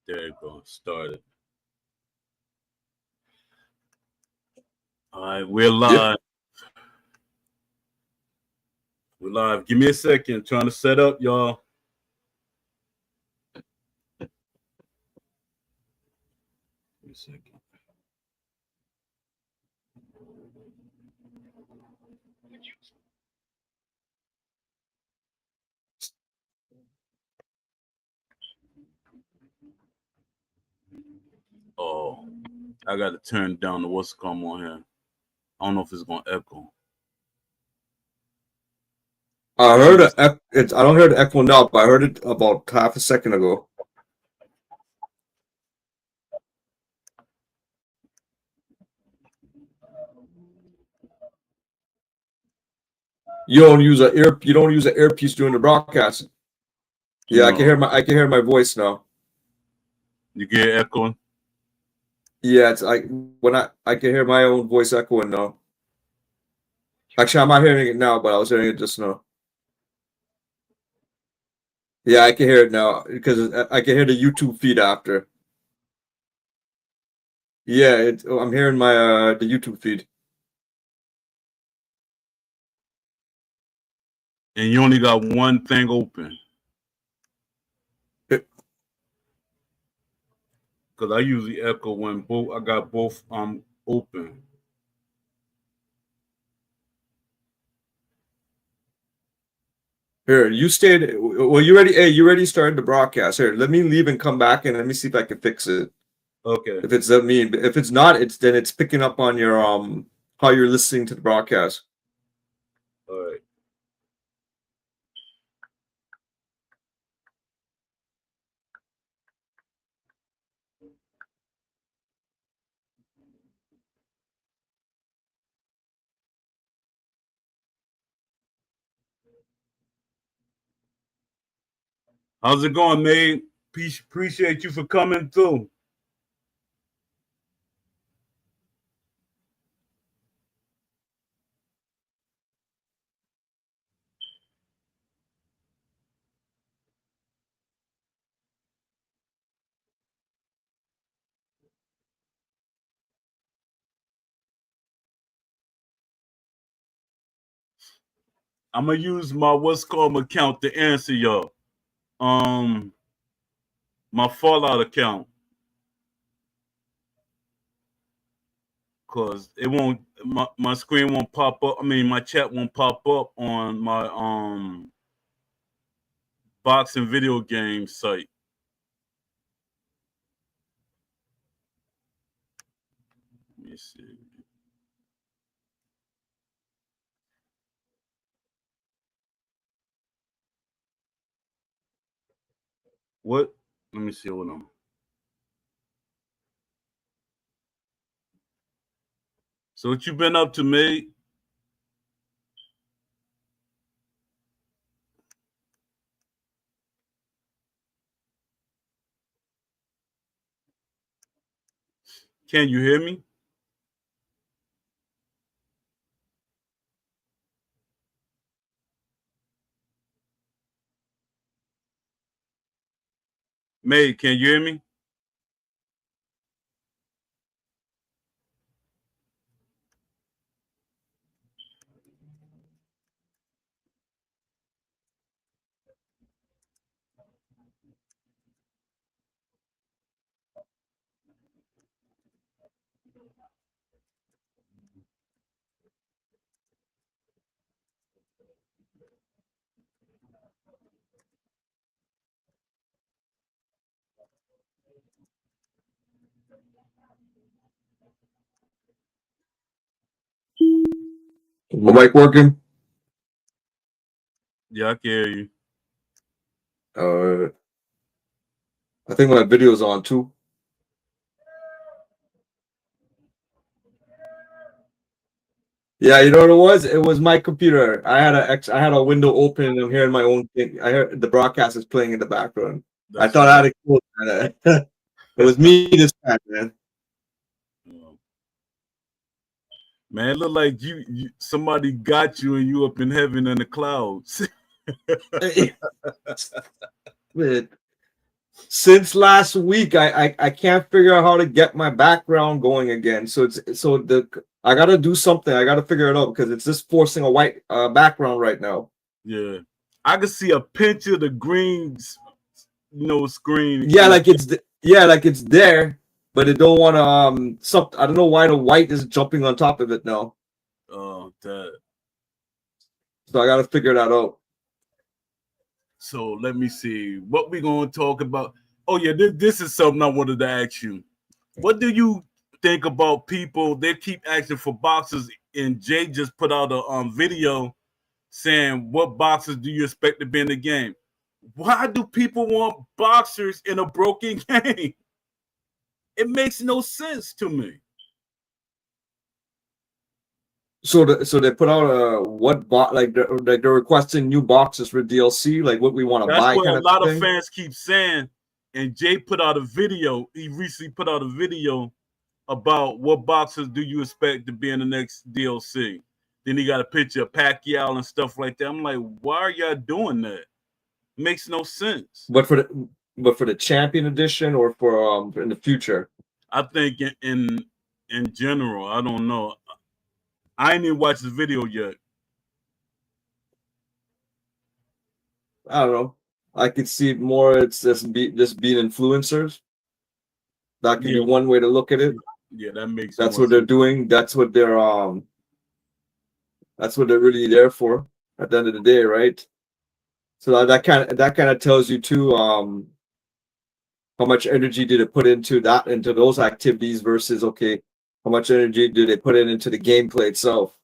There you go. Started. All right, we're live. We're live. Give me a second. Trying to set up, y'all. Give me a second. Oh, I got to turn down the what's come on here. I don't know if it's gonna echo. I heard it. I don't hear the echo now, but I heard it about half a second ago. You don't use an earpiece during the broadcast. Yeah, No. I can hear my voice now. You get echoing? Yeah, it's like when I can hear my own voice echoing now. Actually, I'm not hearing it now, but I was hearing it just now. Yeah, I can hear it now because I can hear the YouTube feed after. Yeah, I'm hearing my the YouTube feed. And you only got one thing open. Because I usually echo when I got both open. Here, you stayed. Well, you ready? Hey, you already started the broadcast. Here, let me leave and come back, and let me see if I can fix it. Okay. If it's me, if it's not, then it's picking up on your how you're listening to the broadcast. All right. How's it going, mate? Appreciate you for coming through. I'm gonna use my what's called account to answer y'all. My Fallout account. Cause it won't my screen won't pop up. I mean my chat won't pop up on my boxing video game site. Let me see. What? Let me see. Hold on. So what you been up to, mate? Can you hear me? May, can you hear me? My mic working? Yeah, I can hear you. I think my video's on too. Yeah, you know what it was? It was my computer. I had a window open and I'm hearing my own thing. I heard the broadcast is playing in the background. I thought I had it closed. It was me this time, man. Man, it look like you somebody got you and you up in heaven in the clouds. since last week, I can't figure out how to get my background going again. So I gotta do something. I gotta figure it out because it's just forcing a white background right now. Yeah, I can see a picture of the green, screen. Yeah, like it's there, but it don't want to I don't know why the white is jumping on top of it now. That. So I gotta figure that out. So let me see what we gonna talk about. Oh yeah, this is something I wanted to ask you. What do you think about people? They keep asking for boxes, and Jay just put out a video saying, "What boxes do you expect to be in the game?" Why do people want boxers in a broken game? It makes no sense to me. So they put out a what bot like they're requesting new boxes for DLC, like what we want to That's buy what kind a of lot of thing. fans keep saying. And Jay put out a video. He recently put out a video about what boxers do you expect to be in the next DLC. Then he got a picture of Pacquiao and stuff like that. I'm like, why are y'all doing that? Makes no sense. But for the champion edition or for in the future. I think in general, I don't know. I ain't even watched the video yet. I don't know. I could see more. It's just being influencers. That could be Yeah, one way to look at it. yeah, that makes That's more what they're sense. doing. That's what they're really there for at the end of the day, right? So that kind of tells you too how much energy did it put into those activities versus okay, how much energy did they put into the gameplay itself?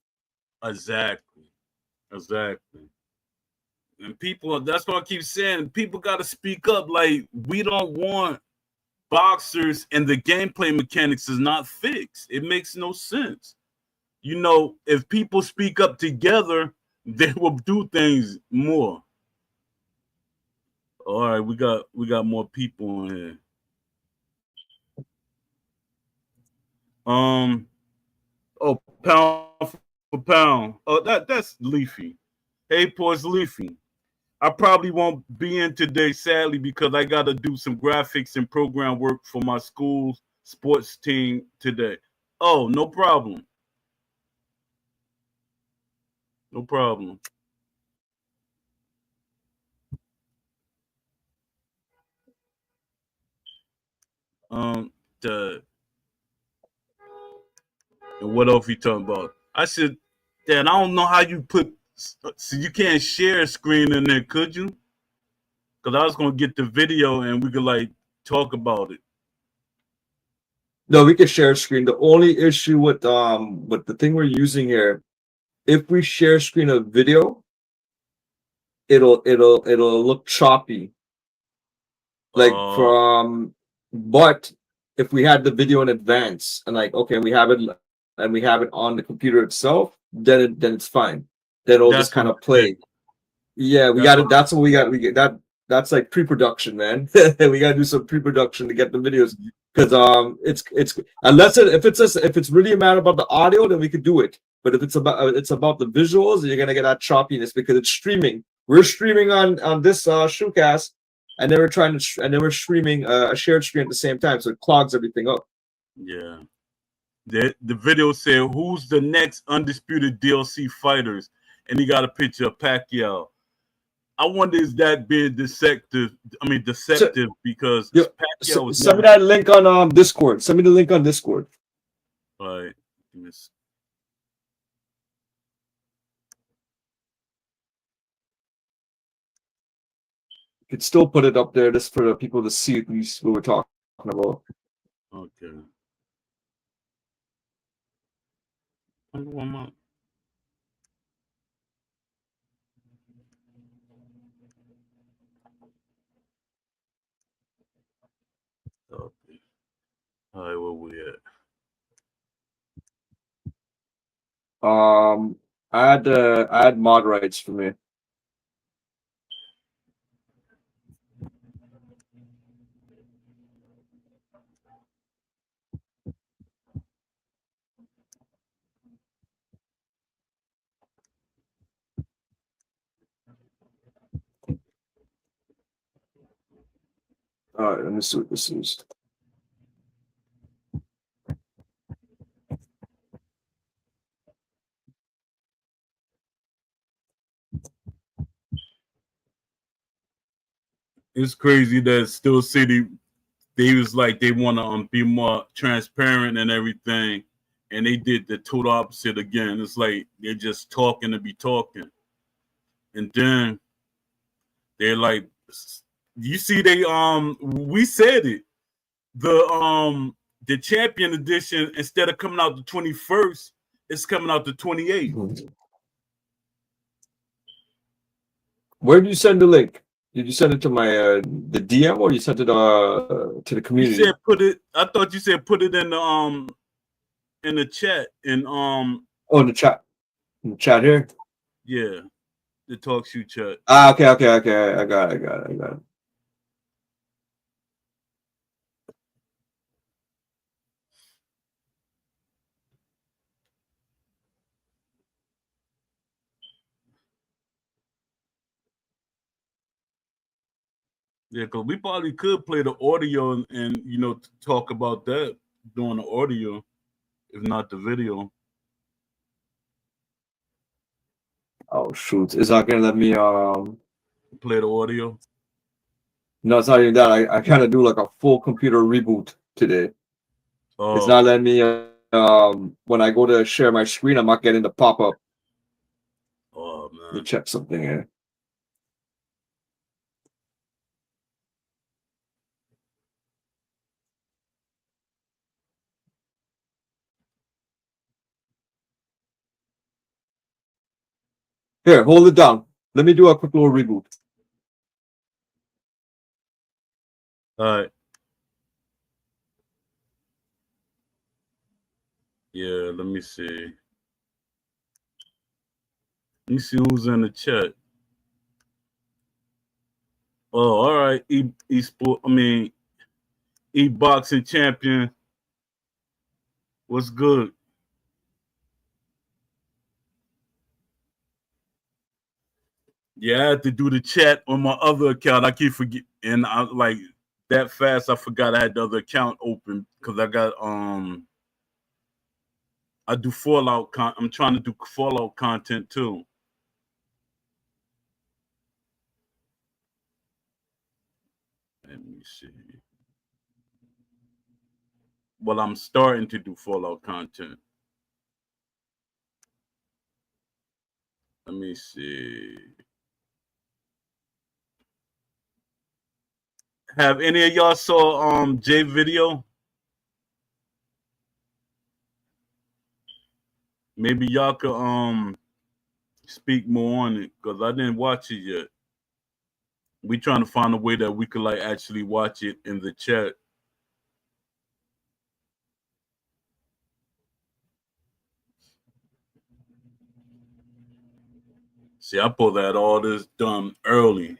Exactly, exactly. And people, that's what I keep saying. People got to speak up. Like, we don't want boxers, and the gameplay mechanics is not fixed. It makes no sense. If people speak up together, they will do things more. All right, we got more people in here. Um, oh, pound for pound. Oh, that's Leafy. Hey, poor it's Leafy. I probably won't be in today, sadly, because I got to do some graphics and program work for my school's sports team today. Oh, no problem. No problem. The and what else you talking about? I said, Dad, I don't know how you put. So you can't share a screen in there, could you? Because I was gonna get the video and we could like talk about it. No, we can share screen. The only issue with the thing we're using here, if we share screen of video, it'll look choppy. Like Uh, from but if we had the video in advance and like okay, we have it on the computer itself, then it's fine. Then it'll just that's what kind of I did. play. Yeah, we That's got what it. That's what we got. We get that. That's like pre-production, man. We got to do some pre-production to get the videos because it's unless if it's really a matter about the audio, then we could do it. But if it's about the visuals, you're gonna get that choppiness because it's streaming. We're streaming on this shoecast, and then and then we're streaming a shared screen at the same time, so it clogs everything up. yeah. The video said, "Who's the next undisputed DLC fighters?" And he got a picture of Pacquiao. I wonder is that being deceptive? I mean, So, deceptive because yo, Pacquiao was send never me that link on Discord. Send me the link on Discord. like. You could still put it up there just for the people to see what we're talking about. Okay. Wonder why okay. All right, where we at? Um, add mod rights for me. All right, let me see what this is. It's crazy that Steel City, they was like they want to be more transparent and everything, and they did the total opposite again. It's like they're just talking to be talking, and then they're like, you see, we said it, the champion edition, instead of coming out the 21st, it's coming out the 28th. Mm-hmm. Where did you send the link? Did you send it to my the DM or you sent it to the community? You said put it. I thought you said put it in the chat in in the chat. In the chat here? Yeah, the talk shoe chat. Okay. I got it. Yeah, because we probably could play the audio and talk about that during the audio, if not the video. Oh shoot! It's not gonna let me play the audio. No, it's not even that. I kind of do like a full computer reboot today. It's not letting me. When I go to share my screen, I'm not getting the pop up. Oh man! Let me check something here. Here, hold it down. Let me do a quick little reboot. All right. Yeah, let me see. Let me see who's in the chat. Oh, all right. E-boxing champion. What's good? Yeah, I had to do the chat on my other account. I keep forgetting, and I like that fast. I forgot I had the other account open because I got I do Fallout. I'm trying to do Fallout content too. Let me see. Well, I'm starting to do Fallout content. Let me see. Have any of y'all saw J video? Maybe y'all could speak more on it because I didn't watch it yet. We trying to find a way that we could like actually watch it in the chat. See, I pulled that all this done early.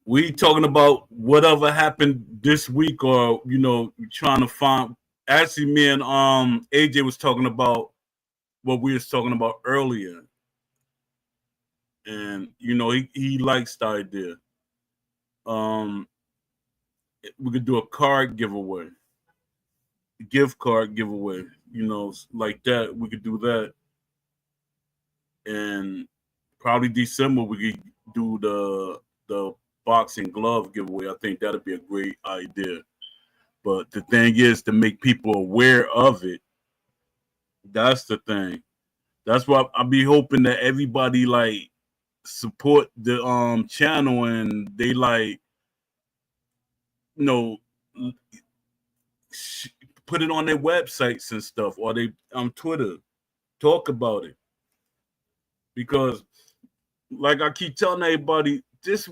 We talking about whatever happened this week, or trying to find. Actually, me and AJ was talking about what we was talking about earlier, and he likes the idea. We could do a card giveaway, gift card giveaway, like that. We could do that, and probably December we could do the boxing glove giveaway. I think that'd be a great idea. But the thing is to make people aware of it. That's the thing. That's why I'll be hoping that everybody like support the channel and they like put it on their websites and stuff, or they on Twitter talk about it, because like I keep telling everybody, this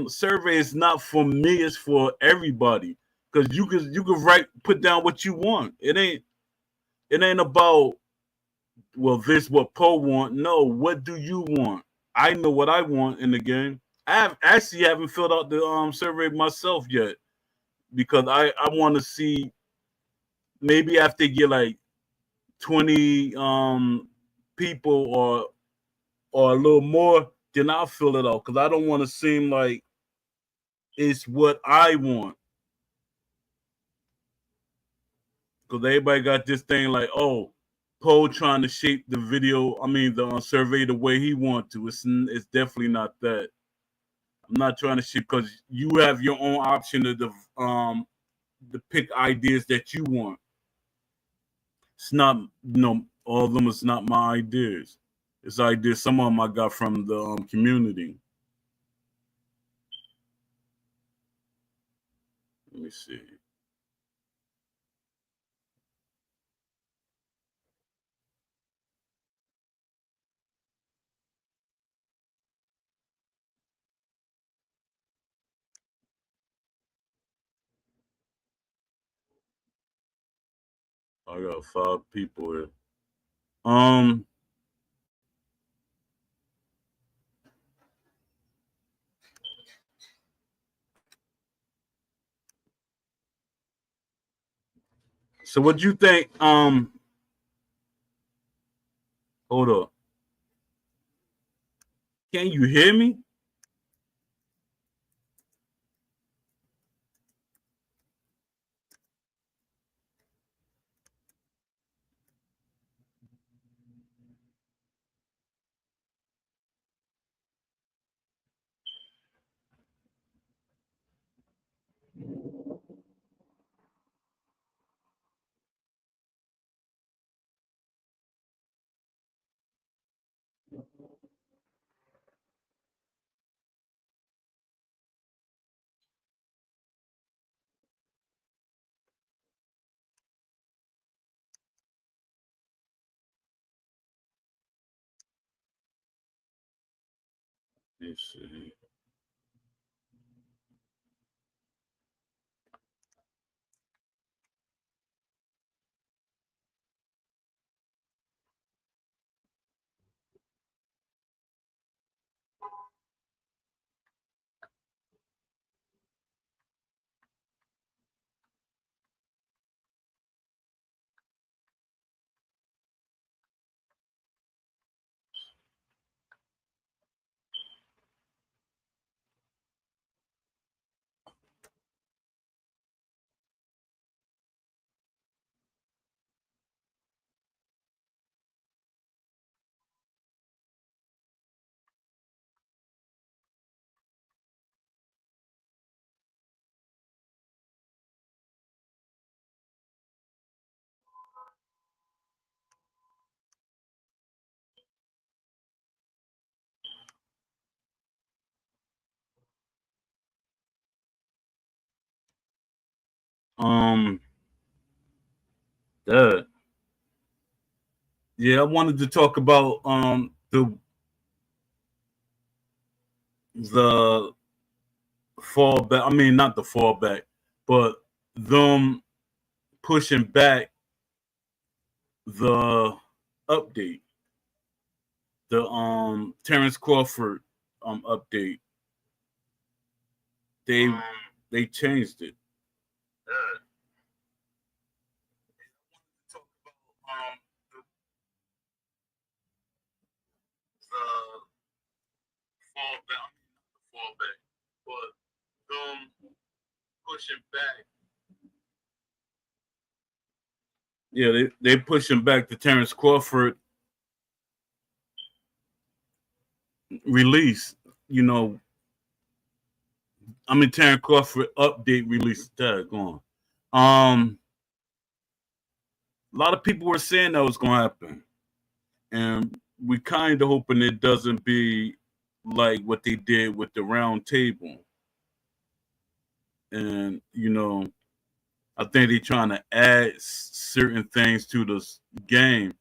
survey is not for me, it's for everybody, because you can put down what you want. It ain't about, well, this what Poe want. No, what do you want? I know what I want in the game. I haven't filled out the survey myself yet, because I want to see, maybe after get like 20 people or a little more, then I'll fill it out because I don't want to seem like it's what I want. Because everybody got this thing like, oh, Poe trying to shape the video, I mean, the survey the way he want to. It's definitely not that. I'm not trying to shape because you have your own option to pick ideas that you want. It's not, all of them is not my ideas. It's ideas, some of them I got from the community. Let me see. I got 5 people here. Um, so what you think? Hold up. Can you hear me? Let me see. Um, that. Yeah, I wanted to talk about the fallback. I mean, not the fallback, but them pushing back the update, the Terrence Crawford update. They they changed it. Talk about the fallback. I mean, not the fallback, but pushing back. Yeah, they pushing back the Terrence Crawford release. You know, I mean Terrence Crawford update release. Go on. A lot of people were saying that was going to happen, and we kind of hoping it doesn't be like what they did with the round table. And I think they're trying to add certain things to this game.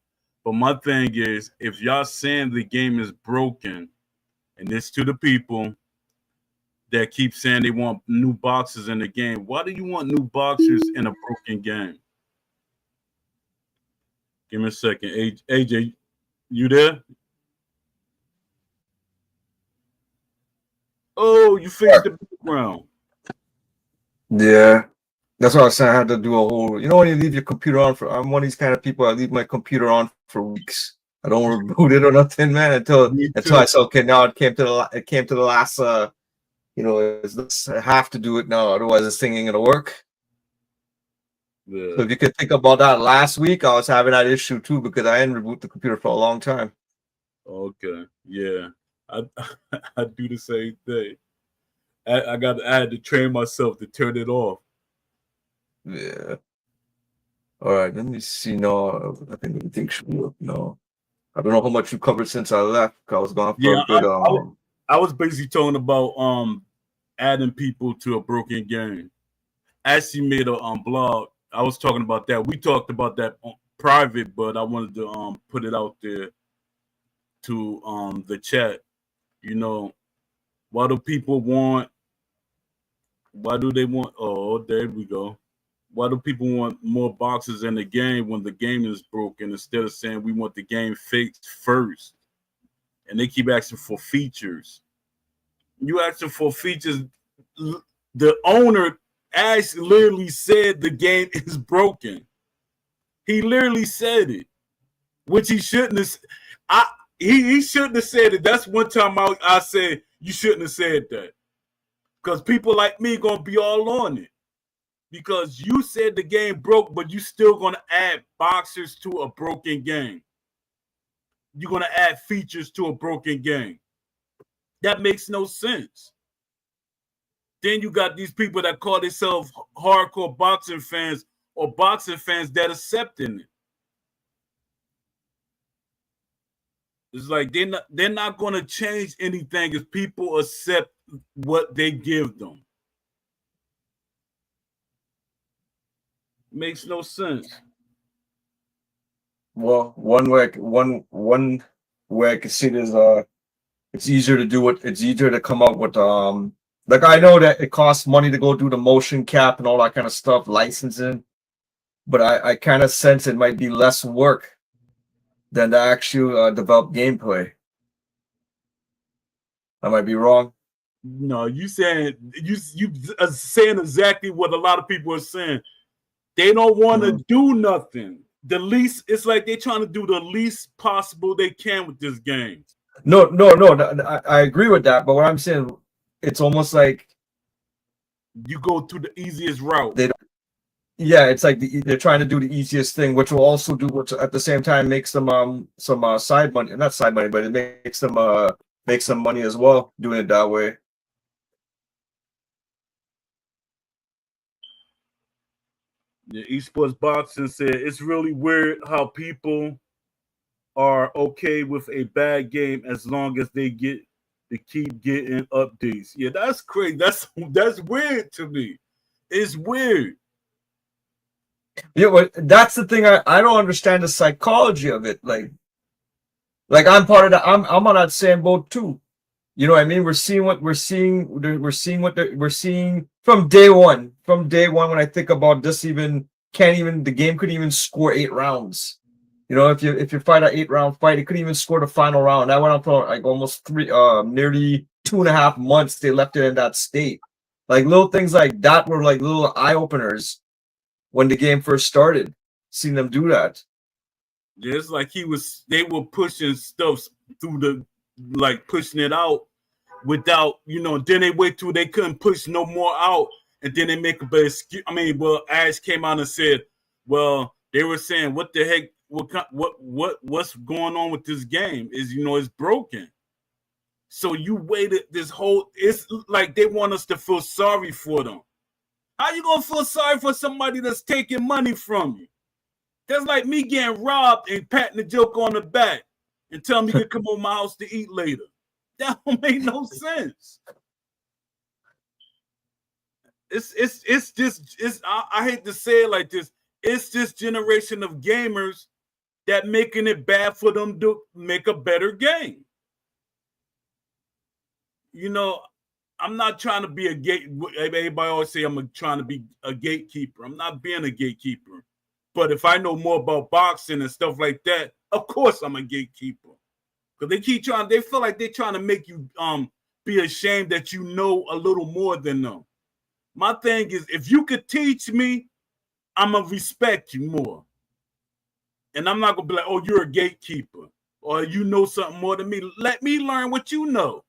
But my thing is, if y'all saying the game is broken, and this to the people that keep saying they want new boxes in the game, why do you want new boxes in a broken game? Give me a second. AJ, you there? Oh, you fixed the background. Yeah. That's what I was saying. I had to do a whole. You know when you leave your computer on for. I'm one of these kind of people. I leave my computer on for weeks. I don't reboot it or nothing, man. Until Me I too. saw, okay, now it came to the last. I have to do it now, otherwise this thing ain't gonna work. Yeah. So if you could think about that, last week I was having that issue too because I hadn't rebooted the computer for a long time. Okay. Yeah. I I do the same thing. I had to train myself to turn it off. Yeah. All right. Let me see. No, I think everything should work. No, I don't know how much you covered since I left. I was gone for a Yeah, good. I was basically talking about adding people to a broken game. Actually made a blog. I was talking about that. We talked about that on private, but I wanted to put it out there to the chat. You know, why do people want? Why do they want? Oh, there we go. Why do people want more boxes in the game when the game is broken instead of saying we want the game fixed first? And they keep asking for features. You asking for features. The owner actually literally said the game is broken. He literally said it, which he shouldn't have. I he shouldn't have said it. That's one time I said you shouldn't have said that because people like me gonna be all on it because you said the game broke, but you still gonna add boxers to a broken game. You're gonna add features to a broken game. That makes no sense. Then you got these people that call themselves hardcore boxing fans or boxing fans that accepting it. It's like they're not going to change anything if people accept what they give them. Makes no sense. Well, one way I can see it is it's easier to do it. It's easier to come up with like I know that it costs money to go do the motion cap and all that kind of stuff, licensing, but I kind of sense it might be less work than to actually develop gameplay. I might be wrong. No, you saying exactly what a lot of people are saying. They don't want to Mm. do nothing. The least it's like they're trying to do the least possible they can with this game. No, no, no. I agree with that, but what I'm saying, it's almost like You go through the easiest route. they yeah, it's like they're trying to do the easiest thing, which will also do, which at the same time makes them some side money, not side money, but it makes some money as well doing it that way. The esports boxing said it's really weird how people are okay with a bad game as long as they get to keep getting updates. Yeah, that's crazy. That's weird to me. It's weird. Yeah, but that's the thing. I don't understand the psychology of it. Like I'm part of that. I'm on that same boat too. You know what I mean? We're seeing what we're seeing. We're seeing from day one. From day one, when I think about this, even can't even the game could even score 8 rounds. You know, if you fight an 8 round fight, it couldn't even score the final round. That went on for like almost nearly 2.5 months. They left it in that state. Like little things like that were like little eye openers when the game first started. Seeing them do that. Just like they were pushing stuff through the like pushing it out without then they wait till they couldn't push no more out, and then they make a better excuse. I mean, well, Ash came out and said, well, they were saying, what the heck, what's going on with this game is it's broken. So you waited this whole. It's like they want us to feel sorry for them. How you gonna feel sorry for somebody that's taking money from you? That's like me getting robbed and patting the joke on the back and telling me you can come over my house to eat later. That don't make no sense. It's just I hate to say it like this. It's this generation of gamers that making it bad for them to make a better game. I'm not trying to be a gate. Everybody always say I'm trying to be a gatekeeper. I'm not being a gatekeeper. But if I know more about boxing and stuff like that, of course I'm a gatekeeper. Because they feel like they're trying to make you be ashamed that you know a little more than them. My thing is, if you could teach me, I'm gonna respect you more. And I'm not gonna be like, oh, you're a gatekeeper. or you know something more than me. Let me learn what you know.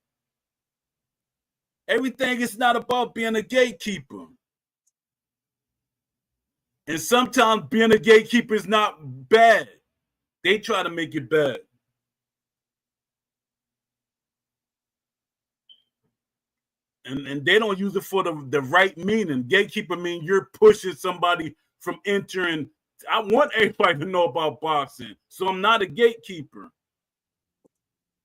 Everything is not about being a gatekeeper. And sometimes being a gatekeeper is not bad. They try to make it bad. And they don't use it for the right meaning. Gatekeeper means you're pushing somebody from entering. I want everybody to know about boxing, so I'm not a gatekeeper.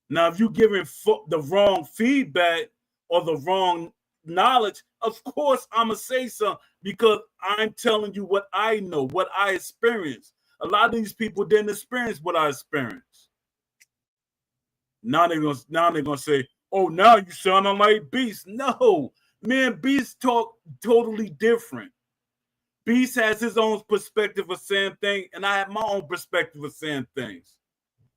Now, if you're giving the wrong feedback or the wrong knowledge, of course I'm gonna say something because I'm telling you what I know, what I experienced. A lot of these people didn't experience what I experienced. Now they're gonna say, "Oh, now you sounding like Beast." No, man, Beast talk totally different. Beast has his own perspective of saying things, and I have my own perspective of saying things.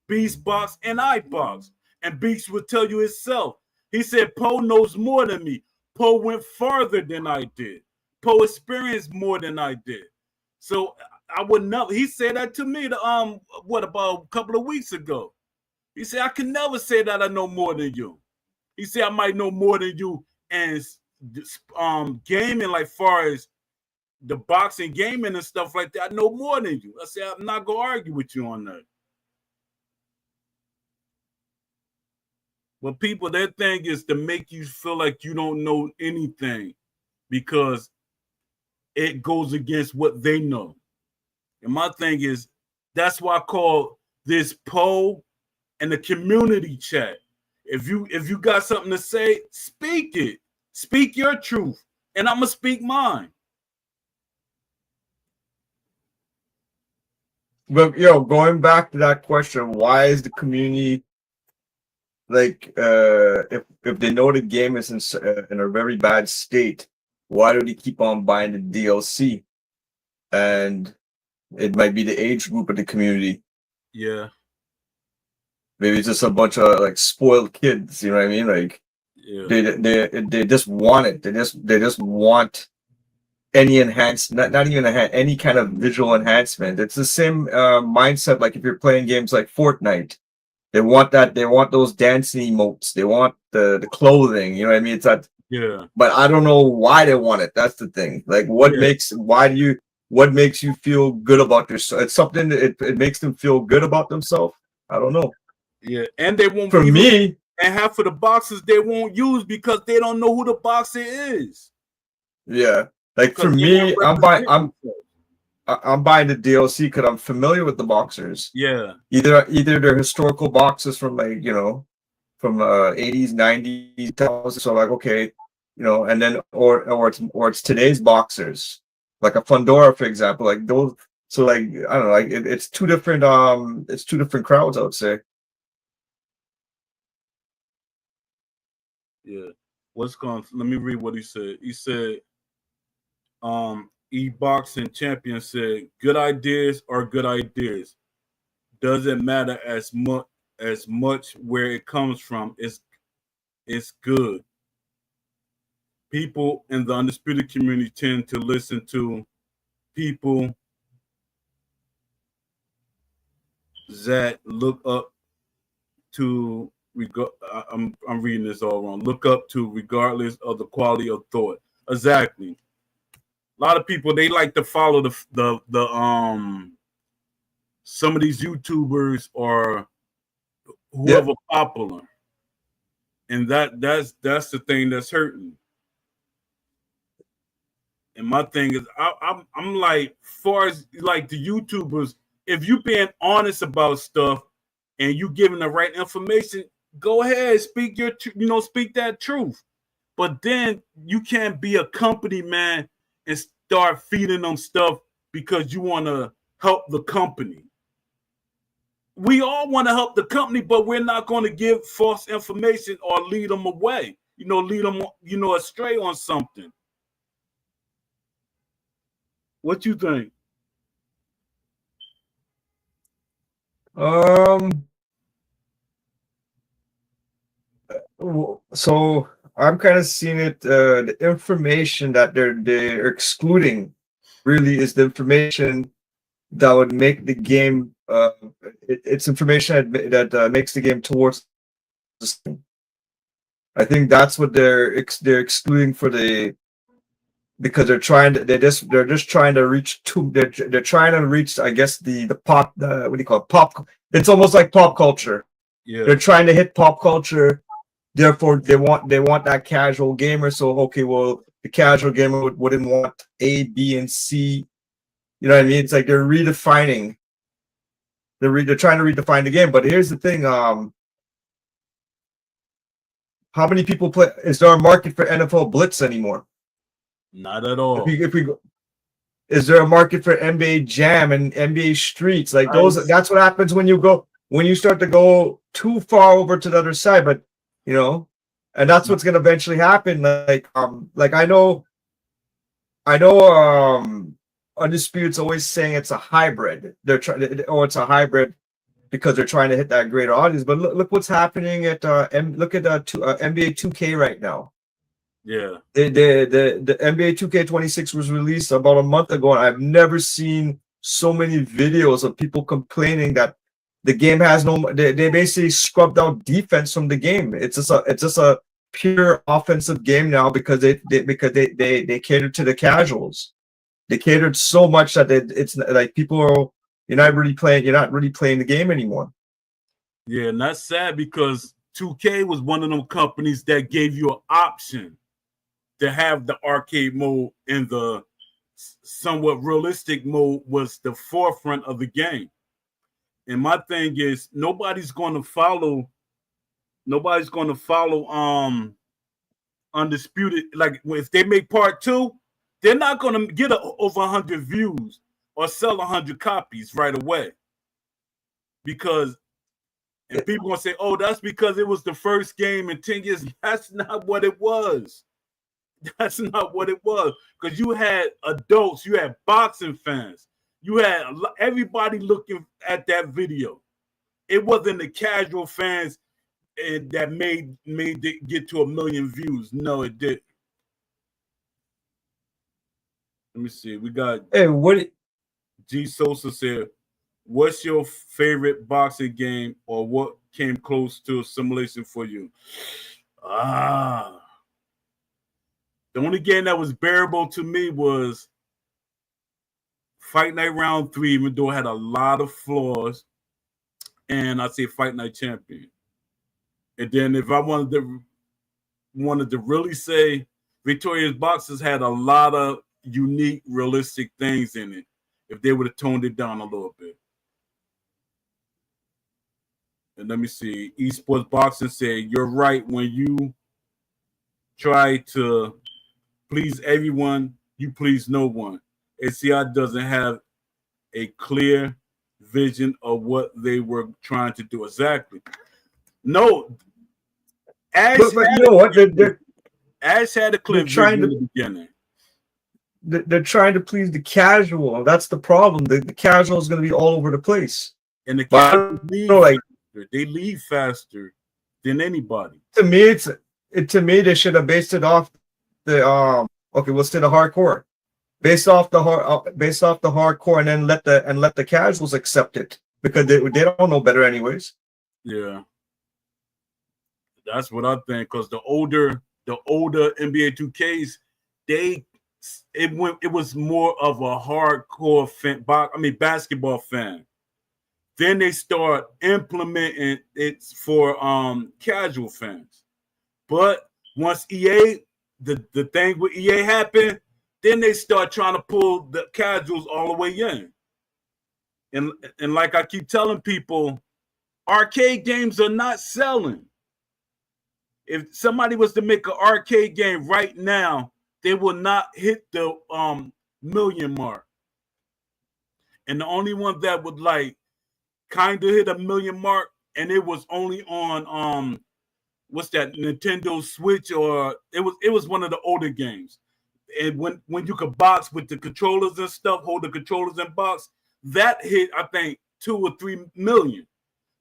Beast box and I box, and Beast will tell you himself. He said Poe knows more than me. Poe went farther than I did. Poe experienced more than I did. So I would never. He said that to me. What about a couple of weeks ago? He said, I can never say that I know more than you. He said, I might know more than you and gaming, like far as the boxing gaming and stuff like that. I know more than you. I said, I'm not going to argue with you on that. But people, their thing is to make you feel like you don't know anything because it goes against what they know. And my thing is, that's why I call this poll and the community chat. If you got something to say, speak it. Speak your truth, and I'm gonna speak mine. But going back to that question, why is the community like if they know the game is in a very bad state, why do they keep on buying the DLC? And it might be the age group of the community. Yeah. Maybe it's just a bunch of like spoiled kids, you know what I mean? Like Yeah. they just want it. They just want any not even any kind of visual enhancement. It's the same mindset like if you're playing games like Fortnite. They want that. They want those dancing emotes. They want the clothing. You know what I mean? It's that. Yeah. But I don't know why they want it. That's the thing. Like, what makes? Why do you? What makes you feel good about yourself? It's something that it makes them feel good about themselves. I don't know. Yeah, and they won't. For me, and half of the boxes they won't use because they don't know who the boxer is. Yeah, like for me, I'm buying the DLC because I'm familiar with the boxers. Yeah. Either they're historical boxes from like from 80s, 90s, 2000s. So like, okay, and then or it's today's boxers, like a Fundora, for example, like those. So like I don't know, like it's two different crowds, I would say. Yeah. Let me read what he said. He said, e-boxing champion said, good ideas are good ideas. Doesn't matter as much where it comes from. It's good. People in the undisputed community tend to listen to people that look up to I'm reading this all wrong. Look up to regardless of the quality of thought. Exactly. A lot of people they like to follow the some of these YouTubers or whoever popular, and that's the thing that's hurting. And my thing is, I'm like, far as like the YouTubers, if you being honest about stuff and you giving the right information, go ahead, speak speak that truth. But then you can't be a company man and start feeding them stuff because you want to help the company. We all want to help the company, but we're not going to give false information or lead them away. Lead them, astray on something. What you think? So I'm kind of seeing it. The information that they're excluding really is the information that would make the game it's information that makes the game towards the screen. I think that's what they're excluding for the because they're just trying to reach they're trying to reach, I guess, the pop, the what do you call it, pop. It's almost like pop culture. Yeah. They're trying to hit pop culture. Therefore, they want that casual gamer. So okay, well, the casual gamer wouldn't want A, B, and C. You know what I mean? It's like they're redefining. They're trying to redefine the game. But here's the thing: how many people play? Is there a market for NFL Blitz anymore? Not at all. If we go, is there a market for NBA Jam and NBA Streets? Like those, that's what happens when you start to go too far over to the other side. But you know, and that's what's gonna eventually happen. Like I know, Undisputed's always saying it's a hybrid. They're trying, or it's a hybrid because they're trying to hit that greater audience. But look what's happening at look at NBA 2K right now. Yeah, the NBA 2K26 was released about a month ago, and I've never seen so many videos of people complaining that the game has no. They basically scrubbed out defense from the game. It's just a pure offensive game now because they cater to the casuals. They catered so much that it's like you're not really playing the game anymore. Yeah, and that's sad because 2K was one of them companies that gave you an option to have the arcade mode, and the somewhat realistic mode was the forefront of the game. And my thing is, nobody's going to follow Undisputed. Like if they make part 2, they're not going to get over 100 views or sell 100 copies right away, because and people going to say, oh, that's because it was the first game in 10 years. That's not what it was. That's not what it was, because you had adults, you had boxing fans, you had everybody looking at that video. It wasn't the casual fans that made it get to 1 million views. No, it didn't. Let me see. We got G Sosa said, "What's your favorite boxing game, or what came close to a simulation for you?" The only game that was bearable to me was Fight Night Round 3, even though it had a lot of flaws. And I'd say Fight Night Champion. And then if I wanted to really say, Victoria's Boxers had a lot of unique, realistic things in it if they would have toned it down a little bit. And let me see. Esports Boxing said, "You're right. When you try to please everyone, you please no one. ACI doesn't have a clear vision of what they were trying to do." Exactly. No, Ash had a clear vision in the beginning. They're trying to please the casual. That's the problem. The casual is going to be all over the place. And the casual they leave faster than anybody. To me, they should have based it off the okay, we'll say the hardcore. Based off the hardcore, and then let the casuals accept it, because they don't know better anyways. Yeah, that's what I think. Because the older NBA 2Ks, it was more of a hardcore basketball fan. Then they start implementing it for casual fans. But once EA, the thing with EA happened, then they start trying to pull the casuals all the way in. And like I keep telling people, arcade games are not selling. If somebody was to make an arcade game right now, they will not hit the million mark. And the only one that would kind of hit a million mark, and it was only on what's that, Nintendo Switch, or it was one of the older games. And when you could box with the controllers and stuff, hold the controllers and box, that hit, I think, 2 or 3 million.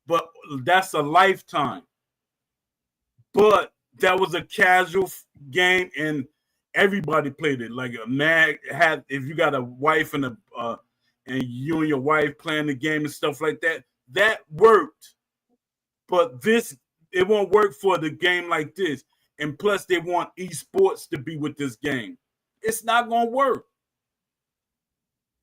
But that's a lifetime. But that was a casual game, and everybody played it. Like a man if you got a wife and and you and your wife playing the game and stuff like that. That worked. But it won't work for the game like this. And plus, they want esports to be with this game. It's not going to work.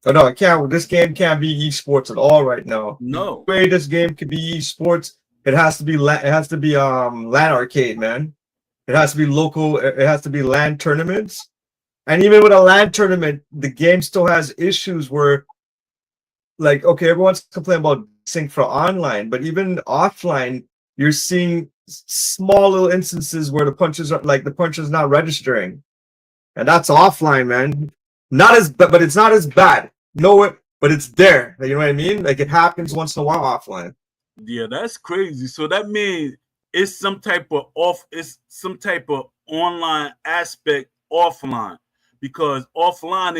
Oh, no, it can't. This game can't be esports at all right now. No. The way this game could be esports, it has to be LAN arcade, man. It has to be local. It has to be LAN tournaments. And even with a LAN tournament, the game still has issues where, like, okay, everyone's complaining about sync for online, but even offline, you're seeing small little instances where the punches not registering, and that's offline, man. Not as, but it's not as bad. No, but it's there. You know what I mean? Like it happens once in a while offline. Yeah, that's crazy. So that means it's some type of online aspect offline, because offline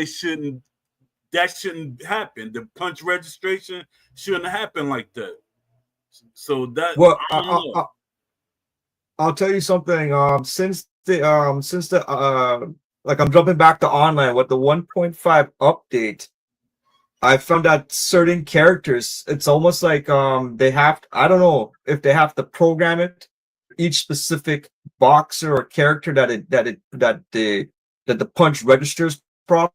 that shouldn't happen. The punch registration shouldn't happen like that. So that Well, I don't know. I'll tell you something. Like I'm jumping back to online with the 1.5 update. I found that certain characters, it's almost like they have to, I don't know if they have to program it each specific boxer or character that the punch registers properly.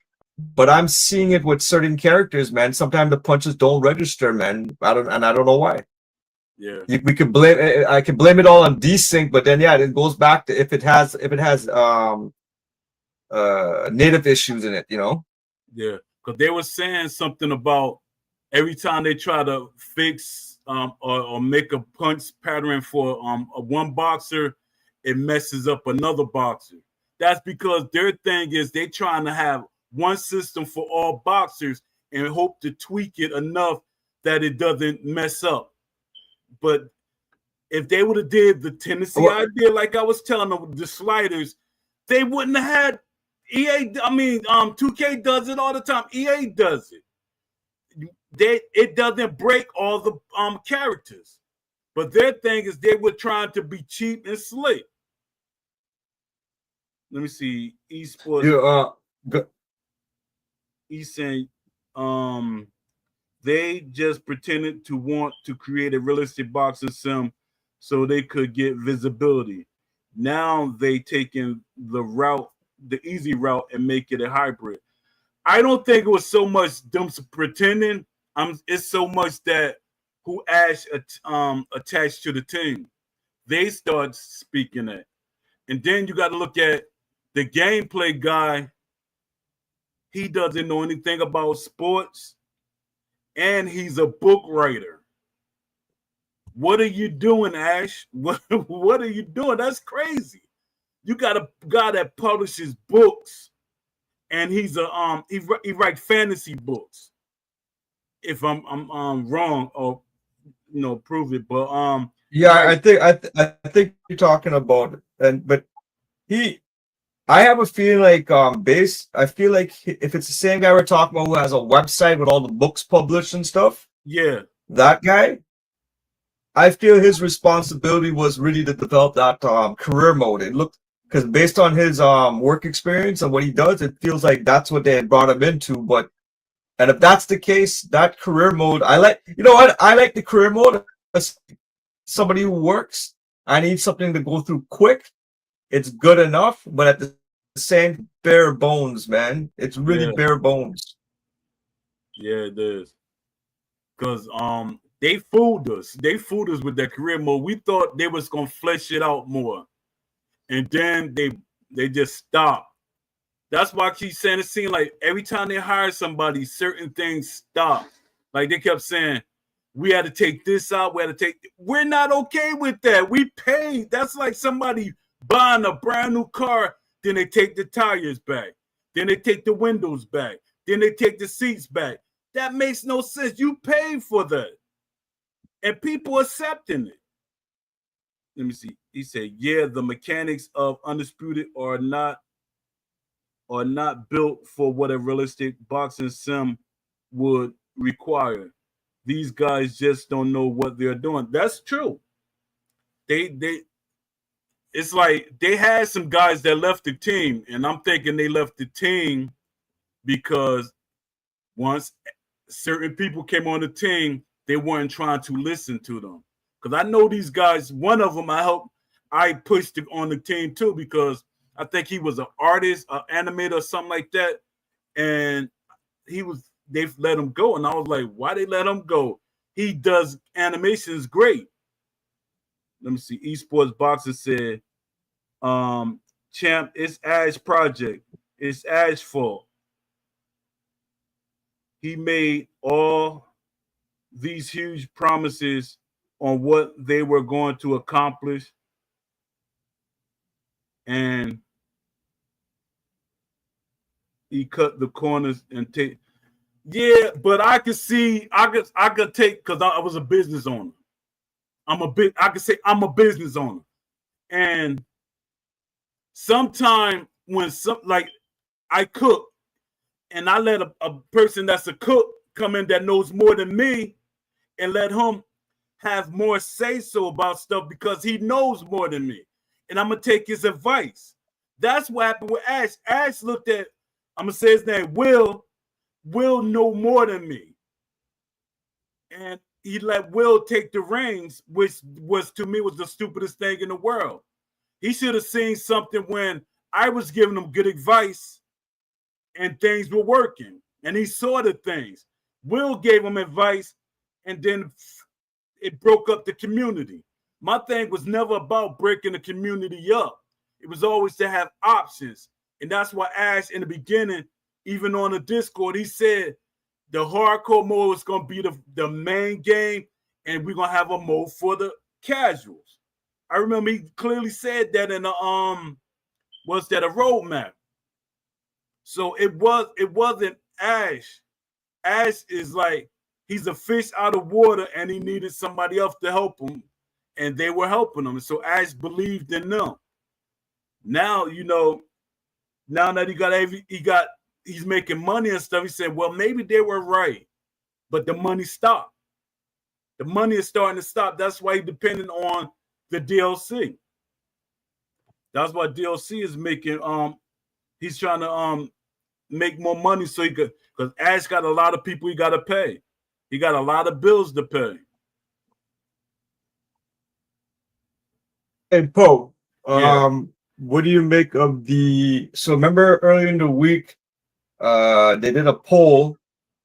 But I'm seeing it with certain characters, man. Sometimes the punches don't register, man. I don't know why. Yeah. We could blame, I could blame it all on desync, but then yeah, it goes back to if it has native issues in it, you know. Yeah, because they were saying something about every time they try to fix or make a punch pattern for a one boxer, it messes up another boxer. That's because their thing is they trying to have one system for all boxers and hope to tweak it enough that it doesn't mess up. But if they would have did the Tennessee idea, like I was telling them, the sliders, they wouldn't have had EA. I mean, 2K does it all the time. EA does it. It doesn't break all the characters, but their thing is they were trying to be cheap and slick. Let me see, esports. He's saying, they just pretended to want to create a realistic boxing sim so they could get visibility. Now they taking the easy route, and make it a hybrid. I don't think it was so much them pretending. It's so much that who Ash attached to the team. They start speaking that, and then you got to look at the gameplay guy. He doesn't know anything about sports, and he's a book writer. What are you doing, Ash? What are you doing? That's crazy. You got a guy that publishes books, and he's he writes fantasy books. If I'm wrong, or prove it. But yeah, I think you're talking about it. But I have a feeling like I feel like if it's the same guy we're talking about who has a website with all the books published and stuff, yeah, that guy, I feel his responsibility was really to develop that career mode. It looked, because based on his work experience and what he does, it feels like that's what they had brought him into. But and if that's the case, that career mode, I like. You know what? I like the career mode. As somebody who works, I need something to go through quick. It's good enough, but at the same bare bones, man. It's really bare bones. Yeah, it is. Because they fooled us. They fooled us with that career mode. We thought they was gonna flesh it out more, and then they just stopped. That's why I keep saying it seems like every time they hire somebody, certain things stop. Like they kept saying, we had to take this out. We're not okay with that. We paid. That's like somebody buying a brand new car, then they take the tires back, then they take the windows back, then they take the seats back. That makes no sense. You paid for that, and people accepting it. Let me see. He said, "Yeah, the mechanics of Undisputed are not built for what a realistic boxing sim would require. These guys just don't know what they're doing." That's true. They it's like they had some guys that left the team, and I'm thinking they left the team because once certain people came on the team, they weren't trying to listen to them. Because I know these guys, one of them I pushed on the team too, because I think he was an artist, an animator, or something like that. And they've let him go. And I was like, why they let him go? He does animations great. Let me see. Esports Boxer said, champ, it's Ash project. It's Ash fault. He made all these huge promises on what they were going to accomplish. And he cut the corners and take. Yeah, but I could see, I could take, because I was a business owner. I could say I'm a business owner. And sometime when like I cook and I let a person that's a cook come in that knows more than me and let him have more say so about stuff because he knows more than me. And I'm gonna take his advice. That's what happened with Ash. Ash looked at, I'm gonna say his name, Will know more than me. And he let Will take the reins, which was to me was the stupidest thing in the world. He should have seen something when I was giving him good advice and things were working. And he saw the things. Will gave him advice and then it broke up the community. My thing was never about breaking the community up. It was always to have options. And that's why Ash in the beginning, even on the Discord, he said the hardcore mode is going to be the main game and we're going to have a mode for the casuals. I remember he clearly said that in the was that a roadmap. So it wasn't Ash. Ash is like he's a fish out of water and he needed somebody else to help him and they were helping him. So Ash believed in them. Now, now that he's making money and stuff, he said, well, maybe they were right, but the money stopped. The money is starting to stop. That's why he's depending on the DLC. That's why DLC is making he's trying to make more money so he could, because Ash got a lot of people he got to pay. He got a lot of bills to pay. Hey, Poe, Yeah. what do you make of so remember earlier in the week, they did a poll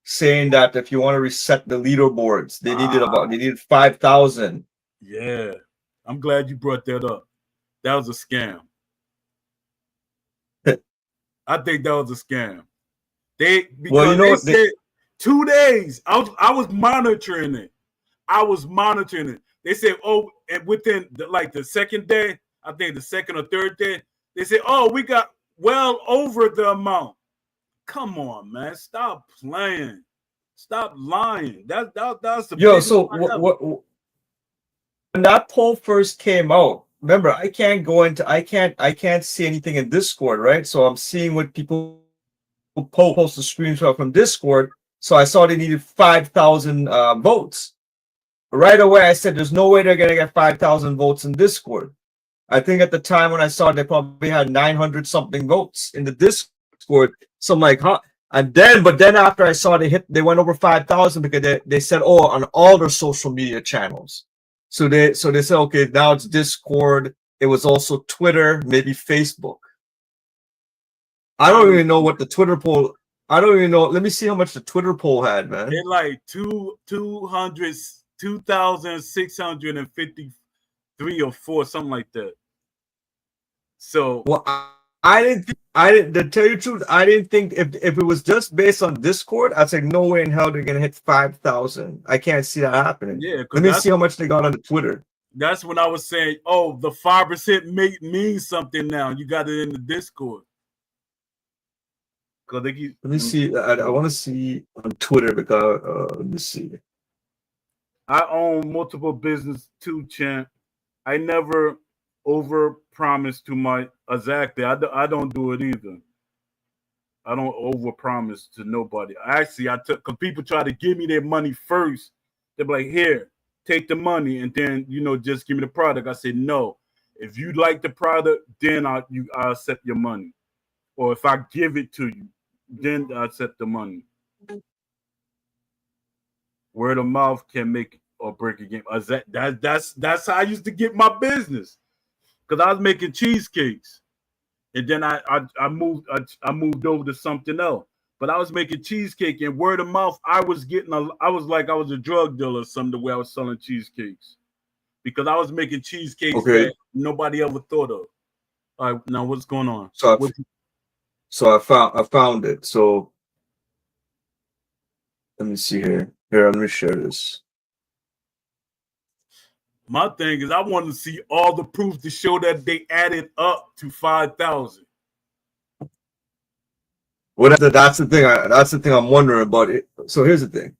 saying that if you want to reset the leaderboards, they needed 5,000. Yeah. I'm glad you brought that up. That was a scam. I think that was a scam. They said 2 days. I was monitoring it. They said, oh, and within the second day, I think the second or third day, they said, oh, we got well over the amount. Come on, man. Stop playing. Stop lying. That's the biggest So lie ever. when that poll first came out, remember, I can't see anything in Discord, right? So I'm seeing what people post the screenshot from Discord. So I saw they needed 5,000 votes. Right away, I said, there's no way they're going to get 5,000 votes in Discord. I think at the time when I saw it, they probably had 900 something votes in the Discord. So I'm like, huh? But then after I saw they went over 5,000 because they said, oh, on all their social media channels. So they said, okay, now it's Discord. It was also Twitter, maybe Facebook. I don't even know what the Twitter poll. I don't even know. Let me see how much the Twitter poll had, man. It like 2,653 or 4, something like that. So well, I didn't to tell you the truth, I didn't think if it was just based on Discord, I'd say no way in hell they're gonna hit 5,000. I can't see that happening. Yeah, let me see how much they got on the Twitter. That's when I was saying, oh, the 5% means something now. You got it in the Discord. Let me see. I want to see on Twitter because let me see. I own multiple business too, champ. I never over promise to my exactly. I don't do it either. I don't over promise to nobody. Actually, I took because people try to give me their money first. They're like, here, take the money, and then just give me the product. I said no. If you like the product, then I'll accept your money. Or if I give it to you, then I accept the money. Word of mouth can make or break a game. That's how I used to get my business because I was making cheesecakes, and then I moved over to something else. But I was making cheesecake and word of mouth. I was like I was a drug dealer or something the way I was selling cheesecakes because I was making cheesecakes Okay. that nobody ever thought of. All right, now what's going on? So I found it. So let me see here. Here, let me share this. My thing is, I want to see all the proof to show that they added up to 5,000. Well, that's the thing. That's the thing I'm wondering about it. So here's the thing.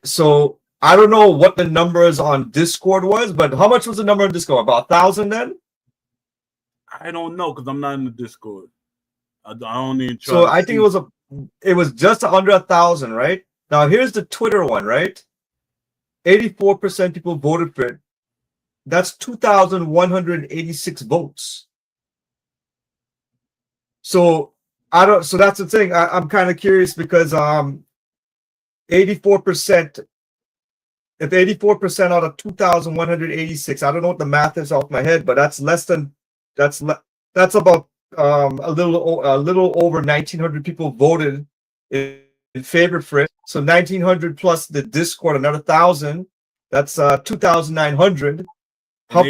So I don't know what the numbers on Discord was, but how much was the number on Discord? About 1,000 then? I don't know because I'm not in the Discord. I don't even try. So I think it was just under 1,000, right? Now here's the Twitter one, right? 84% people voted for it. That's 2,186 votes. So I don't. So that's the thing. I'm kind of curious because 84%. If 84% out of 2,186, I don't know what the math is off my head, but that's less than that's about a little over 1,900 people voted in favor for it. So 1,900 plus the Discord, another 1,000. That's 2,900. How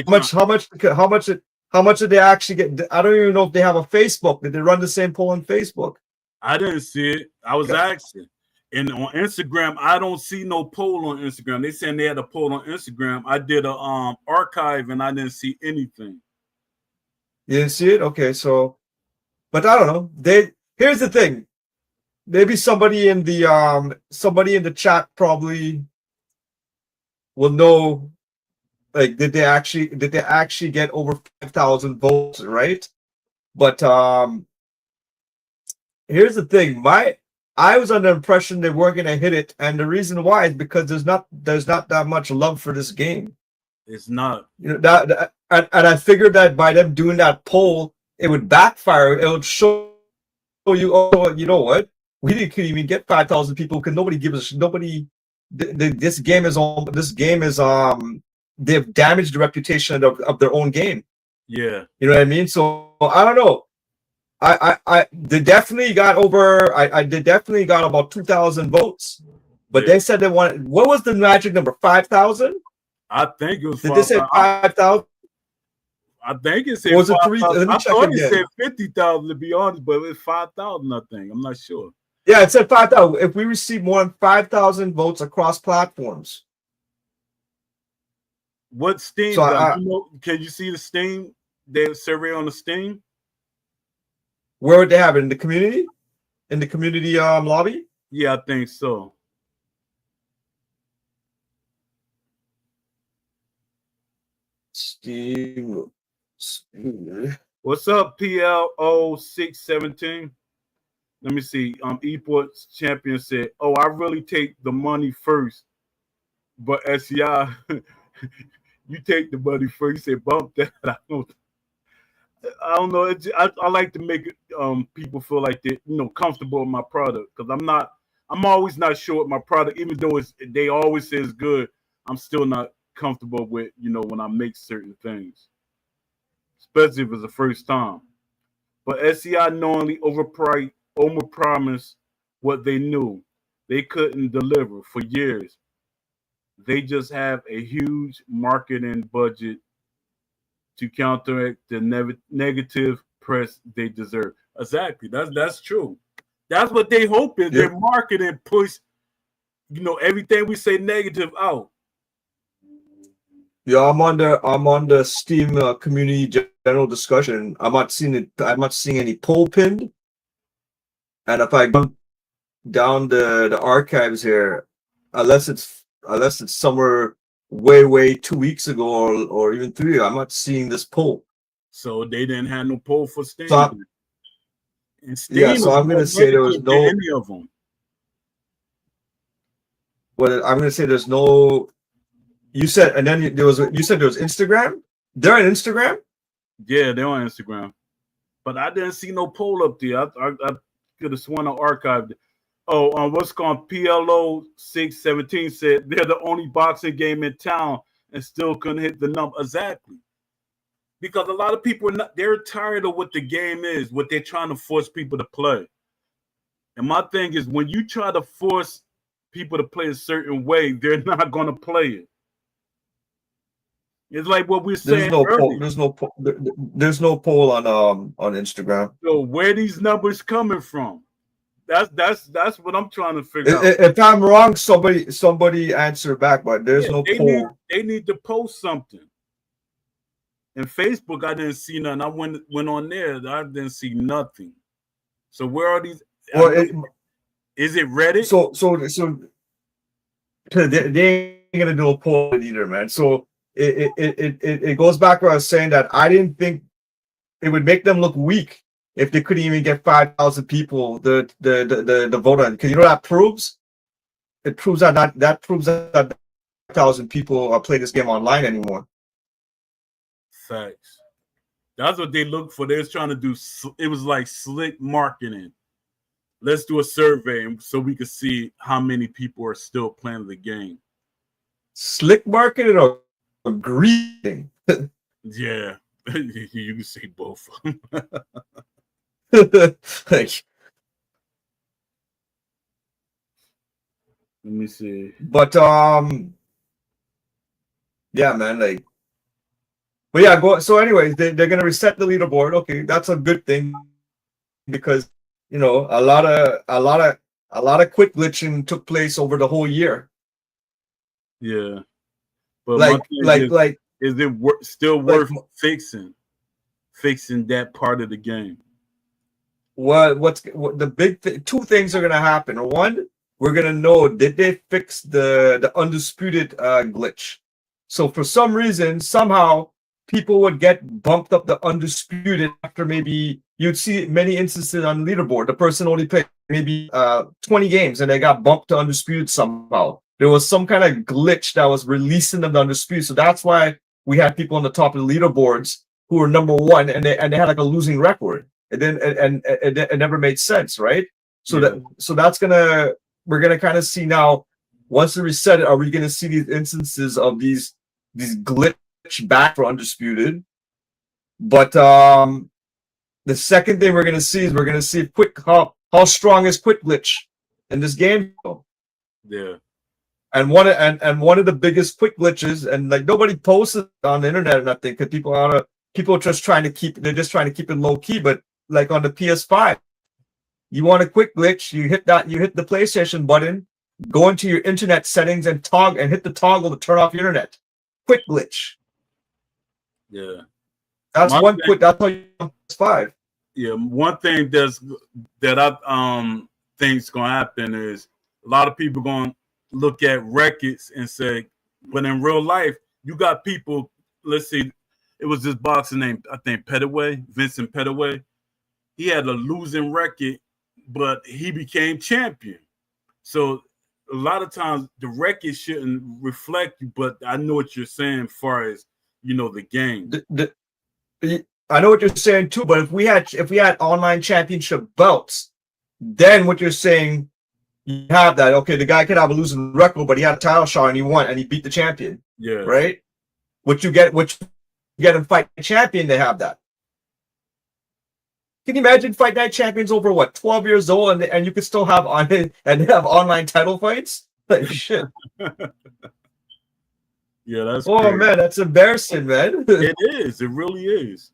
much did they actually get? I don't even know if they have a Facebook. Did they run the same poll on Facebook? I didn't see it. I was asking. And on Instagram, I don't see no poll on Instagram. They saying they had a poll on Instagram. I did a archive and I didn't see anything. You didn't see it? Okay, so but I don't know. Here's the thing. Maybe somebody in the chat probably will know, like, did they actually get over 5,000 votes, right? But here's the thing. I was under the impression they weren't gonna hit it, and the reason why is because there's not that much love for this game. It's not. You know and I figured that by them doing that poll, it would backfire. It would show you, oh, you know what? We didn't even get 5,000 people because nobody gives us nobody. This game is they've damaged the reputation of their own game. Yeah, you know what I mean. So I don't know. They definitely got over. They definitely got about 2,000 votes, but they said they wanted. What was the magic number? 5,000. I think it was. Did they say 5,000? I think it said. Was it 3,000? I thought it said 50,000 to be honest, but it's 5,000. I think I'm not sure. Yeah, it said 5,000. If we receive more than 5,000 votes across platforms. What Steam? So can you see the Steam? Their survey on the Steam. Where would they have it? In the community? In the community lobby? Yeah, I think so. Steam. What's up, PLO617? Let me see. Esports Champion said, "Oh, I really take the money first, but SCI, you take the money first." He said, "Bump that." I don't know. I like to make people feel like they're comfortable with my product because I'm always not sure with my product, even though they always say it's good. I'm still not comfortable with when I make certain things, especially if it's the first time. But SCI knowingly overpromised what they knew they couldn't deliver for years. They just have a huge marketing budget to counteract the negative press they deserve. Exactly. That's true. That's what they hope is their marketing push, everything we say negative out. Yeah, I'm on the Steam community general discussion. I'm not seeing any poll pinned. And if I go down the archives here, unless it's somewhere way 2 weeks ago or even 3, I'm not seeing this poll. So they didn't have no poll for Steam. So I'm gonna say there was no any of them. Well, I'm gonna say there's no. You said, and then you said there was Instagram. They're on Instagram. Yeah, they're on Instagram, but I didn't see no poll up there. I could have sworn I archived it. Oh, what's called PLO 617 said they're the only boxing game in town and still couldn't hit the number exactly because a lot of people are not. They're tired of what the game is, what they're trying to force people to play. And my thing is, when you try to force people to play a certain way, they're not going to play it. It's like what we are There's saying no poll. earlier. There's no poll on Instagram. So where these numbers coming from? That's what I'm trying to figure out. If I'm wrong, somebody answer back. But there's Yeah, no they need poll. they need to post something. And Facebook, I didn't see nothing. I went on there, I didn't see nothing. So where are these? I Well, know, is it Reddit? so they ain't gonna do a poll either, man. So it goes back to what I was saying that I didn't think it would make them look weak if they couldn't even get 5,000 people the vote on. Because you know what that proves? It proves that proves that 5,000 people play this game online anymore. Facts. That's what they look for. They was trying to do. It was like slick marketing. Let's do a survey so we can see how many people are still playing the game. Slick marketing or greeting? Yeah, you can see both. Like, let me see. But yeah, man, like, but yeah, go. So, anyways, they're gonna reset the leaderboard. Okay, that's a good thing because you know a lot of quick glitching took place over the whole year. Yeah, but my thing is it still worth fixing that part of the game? What the two things are gonna happen. One, we're gonna know did they fix the undisputed glitch. So for some reason, somehow people would get bumped up the undisputed after maybe you'd see many instances on leaderboard. The person only played maybe 20 games and they got bumped to undisputed somehow. There was some kind of glitch that was releasing them to undisputed. So that's why we had people on the top of the leaderboards who were number one and they had like a losing record. And then it never made sense, right? So that's we're gonna kind of see now. Once we reset it, are we gonna see these instances of these glitch back for undisputed? But the second thing we're gonna see is we're gonna see how strong is quick glitch in this game. Yeah. And one of the biggest quick glitches, and like nobody posted on the internet or nothing, because people are just trying to keep it low key. But like on the PS5, you want a quick glitch, you hit the PlayStation button, go into your internet settings and hit the toggle to turn off your internet. Quick glitch. Yeah. That's that's how you PS5. Yeah, one thing that I think's gonna happen is a lot of people gonna look at records and say, but in real life, you got people, let's see, it was this boxer named, I think, Vincent Petaway. He had a losing record, but he became champion. So a lot of times the record shouldn't reflect you, but I know what you're saying as far as, the game. I know what you're saying too, but if we had online championship belts, then what you're saying, you have that. Okay, the guy could have a losing record, but he had a title shot and he won and he beat the champion. Yeah. Right? What you get in Fight Night Champion, they have that. Can you imagine Fight Night Champions over 12 years old and you could still have online title fights? Like shit. Yeah, that's crazy. Man, that's embarrassing, man. It is. It really is.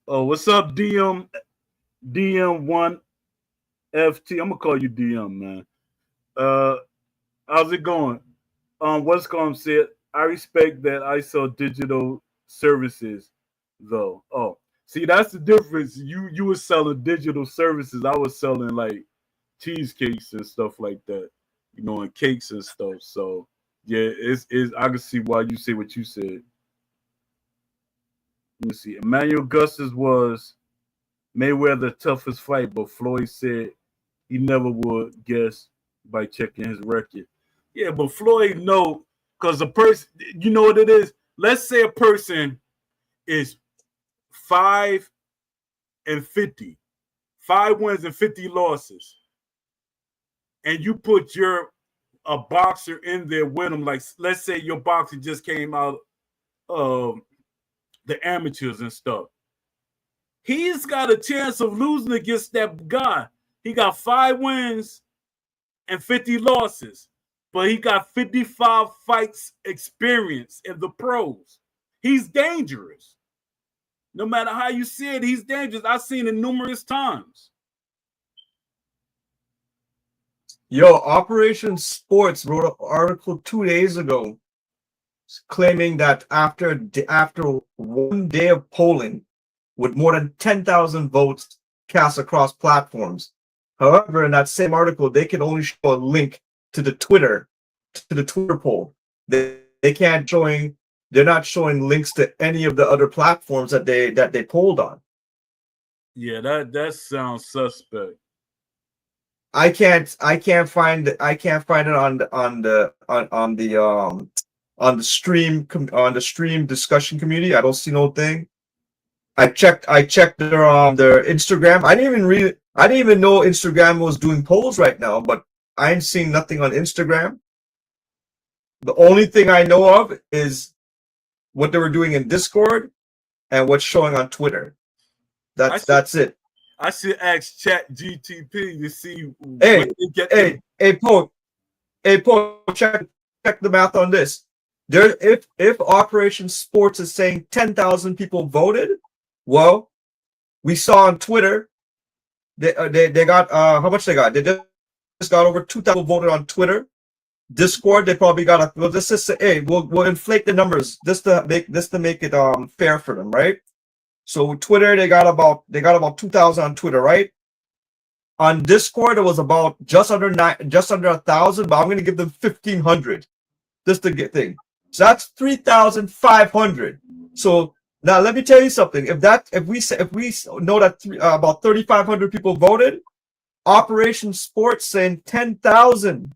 Oh, what's up, DM1FT? I'm gonna call you DM, man. How's it going? What's going said? I respect that I sell digital services, though. Oh, see, that's the difference. You were selling digital services. I was selling like cheesecakes and stuff like that, and cakes and stuff. So yeah, it's I can see why you say what you said. Let me see. Emmanuel Augustus was Mayweather's toughest fight, but Floyd said he never would guess by checking his record. Yeah, but Floyd know because a person, you know what it is? Let's say a person is 5-50. 5 wins and 50 losses, and you put a boxer in there with him, like let's say your boxer just came out of the amateurs and stuff, he's got a chance of losing against that guy. He got 5 wins and 50 losses, but he got 55 fights experience in the pros. He's dangerous. No matter how you see it, he's dangerous. I've seen it numerous times. Yo, Operation Sports wrote an article 2 days ago claiming that after 1 day of polling, with more than 10,000 votes cast across platforms. However, in that same article, they can only show a link to the Twitter poll. They can't showing. They're not showing links to any of the other platforms that they polled on. Yeah, that sounds suspect. I can't find it on the stream discussion community. I don't see no thing. I checked their Instagram. I didn't even know Instagram was doing polls right now, but I ain't seeing nothing on Instagram. The only thing I know of is what they were doing in Discord and what's showing on Twitter. That's it. I should ask Chat GTP to see. Poe, check the math on this. If Operation Sports is saying 10,000 people voted, well, we saw on Twitter they got how much they got? They just got over 2,000 voted on Twitter. Discord, they probably got we'll inflate the numbers just to make it fair for them, right? So Twitter, they got about 2,000 on Twitter, right? On Discord, it was about just under 1,000, but I'm gonna give them 1,500 just to get thing. So that's 3,500. So now let me tell you something. If we know that about 3,500 people voted, Operation Sports saying 10,000.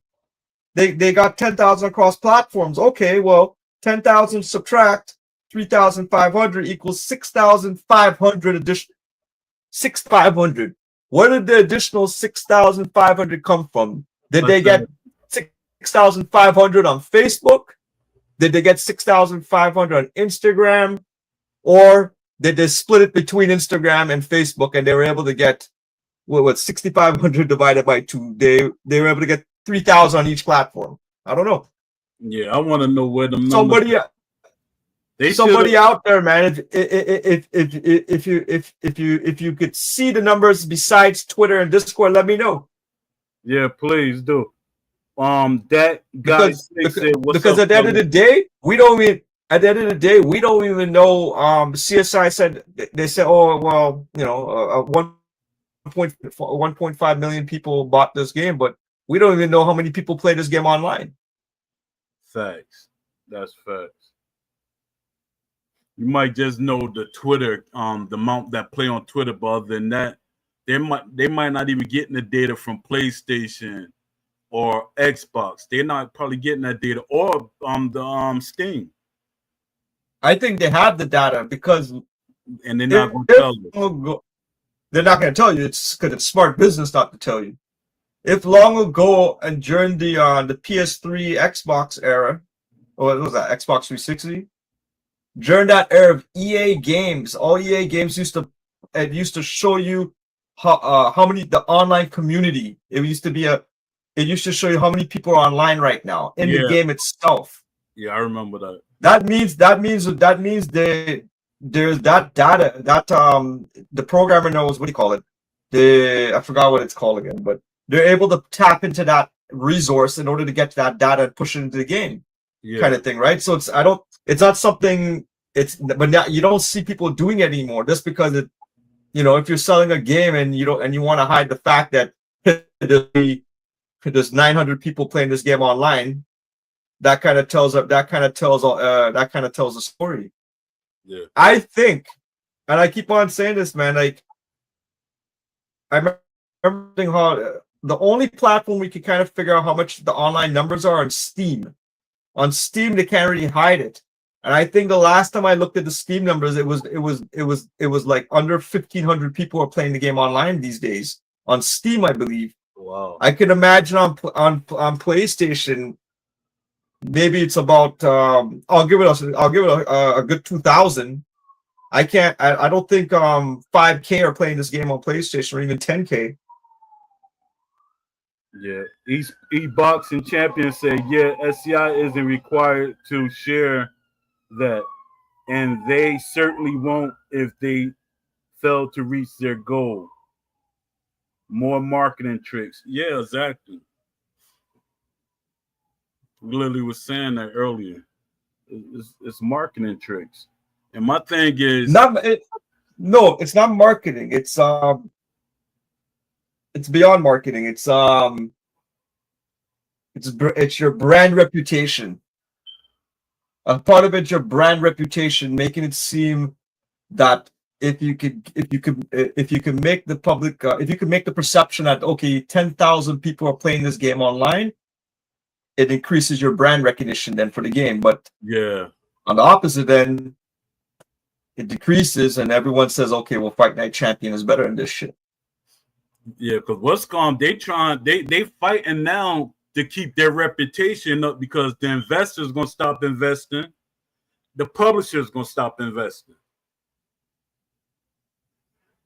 They got 10,000 across platforms. Okay, well, 10,000 subtract 3,500 equals 6,500 additional. 6,500. Where did the additional 6,500 come from? Did they get 6,500 on Facebook? Did they get 6,500 on Instagram? Or did they split it between Instagram and Facebook and they were able to get 6,500 divided by 2? They were able to get 3,000 on each platform. I don't know. Yeah, I want to know where the somebody out there, man. If you could see the numbers besides Twitter and Discord, let me know. Yeah, please do. That guy because at the end of the day, we don't even. At the end of the day, we don't even know. CSI said they said, oh well, 1.5 million people bought this game, but we don't even know how many people play this game online. Facts. That's facts. You might just know the Twitter, the amount that play on Twitter, but other than that, they might not even getting the data from PlayStation or Xbox. They're not probably getting that data or the Steam. I think they have the data because and they're not going to tell you. They're not going to tell you. It's because it's smart business not to tell you. If long ago and during the PS3 Xbox era, or what was that, Xbox 360? During that era of EA games, all EA games used to show you how many the online community. It used to show you how many people are online right now in the game itself. Yeah, I remember that. That means there's that data that the programmer knows. What do you call it? I forgot what it's called again, but they're able to tap into that resource in order to get to that data and push it into the game, kind of thing, right? So it's not something. But now you don't see people doing it anymore just because if you're selling a game and you want to hide the fact that there's 900 people playing this game online, that kind of tells a story. Yeah, I think, and I keep on saying this, man. Like I remember how the only platform we can kind of figure out how much the online numbers are on Steam. On Steam, they can't really hide it. And I think the last time I looked at the Steam numbers, it was like under 1,500 people are playing the game online these days on Steam, I believe. Wow. I can imagine on PlayStation, maybe it's about I'll give it a good 2,000. I don't think 5K are playing this game on PlayStation, or even 10K. Yeah, E-Boxing Champion said, yeah, SCI isn't required to share that, and they certainly won't if they fail to reach their goal. More marketing tricks. Yeah, exactly. Lily was saying that earlier. It's marketing tricks. And my thing is, no, it's not marketing. It's beyond marketing. It's your brand reputation. A part of it's your brand reputation, making it seem that if you can make the public, if you can make the perception that, okay, 10,000 people are playing this game online, it increases your brand recognition then for the game. But yeah, on the opposite end, it decreases, and everyone says, okay, well, Fight Night Champion is better than this shit. Yeah, because they fighting now to keep their reputation up, because the investors gonna stop investing, the publishers gonna stop investing.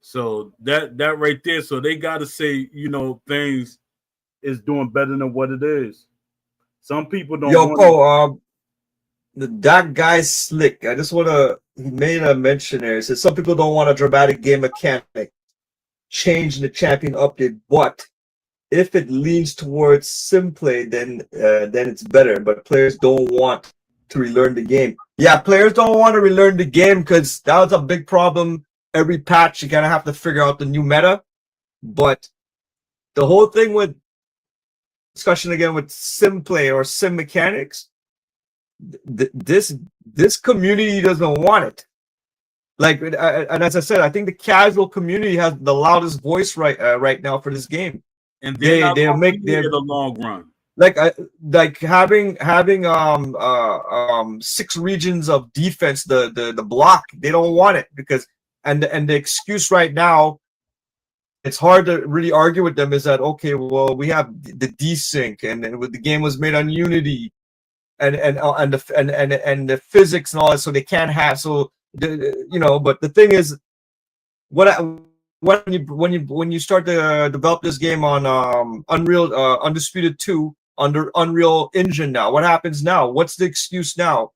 So that right there, so they gotta say, things is doing better than what it is. Some people don't that guy's slick. I just wanna, he made a mention there. He says some people don't want a dramatic game mechanic change in the champion update, but if it leans towards sim play, then it's better. But players don't want to relearn the game. Yeah, players don't want to relearn the game because that was a big problem. Every patch, you gotta have to figure out the new meta. But the whole thing with discussion again with sim play or sim mechanics, this community doesn't want it. Like, and as I said, I think the casual community has the loudest voice right now for this game. And they'll make it the long run. Like having 6 regions of defense, the block, they don't want it, because and the excuse right now, it's hard to really argue with them, is that, okay, well, we have the desync, and the game was made on Unity, and the physics and all that, so they can't have, so but the thing is, when you start to develop this game on Unreal Undisputed 2 under Unreal Engine, now what happens now? What's the excuse now?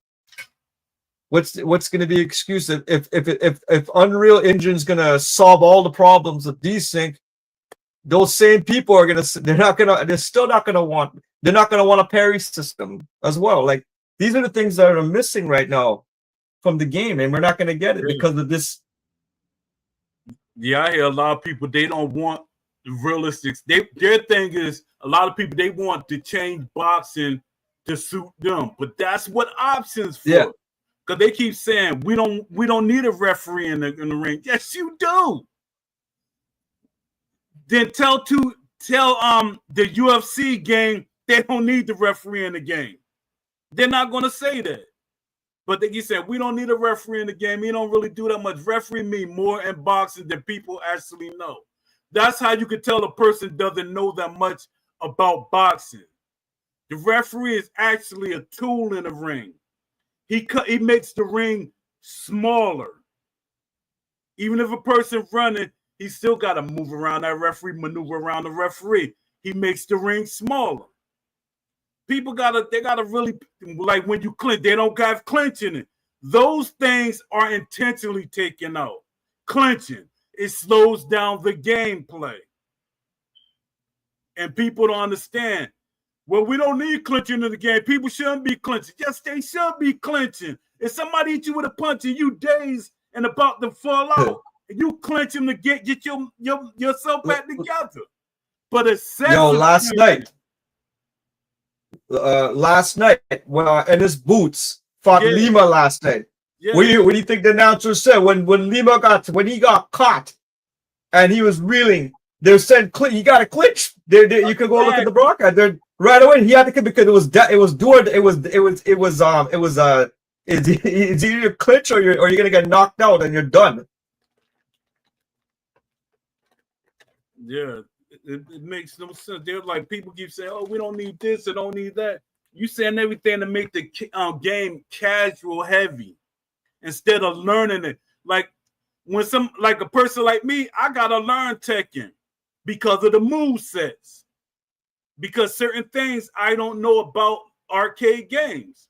What's going to be excuse if Unreal Engine is going to solve all the problems of desync? Those same people are they're not going to want a parry system as well. Like, these are the things that are missing right now from the game, and we're not going to get it because of this. Yeah, I hear a lot of people, they don't want realistic. Their thing is, a lot of people, they want to change boxing to suit them, but that's what options for. Yeah. Because they keep saying we don't need a referee in the ring. Yes, you do. Then tell the UFC game they don't need the referee in the game. They're not going to say that. But they keep saying we don't need a referee in the game. We don't really do that much. Referee mean more in boxing than people actually know. That's how you can tell a person doesn't know that much about boxing. The referee is actually a tool in the ring. He makes the ring smaller. Even if a person running, he still got to move around that referee, maneuver around the referee. He makes the ring smaller. People they gotta really, like when you clinch, they don't have clinching it. Those things are intentionally taken out. Clinching, it slows down the gameplay. And people don't understand. Well, we don't need clinching in the game. People shouldn't be clinching. Yes, they should be clinching. If somebody hit you with a punch and you dazed and about to fall out, and you clench them to get yourself back together. But it's last night when Ennis Boots fought Lima last night. Yeah. What do you think the announcer said when he got caught and he was reeling? They said you got to clinch. You can go look at the broadcast. Right away he had to, because it was It's either you clinch or you're gonna get knocked out and you're done. Yeah, it makes no sense. They're like people keep saying, "Oh, we don't need this and don't need that." You saying everything to make the game casual heavy instead of learning it. Like when like a person like me, I gotta learn Tekken because of the move sets. Because certain things I don't know about arcade games.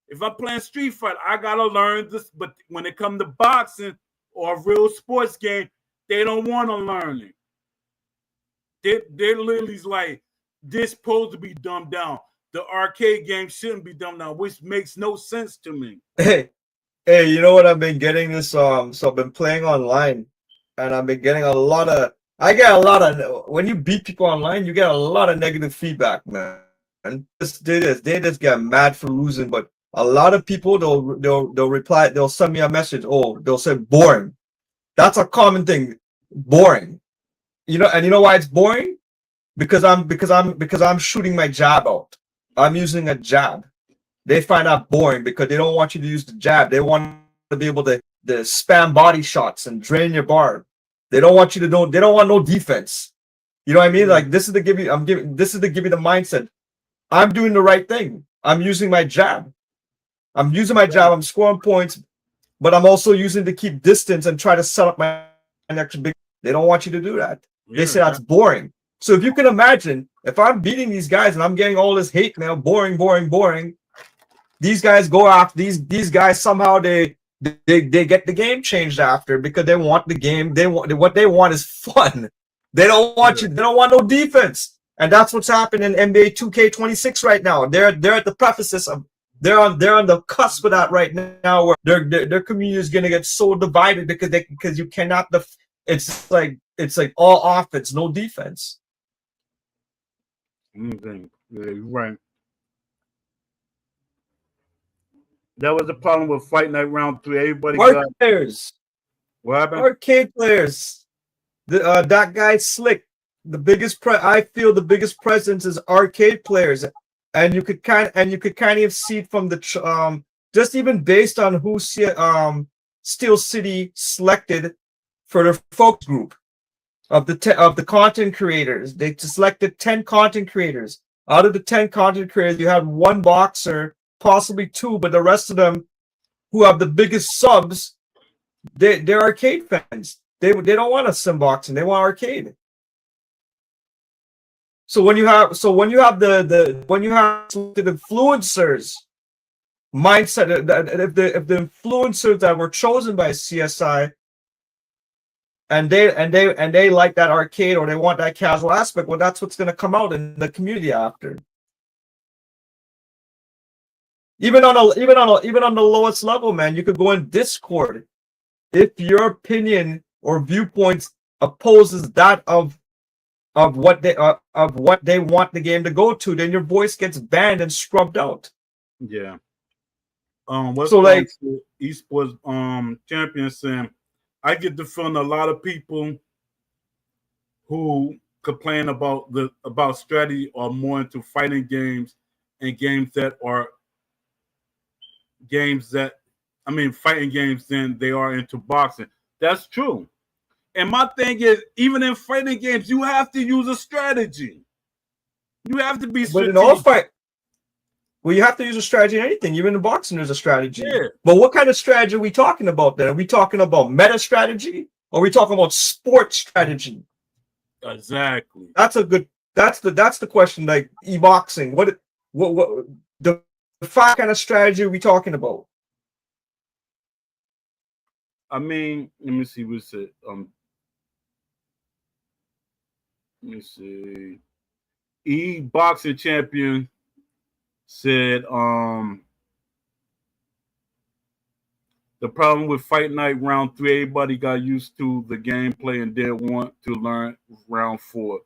If I'm playing Street Fighter, I gotta learn this. But when it comes to boxing or a real sports game, they don't want to learn it. They're literally like, this supposed to be dumbed down. The arcade game shouldn't be dumbed down, which makes no sense to me. Hey, you know what I've been getting this so I've been playing online and I've been getting a lot of I get a lot of when you beat people online, you get a lot of negative feedback, man. They just get mad for losing, but a lot of people they'll reply, they'll send me a message, oh, they'll say boring. That's a common thing. Boring. And you know why it's boring? Because I'm shooting my jab out. I'm using a jab. They find out boring because they don't want you to use the jab. They want to be able to spam body shots and drain your bar. They don't want you to know. They don't want no defense. You know what I mean? Like this is to give you. This is to give you the mindset. I'm doing the right thing. I'm using my jab. I'm scoring points, but I'm also using to keep distance and try to set up my next big. They don't want you to do that. They say that's boring. So if you can imagine, if I'm beating these guys and I'm getting all this hate mail, boring, boring, boring. These guys go after these guys somehow they get the game changed after because they want the game. What they want is fun. They don't want you. They don't want no defense, and that's what's happening in NBA 2K26 right now. They're at the prefaces of they're on the cusp of that right now, where their community is gonna get so divided because you cannot. It's like all offense, no defense. Yeah, you're right. That was the problem with Fight Night Round 3. Everybody got Players, what happened? arcade players. That guy Slick. I feel the biggest presence is arcade players, and you could kind of see it from the just even based on who Steel City selected for their focus group of the content creators. They selected 10 content creators. Out of the 10 content creators, you had one boxer, possibly two, but the rest of them who have the biggest subs, they're arcade fans. They don't want a sim boxing, they want arcade. So when you have the influencers mindset, if the influencers that were chosen by CSI and they like that arcade or they want that casual aspect, well, that's what's going to come out in the community after. Even on the lowest level, man, you could go in Discord. If your opinion or viewpoints opposes that of what they want the game to go to, then your voice gets banned and scrubbed out. Yeah. What's so like esports champion saying, I get the feeling a lot of people who complain about strategy are more into fighting games and fighting games than they are into boxing. That's true. And my thing is, even in fighting games, you have to use a strategy. You have to be strategic. But in all fight, well, you have to use a strategy in anything. Even in boxing, there's a strategy. Yeah. But what kind of strategy are we talking about then? Are we talking about meta strategy? Or are we talking about sports strategy? Exactly. That's the question. Like e-boxing, what the kind of strategy are we talking about? I mean, let me see what's it. Let me see. E-boxing champion said, the problem with Fight Night Round 3, everybody got used to the gameplay and didn't want to learn Round 4,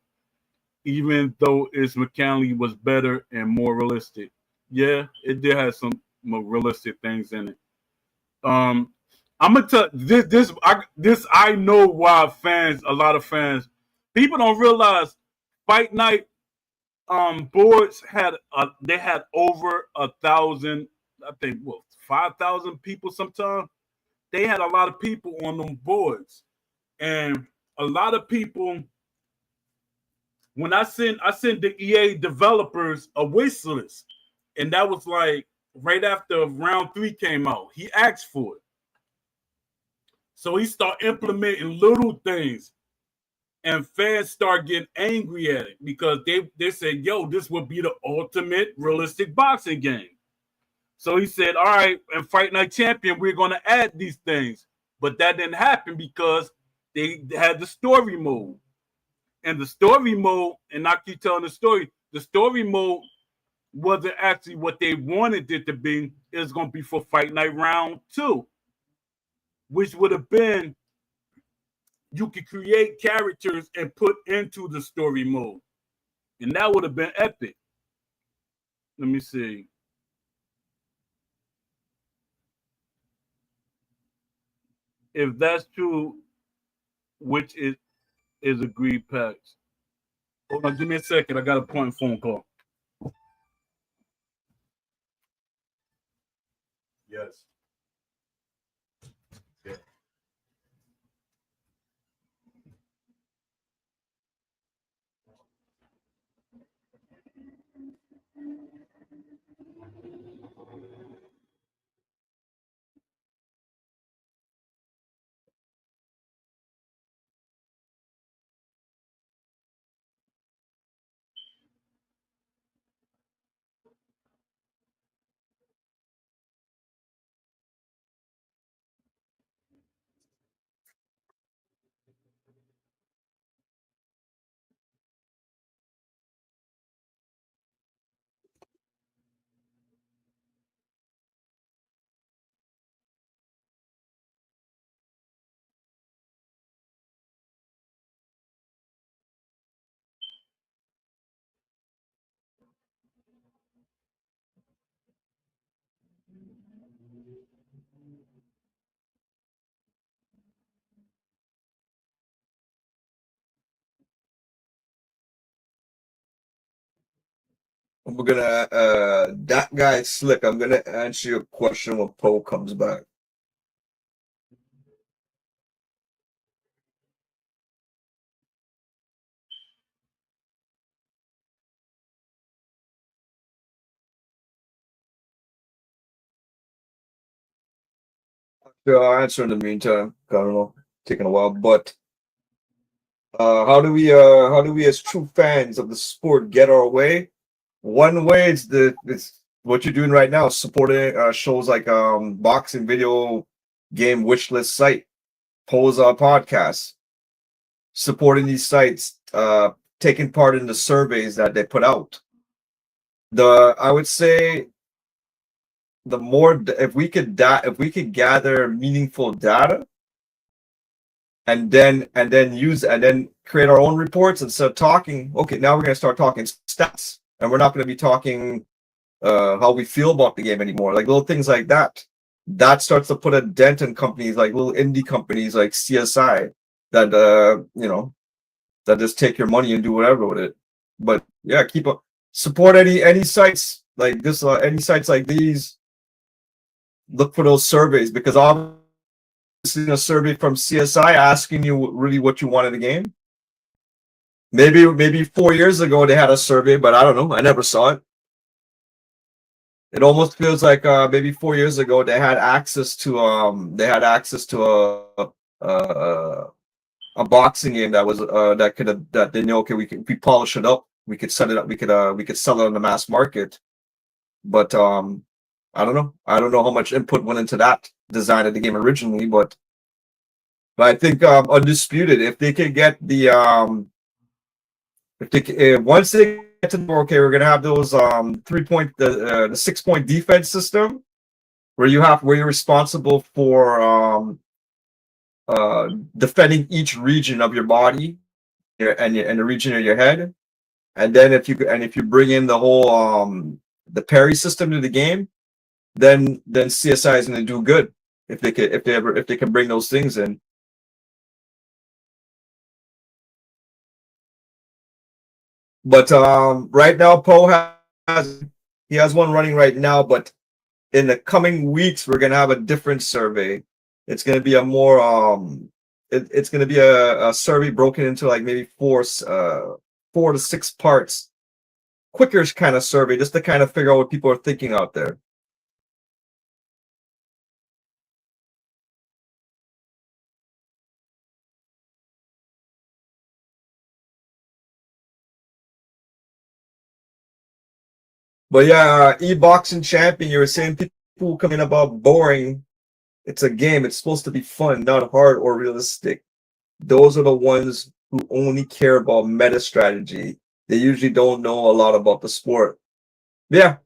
even though its mechanically was better and more realistic. Yeah, it did have some more realistic things in it. I'm gonna tell this. I know why a lot of fans, people don't realize Fight Night boards had over 1,000. I think 5,000 people sometimes. They had a lot of people on them boards. And a lot of people, when I sent the EA developers a wish list. And that was like right after round 3 came out. He asked for it. So he started implementing little things, and fans start getting angry at it because they said, "Yo, this would be the ultimate realistic boxing game." So he said, "All right, and Fight Night Champion, we're going to add these things," but that didn't happen because they had the story mode, and the story mode, and I keep telling the story. The story mode wasn't actually what they wanted it to be. It was going to be for Fight Night Round 2, which would have been you could create characters and put into the story mode. And that would have been epic. Let me see. If that's true, which is agreed packs. Hold on, give me a second. I got a point phone call. Yes. Yeah. We're gonna that guy slick. I'm gonna answer your question when Poe comes back. Yeah, I'll answer in the meantime. I don't know, taking a while, but how do we as true fans of the sport get our way? One way is it's what you're doing right now, supporting shows like boxing video game wish list site, polls podcasts, supporting these sites, taking part in the surveys that they put out. I would say the more if we could gather meaningful data and then create our own reports and start talking. Okay, now we're gonna start talking stats, and we're not gonna be talking how we feel about the game anymore. Like little things like that. That starts to put a dent in companies like little indie companies like CSI that that just take your money and do whatever with it. But yeah, keep up support any sites like this, any sites like these. Look for those surveys because obviously a survey from CSI asking you really what you want in the game. Maybe 4 years ago they had a survey, but I don't know. I never saw it. It almost feels like maybe 4 years ago they had access to a, a boxing game that was that they know, okay, we polish it up, we could set it up, we could sell it on the mass market. But I don't know how much input went into that design of the game originally, but I think undisputed, if they could get the if they once they get to okay, we're gonna have those 3 point the 6 point defense system where you're responsible for defending each region of your body and the region of your head, and then if you bring in the whole the parry system to the game, then CSI is going to do good if they can bring those things in. But right now Poe has one running right now, but in the coming weeks, we're gonna have a different survey. It's gonna be a more it's gonna be a survey broken into like maybe 4 to 6 parts, quicker kind of survey, just to kind of figure out what people are thinking out there. But yeah, e-boxing champion, you were saying people coming about boring. It's a game. It's supposed to be fun, not hard or realistic. Those are the ones who only care about meta strategy. They usually don't know a lot about the sport. Yeah.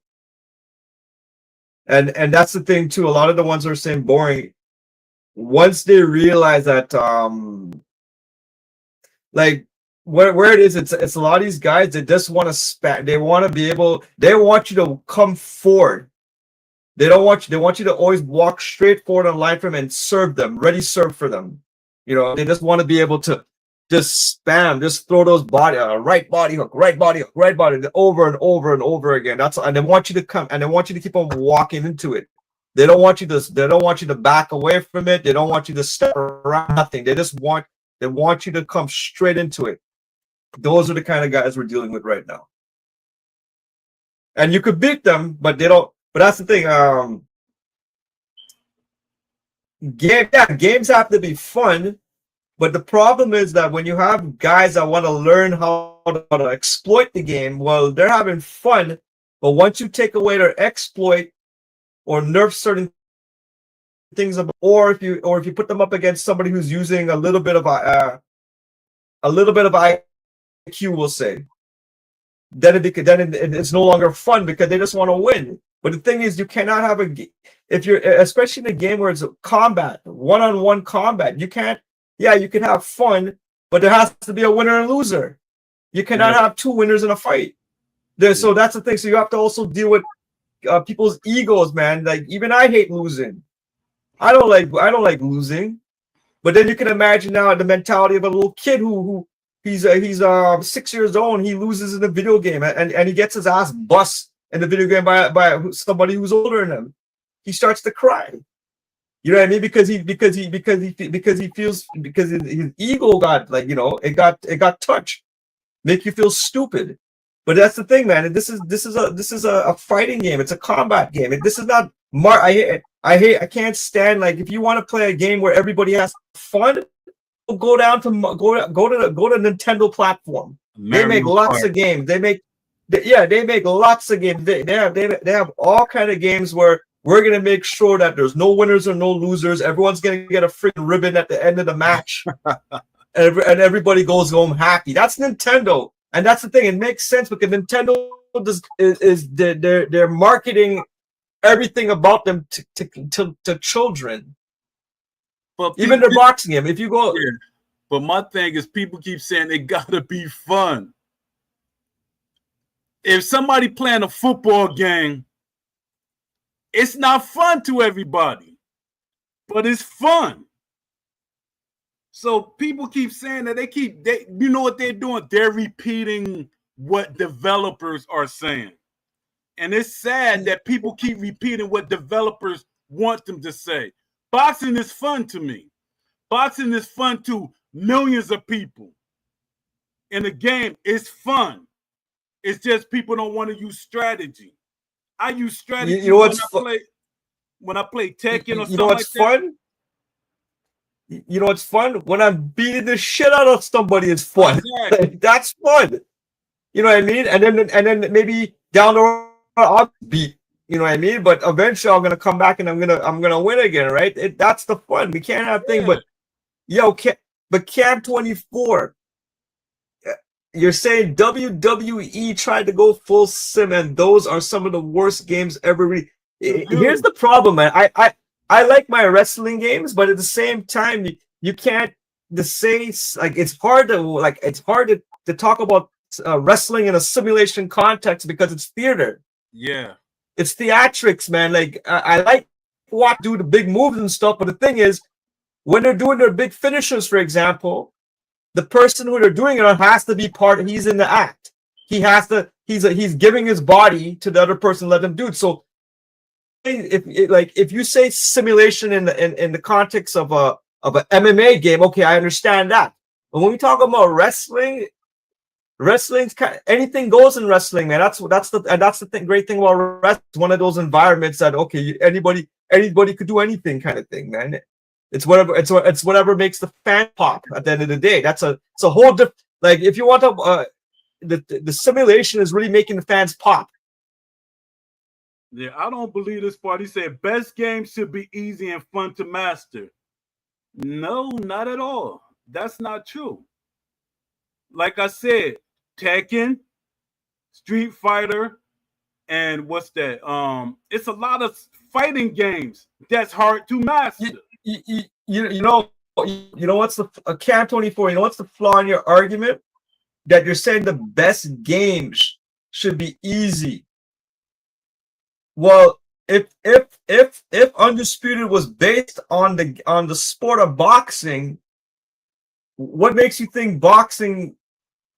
And that's the thing too. A lot of the ones who are saying boring, once they realize that like where it is, it's a lot of these guys that just want to spat. They want to be able, they want you to come forward. They want you to always walk straight forward on line for them and serve them, ready serve for them. You know, they just want to be able to just spam, just throw those right body hook, right body hook, right body over and over and over again. And they want you to come, and they want you to keep on walking into it. They don't want you to back away from it. They don't want you to step around, nothing. They want you to come straight into it. Those are the kind of guys we're dealing with right now. And you could beat them, but they don't. But that's the thing. Games have to be fun, but the problem is that when you have guys that want to learn how to exploit the game, well, they're having fun, but once you take away their exploit or nerf certain things, or if you put them up against somebody who's using a little bit of IQ, we'll say, then it's no longer fun because they just want to win. But the thing is, you cannot have if you're, especially in a game where it's combat, one-on-one combat, you can't. Yeah, you can have fun, but there has to be a winner and loser. You cannot have 2 winners in a fight. So that's the thing. So you have to also deal with people's egos, man. Like, even I hate losing. I don't like losing. But then you can imagine now the mentality of a little kid who he's 6 years old and he loses in a video game and he gets his ass bust in the video game by somebody who's older than him. He starts to cry. You know what I mean? Because he feels, because his ego got, like, you know, it got touched. Make you feel stupid. But that's the thing, man. This is a fighting game. It's a combat game. This is not I can't stand, like, if you want to play a game where everybody has fun, go to Nintendo platform. They make lots of games. They make lots of games. They have all kind of games where we're gonna make sure that there's no winners or no losers. Everyone's gonna get a freaking ribbon at the end of the match, and everybody goes home happy. That's Nintendo, and that's the thing. It makes sense because Nintendo they're marketing everything about them to children. But even their boxing game, if you go. Yeah. But my thing is, people keep saying it gotta be fun. If somebody playing a football game, it's not fun to everybody, but it's fun. So people keep saying that you know what they're doing? They're repeating what developers are saying. And it's sad that people keep repeating what developers want them to say. Boxing is fun to me. Boxing is fun to millions of people. In the game, it's fun. It's just people don't want to use strategy. I use strategy when I play Tekken or something like that. You know what's fun? You know what's fun? When I'm beating the shit out of somebody, it's fun. Exactly. That's fun. You know what I mean? And then maybe down the road I'll beat. You know what I mean? But eventually I'm gonna come back and I'm gonna win again, right? That's the fun. We can't have things, but Cam 24. You're saying WWE tried to go full sim, and those are some of the worst games ever. Here's the problem, man. I like my wrestling games, but at the same time, you can't say, like, it's hard to talk about wrestling in a simulation context because it's theater. Yeah, it's theatrics, man. Like, I like what do the big moves and stuff, but the thing is, when they're doing their big finishers, for example, the person who they're doing it on has to be part. He's in the act. He has to. He's giving his body to the other person. Let them do it. So if you say simulation in the context of a MMA game, okay, I understand that. But when we talk about wrestling's anything goes in wrestling, man. That's the great thing about wrestling. It's one of those environments that okay, anybody could do anything kind of thing, man. It's whatever makes the fan pop at the end of the day. It's a whole different, like if you want to the simulation is really making the fans pop. Yeah, I don't believe this part. He said best game should be easy and fun to master. No, not at all. That's not true. Like I said, Tekken, Street Fighter, and what's that? It's a lot of fighting games that's hard to master. You know what's the Cam 24? You know what's the flaw in your argument? That you're saying the best games should be easy. Well, if Undisputed was based on the sport of boxing, what makes you think boxing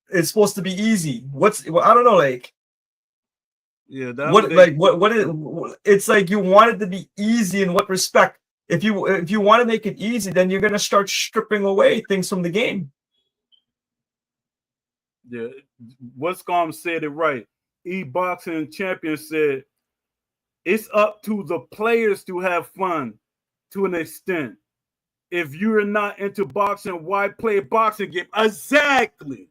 is supposed to be easy? I don't know, like. Yeah, it's like you want it to be easy in what respect? If you want to make it easy, then you're gonna start stripping away things from the game. Yeah, Westcom said it right. E-boxing champion said it's up to the players to have fun to an extent. If you're not into boxing, why play a boxing game? Exactly.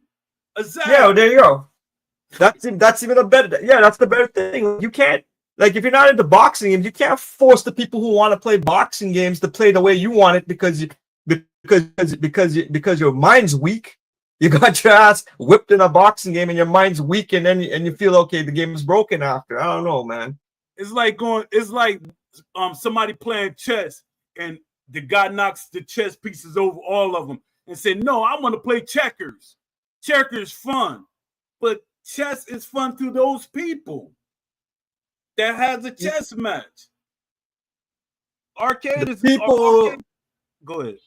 Yeah, well, there you go. That's even a better. Yeah, that's the better thing. You can't, like, if you're not into boxing games, you can't force the people who want to play boxing games to play the way you want it because your mind's weak. You got your ass whipped in a boxing game and your mind's weak, and then you feel okay, the game is broken after. I don't know, man. It's like somebody playing chess and the guy knocks the chess pieces over all of them and say, "No, I want to play checkers. Checkers fun." But chess is fun to those people that has a chess match. Arcade is people. Arcade. Go ahead.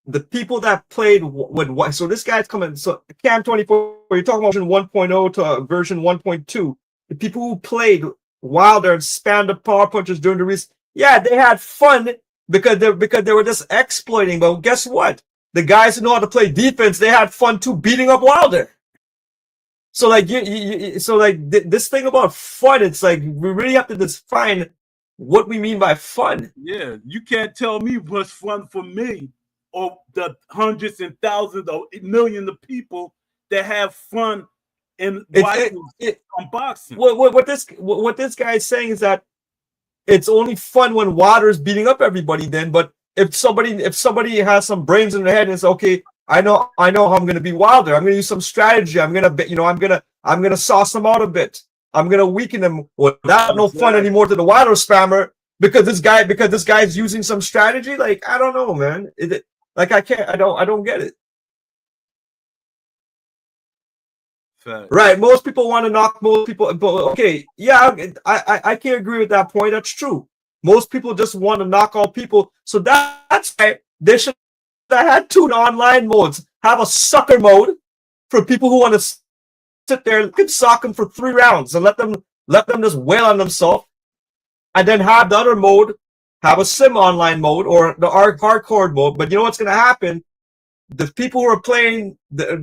The people that played with so this guy's coming. So Cam 24, you're talking about version 1.0 to version 1.2. The people who played Wilder and spammed the power punches during the race, yeah, they had fun because they were just exploiting. But guess what? The guys who know how to play defense, they had fun too, beating up Wilder. So like this thing about fun, it's like we really have to define what we mean by fun. Yeah, you can't tell me what's fun for me or the hundreds and thousands or millions of people that have fun in watching unboxing. What this guy is saying is that it's only fun when Wilder's beating up everybody. Then, but if somebody has some brains in their head and it's okay, I know how I'm going to be Wilder. I'm going to use some strategy. I'm going to sauce them out a bit. I'm going to weaken them. Well, that's no fun anymore to the Wilder spammer because this guy's using some strategy. Like, I don't know, man. I don't get it. Fact. Right. Most people want to knock most people. But okay, yeah, I can't agree with that point. That's true. Most people just want to knock all people. So that's why they should have had two online modes. Have a sucker mode for people who want to sit there and sock them for 3 rounds and let them just wail on themselves. And then have the other mode, have a sim online mode or the hardcore mode. But you know what's going to happen? The people who are playing the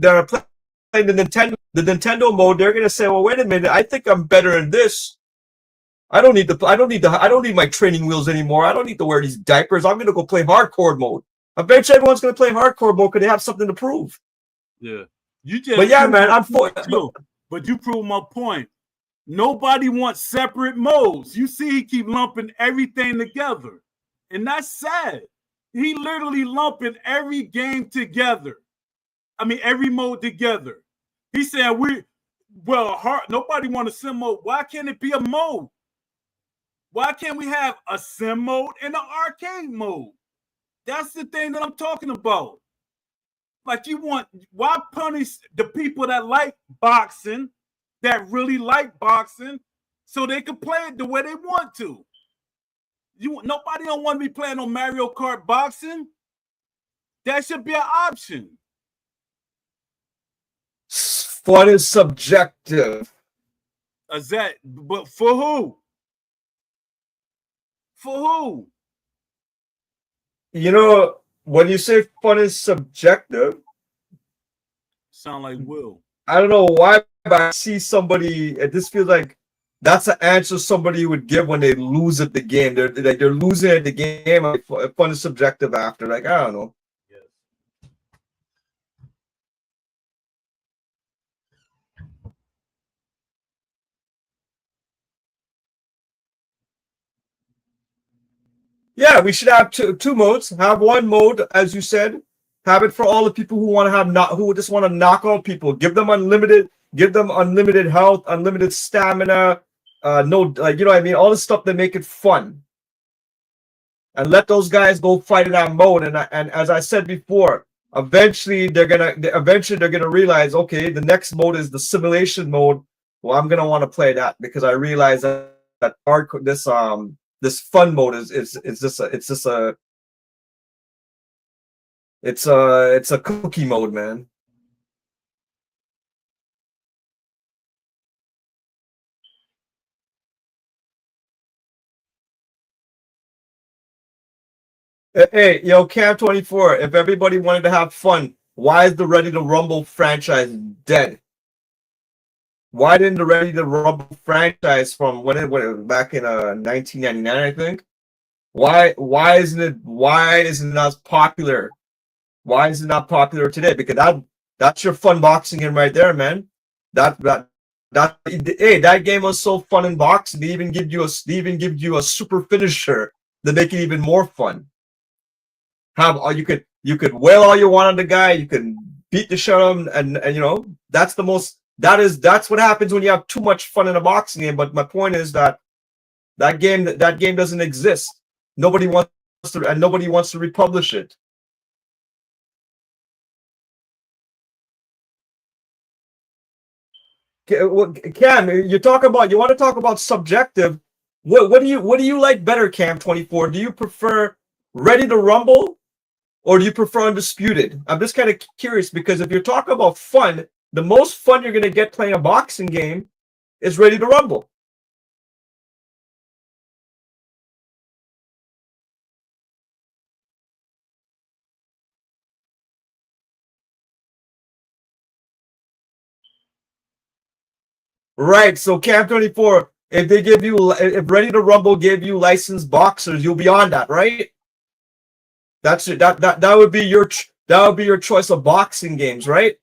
Nintendo mode, they're gonna say, "Well, wait a minute, I think I'm better in this. I don't need my training wheels anymore. I don't need to wear these diapers. I'm gonna go play hardcore mode." I bet you everyone's gonna play hardcore mode because they have something to prove. Yeah, you just. But yeah, man, but you prove my point. Nobody wants separate modes. You see, he keep lumping everything together, and that's sad. He literally lumping every game together. I mean, every mode together. He said, nobody want a sim mode. Why can't it be a mode? Why can't we have a sim mode and an arcade mode? That's the thing that I'm talking about. Like, why punish the people that like boxing, that really like boxing, so they can play it the way they want to? Nobody don't want to be playing on Mario Kart boxing. That should be an option. Fun is subjective. But for who? For who? You know, when you say fun is subjective, Sound like Will. I don't know why, but I see somebody. This feels like that's an answer somebody would give when they lose at the game. They're losing at the game. Like, fun is subjective after. Like I don't know. Yes. Yeah, we should have two modes. Have one mode, as you said. Have it for all the people who want to have not who just want to knock out people. Give them unlimited health, unlimited stamina. No, like you know what I mean. All the stuff that make it fun, and let those guys go fight in that mode. And as I said before, eventually they're gonna realize, okay, the next mode is the simulation mode. Well, I'm gonna want to play that because I realize that hardcore this fun mode is just it's a cookie mode, man. Hey, yo, Cam 24. If everybody wanted to have fun, why is the Ready to Rumble franchise dead? Why didn't the Ready to Rumble franchise from when it was back in 1999, I think? Why isn't it as popular? Why is it not popular today? Because that's your fun boxing game right there, man. That that hey, that game was so fun in boxing. They even give you a super finisher to make it even more fun. You could wail all you want on the guy. You can beat the shit out of him, and you know that's what happens when you have too much fun in a boxing game. But my point is that that game doesn't exist. Nobody wants to republish it. Cam, you want to talk about subjective. What do you like better, Cam 24? Do you prefer Ready to Rumble or do you prefer Undisputed? I'm just kind of curious because if you're talking about fun, the most fun you're gonna get playing a boxing game is Ready to Rumble. Right. So Cam 24, if Ready to Rumble gave you licensed boxers, you'll be on that, right? That's it. That would be your choice of boxing games, right?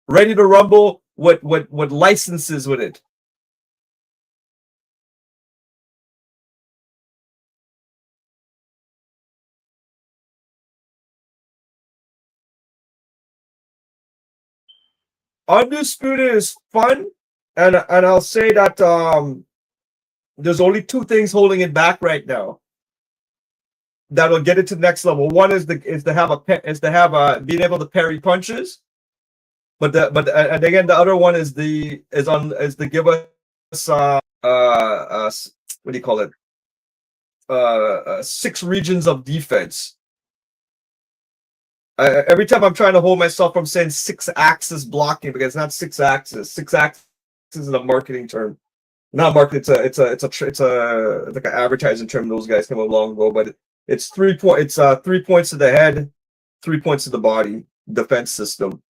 Ready to Rumble with licenses with it. Undisputed is fun, and I'll say that there's only two things holding it back right now that'll get it to the next level. One is to have a being able to parry punches, and again the other one is to give us what do you call it? Six regions of defense. Every time I'm trying to hold myself from saying six axis blocking because it's not six axis. Six axis is a marketing term, not marketing. It's like an advertising term those guys came up long ago. But it's 3 point. It's 3 points to the head, 3 points to the body defense system.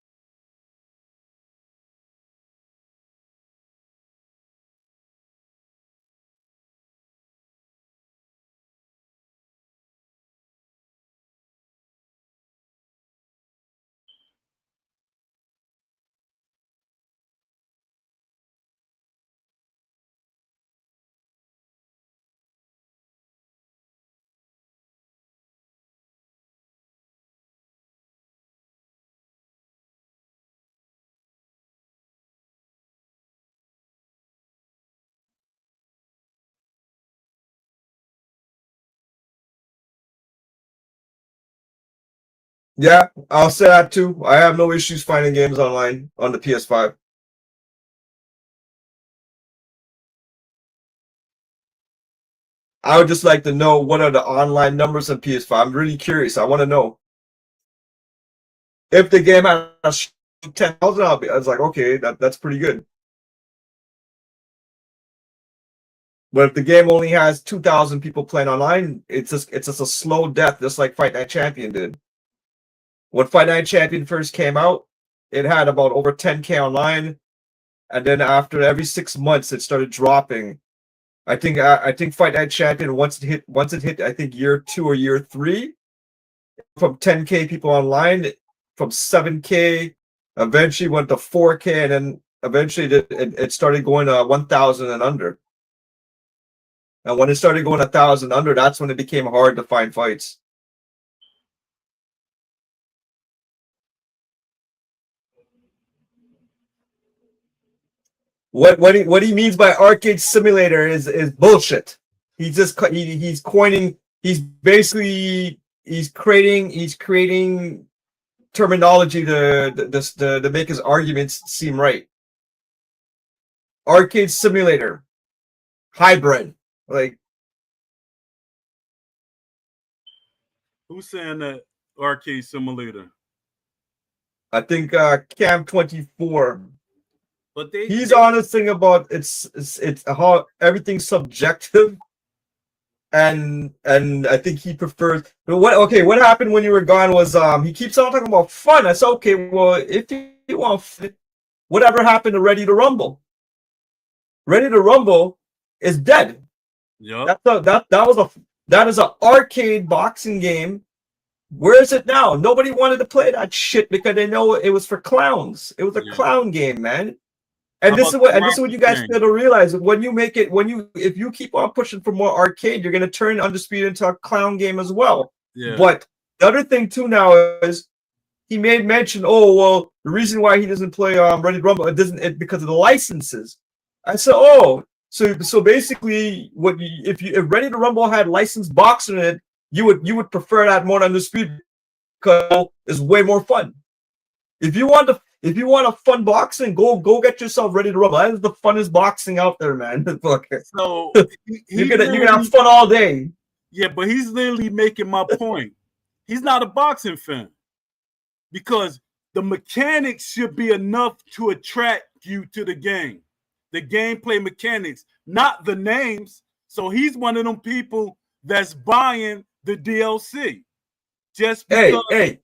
Yeah, I'll say that too. I have no issues finding games online on the PS5. I would just like to know what are the online numbers on PS5. I'm really curious. I want to know if the game has 10,000. I was like, okay, that's pretty good. But if the game only has 2,000 people playing online, it's just a slow death, just like Fight Night Champion did. When Fight Night Champion first came out, it had about over 10K online, and then after every 6 months, it started dropping. I think Fight Night Champion once it hit I think year 2 or year 3, from 10K people online, from 7K, eventually went to 4K, and then eventually it started going to 1,000 and under. And when it started going 1,000 under, that's when it became hard to find fights. What he means by arcade simulator is bullshit. He's coining. He's basically creating terminology to make his arguments seem right. Arcade simulator, hybrid, like. Who's saying that arcade simulator? I think Cam24. But he's on this thing about it's how everything's subjective, and I think he prefers. But what happened when you were gone was he keeps on talking about fun. I said, okay, well, if you want fun, whatever happened to Ready to Rumble? Ready to Rumble is dead. Yeah, that is an arcade boxing game. Where is it now? Nobody wanted to play that shit because they know it was for clowns. It was a clown game, man. And this is what you guys fail to realize. If you keep on pushing for more arcade, you're gonna turn Undisputed into a clown game as well. Yeah. But the other thing too now is he made mention, oh well, the reason why he doesn't play Ready to Rumble it because of the licenses. I said, oh, so basically if Ready to Rumble had licensed boxing in it, you would prefer that more than Undisputed because it's way more fun. If you want a fun boxing, go get yourself Ready to Rumble. That is the funnest boxing out there, man. So you're gonna have fun all day. Yeah, but he's literally making my point. He's not a boxing fan because the mechanics should be enough to attract you to the game. The gameplay mechanics, not the names. So he's one of them people that's buying the DLC just because.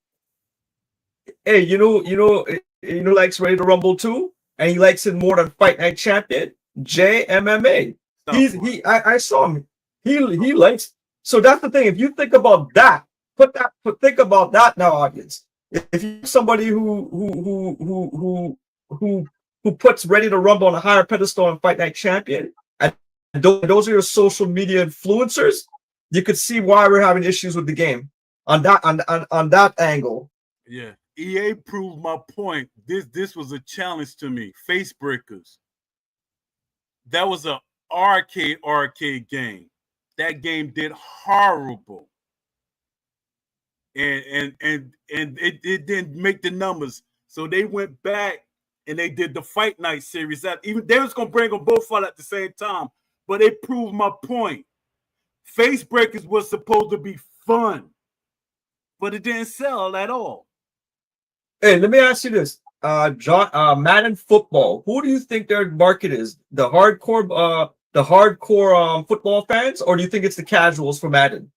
Hey, you know, likes Ready to Rumble too, and he likes it more than Fight Night Champion. JMMA. I saw him. He likes. So that's the thing. If you think about that, think about that now, audience. If you're somebody who puts Ready to Rumble on a higher pedestal on Fight Night Champion, and those are your social media influencers, you could see why we're having issues with the game on that angle. Yeah. EA proved my point. This was a challenge to me. Face Breakers. That was an arcade game. That game did horrible. And it didn't make the numbers. So they went back and they did the Fight Night series. Even they was gonna bring them both out at the same time, but they proved my point. Face Breakers was supposed to be fun, but it didn't sell at all. Hey, let me ask you this. Madden football. Who do you think their market is? The hardcore football fans, or do you think it's the casuals for Madden?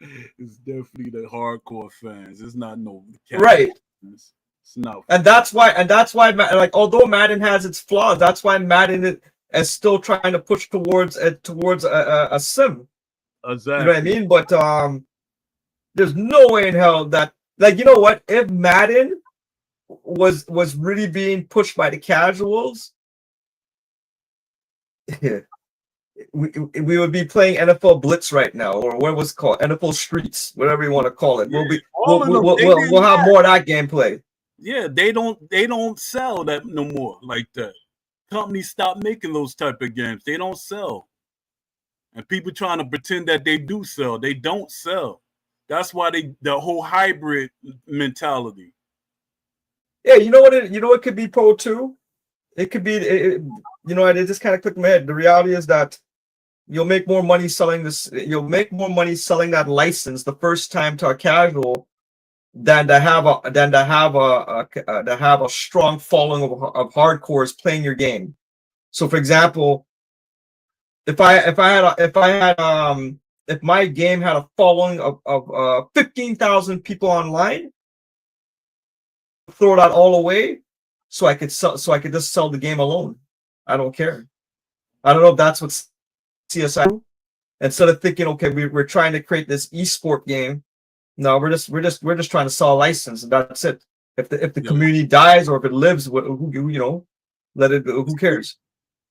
It's definitely the hardcore fans. It's not no right. It's not. And that's why, like, although Madden has its flaws, that's why Madden is still trying to push towards a sim. Exactly. You know what I mean? But there's no way in hell that. Like, you know what? If Madden was really being pushed by the casuals, we would be playing NFL Blitz right now, or what was it called? NFL Streets, whatever you want to call it. Yeah, We'll have more of that gameplay. Yeah, they don't sell that no more like that. Companies stop making those type of games. They don't sell. And people trying to pretend that they do sell. They don't sell. That's why the whole hybrid mentality. Yeah, you know what could be pro too? It could be, it just kind of clicked in my head. The reality is that you'll make more money selling this. You'll make more money selling that license the first time to a casual than to have a strong following of hardcores playing your game. So, for example, if my game had a following of 15,000 people online, throw that all away so I could just sell the game alone. I don't care. I don't know if that's what CSI do. Instead of thinking, okay, we're trying to create this esport game. No, we're just trying to sell a license, and that's it. If the community dies or if it lives, who let it. Who cares?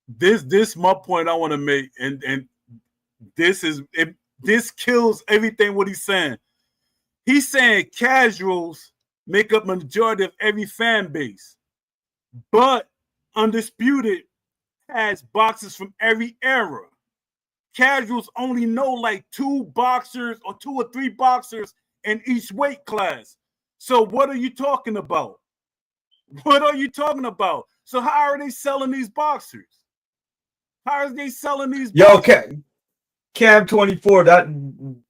This my point I want to make, and this kills everything what he's saying. He's saying casuals make up a majority of every fan base, but Undisputed has boxers from every era. Casuals only know like 2 boxers or 2 or 3 boxers in each weight class. So what are you talking about? What are you talking about? So how are they selling these boxers? How are they selling these boxers? Yo, okay. Cam 24,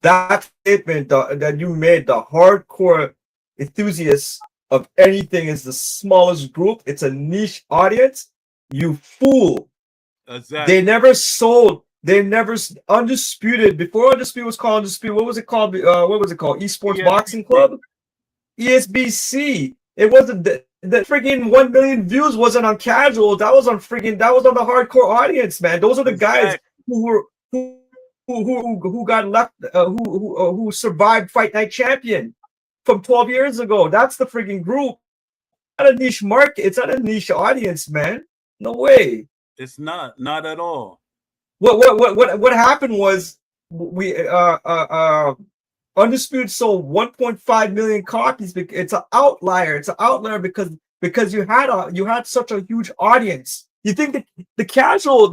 that statement that you made, the hardcore enthusiasts of anything is the smallest group. It's a niche audience. You fool. Exactly. They never sold. They never Undisputed. Before Undisputed was called Undisputed, what was it called? What was it called? Esports Boxing Club? ESBC. It wasn't the freaking 1 million views wasn't on casual. That was on the hardcore audience, man. Those are the guys who got left, who survived Fight Night Champion from 12 years ago. That's the freaking group. Not a niche market. It's not a niche audience, man. No way. It's not at all. What happened was we Undisputed sold 1.5 million copies. It's an outlier. It's an outlier because you had such a huge audience. You think that the casual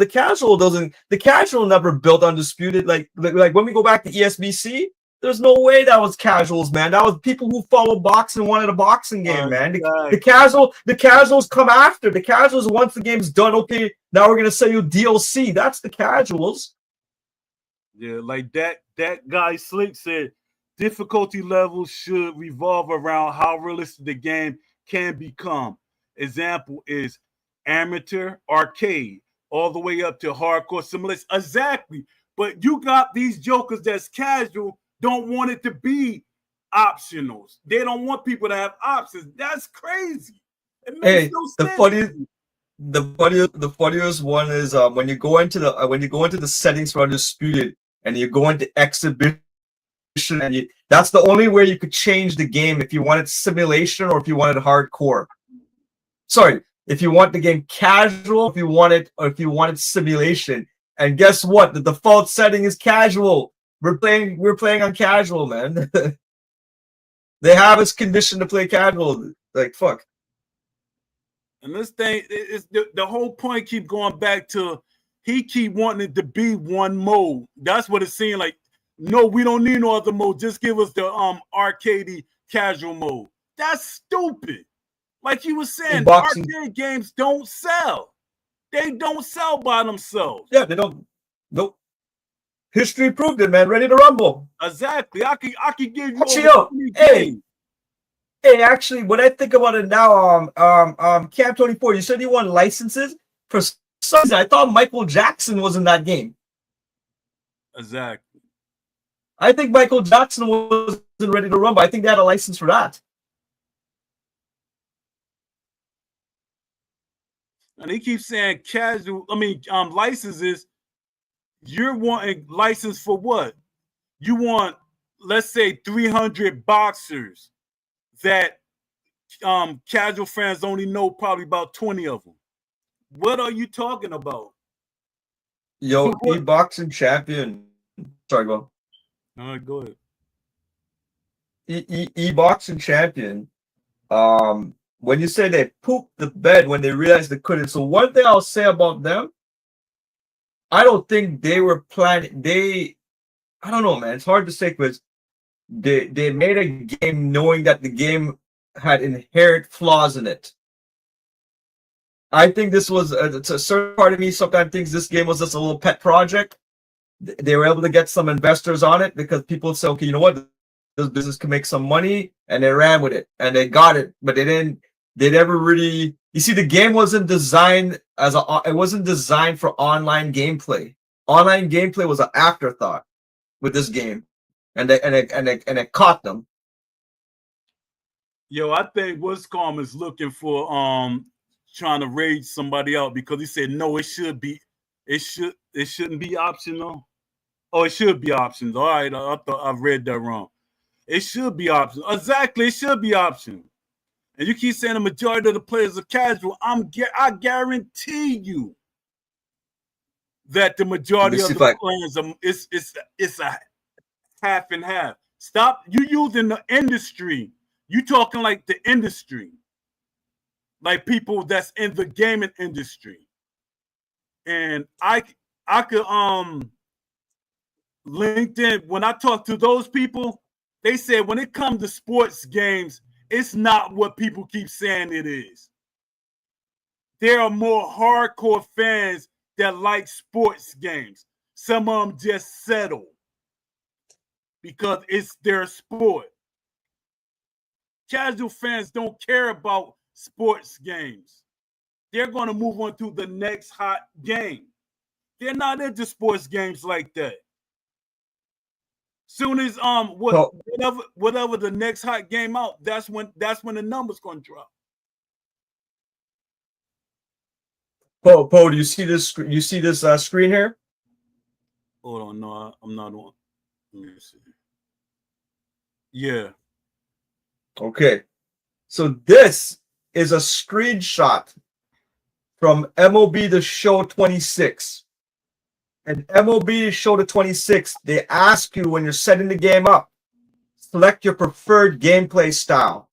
never built Undisputed. Like when we go back to ESBC, there's no way that was casuals, man. That was people who follow boxing, wanted a boxing game, man. The casuals come after. The casuals, once the game's done, okay, now we're gonna sell you DLC. That's the casuals. Yeah, like that guy Slick said, difficulty levels should revolve around how realistic the game can become. Example is amateur, arcade, all the way up to hardcore simulation. Exactly. But you got these jokers that's casual, don't want it to be optionals. They don't want people to have options. That's crazy. It makes no sense. The funniest one is when you go into the settings for Undisputed and you go into exhibition, and that's the only way you could change the game if you wanted simulation or if you wanted hardcore. Sorry, if you want the game casual, if you wanted simulation. And guess what? The default setting is casual. We're playing on casual, man. They have us conditioned to play casual. Like, fuck. And this thing is the whole point keep going back to he keep wanting it to be one mode. That's what it seemed like. No, we don't need no other mode. Just give us the arcadey casual mode. That's stupid. Like he was saying, arcade games don't sell. They don't sell by themselves. Yeah, they don't. Nope. History proved it, man. Ready to rumble. Exactly. I could give you actually, hey, actually, when I think about it now, Cam 24, you said you want licenses for some reason. I thought Michael Jackson was in that game. Exactly. I think Michael Jackson wasn't Ready to Rumble. I think they had a license for that. And he keeps saying casual. I mean, licenses. You're wanting license for what? You want, let's say, 300 boxers that casual fans only know probably about 20 of them. What are you talking about? Yo, e-boxing champion. Sorry, go. All right, go ahead. E-boxing champion. When you say they pooped the bed when they realized they couldn't. So one thing I'll say about them, I don't think they were planning. I don't know, man. It's hard to say because they made a game knowing that the game had inherent flaws in it. I think this was it's a certain part of me sometimes thinks this game was just a little pet project. They were able to get some investors on it because people said, okay, you know what, this business can make some money, and they ran with it and they got it, but they never really. You see, the game wasn't designed it wasn't designed for online gameplay. Online gameplay was an afterthought with this game, and it caught them. Yo, I think Wiscom is looking for trying to rage somebody out because he said no, it shouldn't be optional. Oh, it should be options. All right, I thought I read that wrong. It should be options. Exactly, it should be options. And you keep saying the majority of the players are casual. I guarantee you that the majority of the players it's a half and half. Stop you using the industry. You talking like the industry, like people that's in the gaming industry. And I could LinkedIn, when I talk to those people, they said when it comes to sports games, it's not what people keep saying it is. There are more hardcore fans that like sports games. Some of them just settle because it's their sport. Casual fans don't care about sports games. They're going to move on to the next hot game. They're not into sports games like that. Soon as whatever the next hot game out, that's when the numbers gonna drop. Poe, do you see this? You see this screen here? Hold on, no, I'm not on. Let me see. Yeah. Okay. So this is a screenshot from MLB The Show 26. And MLB The Show the 26, they ask you when you're setting the game up, select your preferred gameplay style.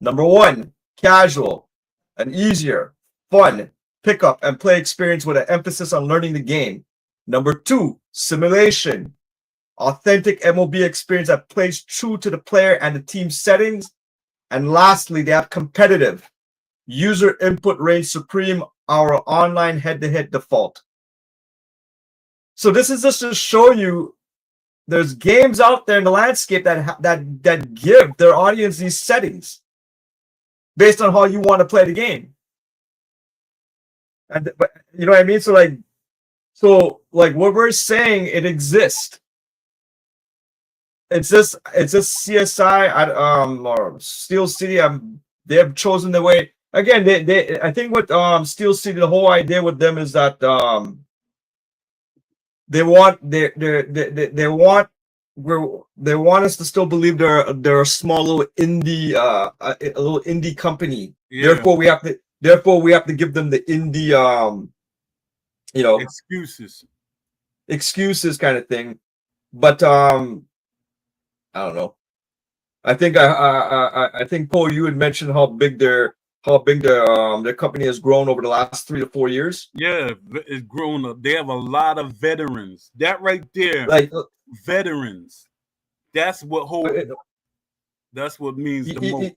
Number 1, casual, an easier, fun, pick up and play experience with an emphasis on learning the game. Number 2, simulation, authentic MLB experience that plays true to the player and the team settings. And lastly, they have competitive, user input reigns supreme, our online head-to-head default. So this is just to show you there's games out there in the landscape that give their audience these settings based on how you want to play the game. And but you know what I mean? So like what we're saying, it exists. It's just CSI or Steel City. They have chosen the way. Again, they I think what Steel City, the whole idea with them is that they want us to still believe they're a small little indie company. Yeah. Therefore we have to give them the indie excuses kind of thing. But I don't know. I think I think Paul, you had mentioned how big their company has grown over the last 3 to 4 years. Yeah, it's grown up. They have a lot of veterans. That right there, veterans. That's what means the most.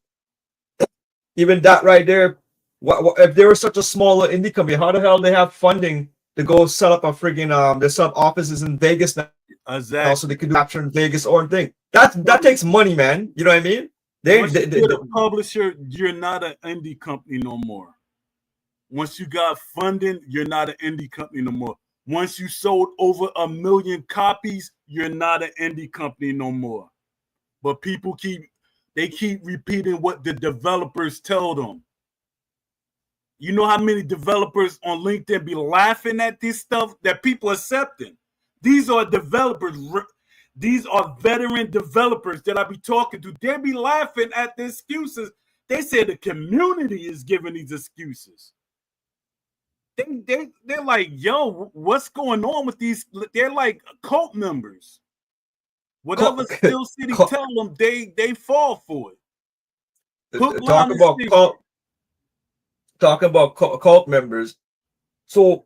Even that right there. If they were such a small indie company, how the hell they have funding to go set up a friggin' they set up offices in Vegas now? Exactly. So they could do capture in Vegas or thing. That takes money, man. You know what I mean? Once you're a publisher, you're not an indie company no more. Once you got funding, you're not an indie company no more. Once you sold over 1 million copies, you're not an indie company no more. But people keep repeating what the developers tell them. You know how many developers on LinkedIn be laughing at this stuff that people accepting? These are developers. These are veteran developers that I be talking to. They be laughing at the excuses. They say the community is giving these excuses. They're like, yo, what's going on with these? They're like cult members. Whatever Steel City tell them, they fall for it. Talking about cult members. So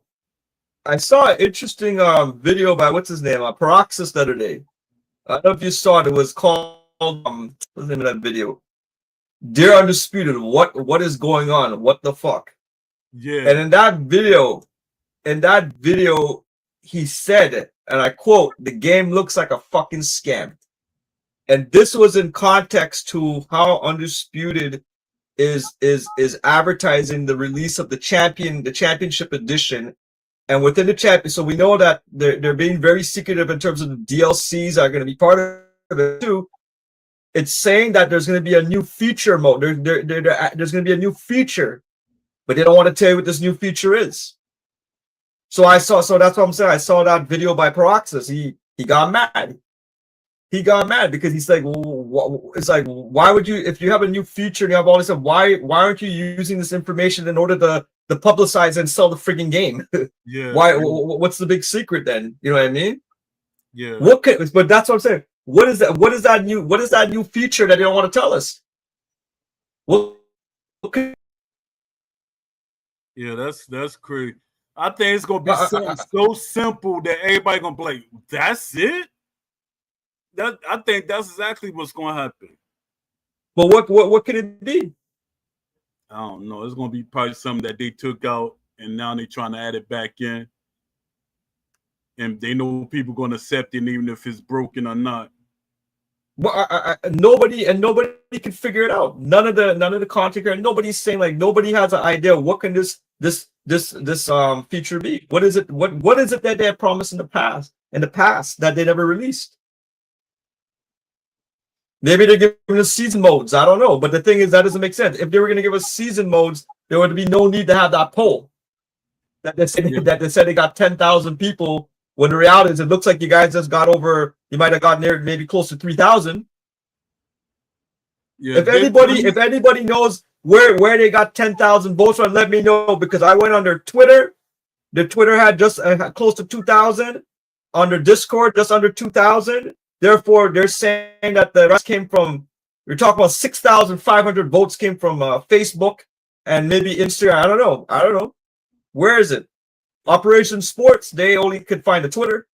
I saw an interesting video by what's his name, Paroxys the other day. I don't know if you saw it. It was called what's the name of that video? Dear Undisputed, what is going on? What the fuck? Yeah. And in that video, he said, and I quote, "The game looks like a fucking scam." And this was in context to how Undisputed is advertising the release of the championship edition And within the champion, so we know that they're being very secretive in terms of the DLCs are going to be part of it too. It's saying that there's going to be a new feature mode. There's going to be a new feature, but they don't want to tell you what this new feature is. So that's what I'm saying. I saw that video by Paroxys. He got mad. He got mad because he's like, it's like, why would you, if you have a new feature and you have all this stuff, why aren't you using this information in order to publicize and sell the freaking game? Yeah. Why? What's the big secret then? You know what I mean? Yeah. But that's what I'm saying. What is that? What is that new feature that they don't want to tell us? Yeah, that's crazy. I think it's gonna be something so simple that everybody gonna be like, "That's it." I think that's exactly what's gonna happen. But what could it be? I don't know. It's gonna be probably something that they took out and now they're trying to add it back in, and they know people gonna accept it even if it's broken or not. Well, nobody can figure it out. None of the content creators, nobody's saying, like, nobody has an idea what can this feature be. What is it? What is it that they have promised in the past that they never released? Maybe they're giving us season modes. I don't know. But the thing is, that doesn't make sense. If they were going to give us season modes, there would be no need to have that poll that they said they got 10,000 people. When the reality is, it looks like you guys just got over. You might have gotten there maybe close to 3,000. Yeah, if anybody knows where they got 10,000 votes from, let me know, because I went on their Twitter. The Twitter had just close to 2,000. On their Discord, just under 2,000. Therefore, they're saying that the rest came from. We're talking about 6,500 votes came from Facebook and maybe Instagram. I don't know. Where is it? Operation Sports, they only could find the Twitter.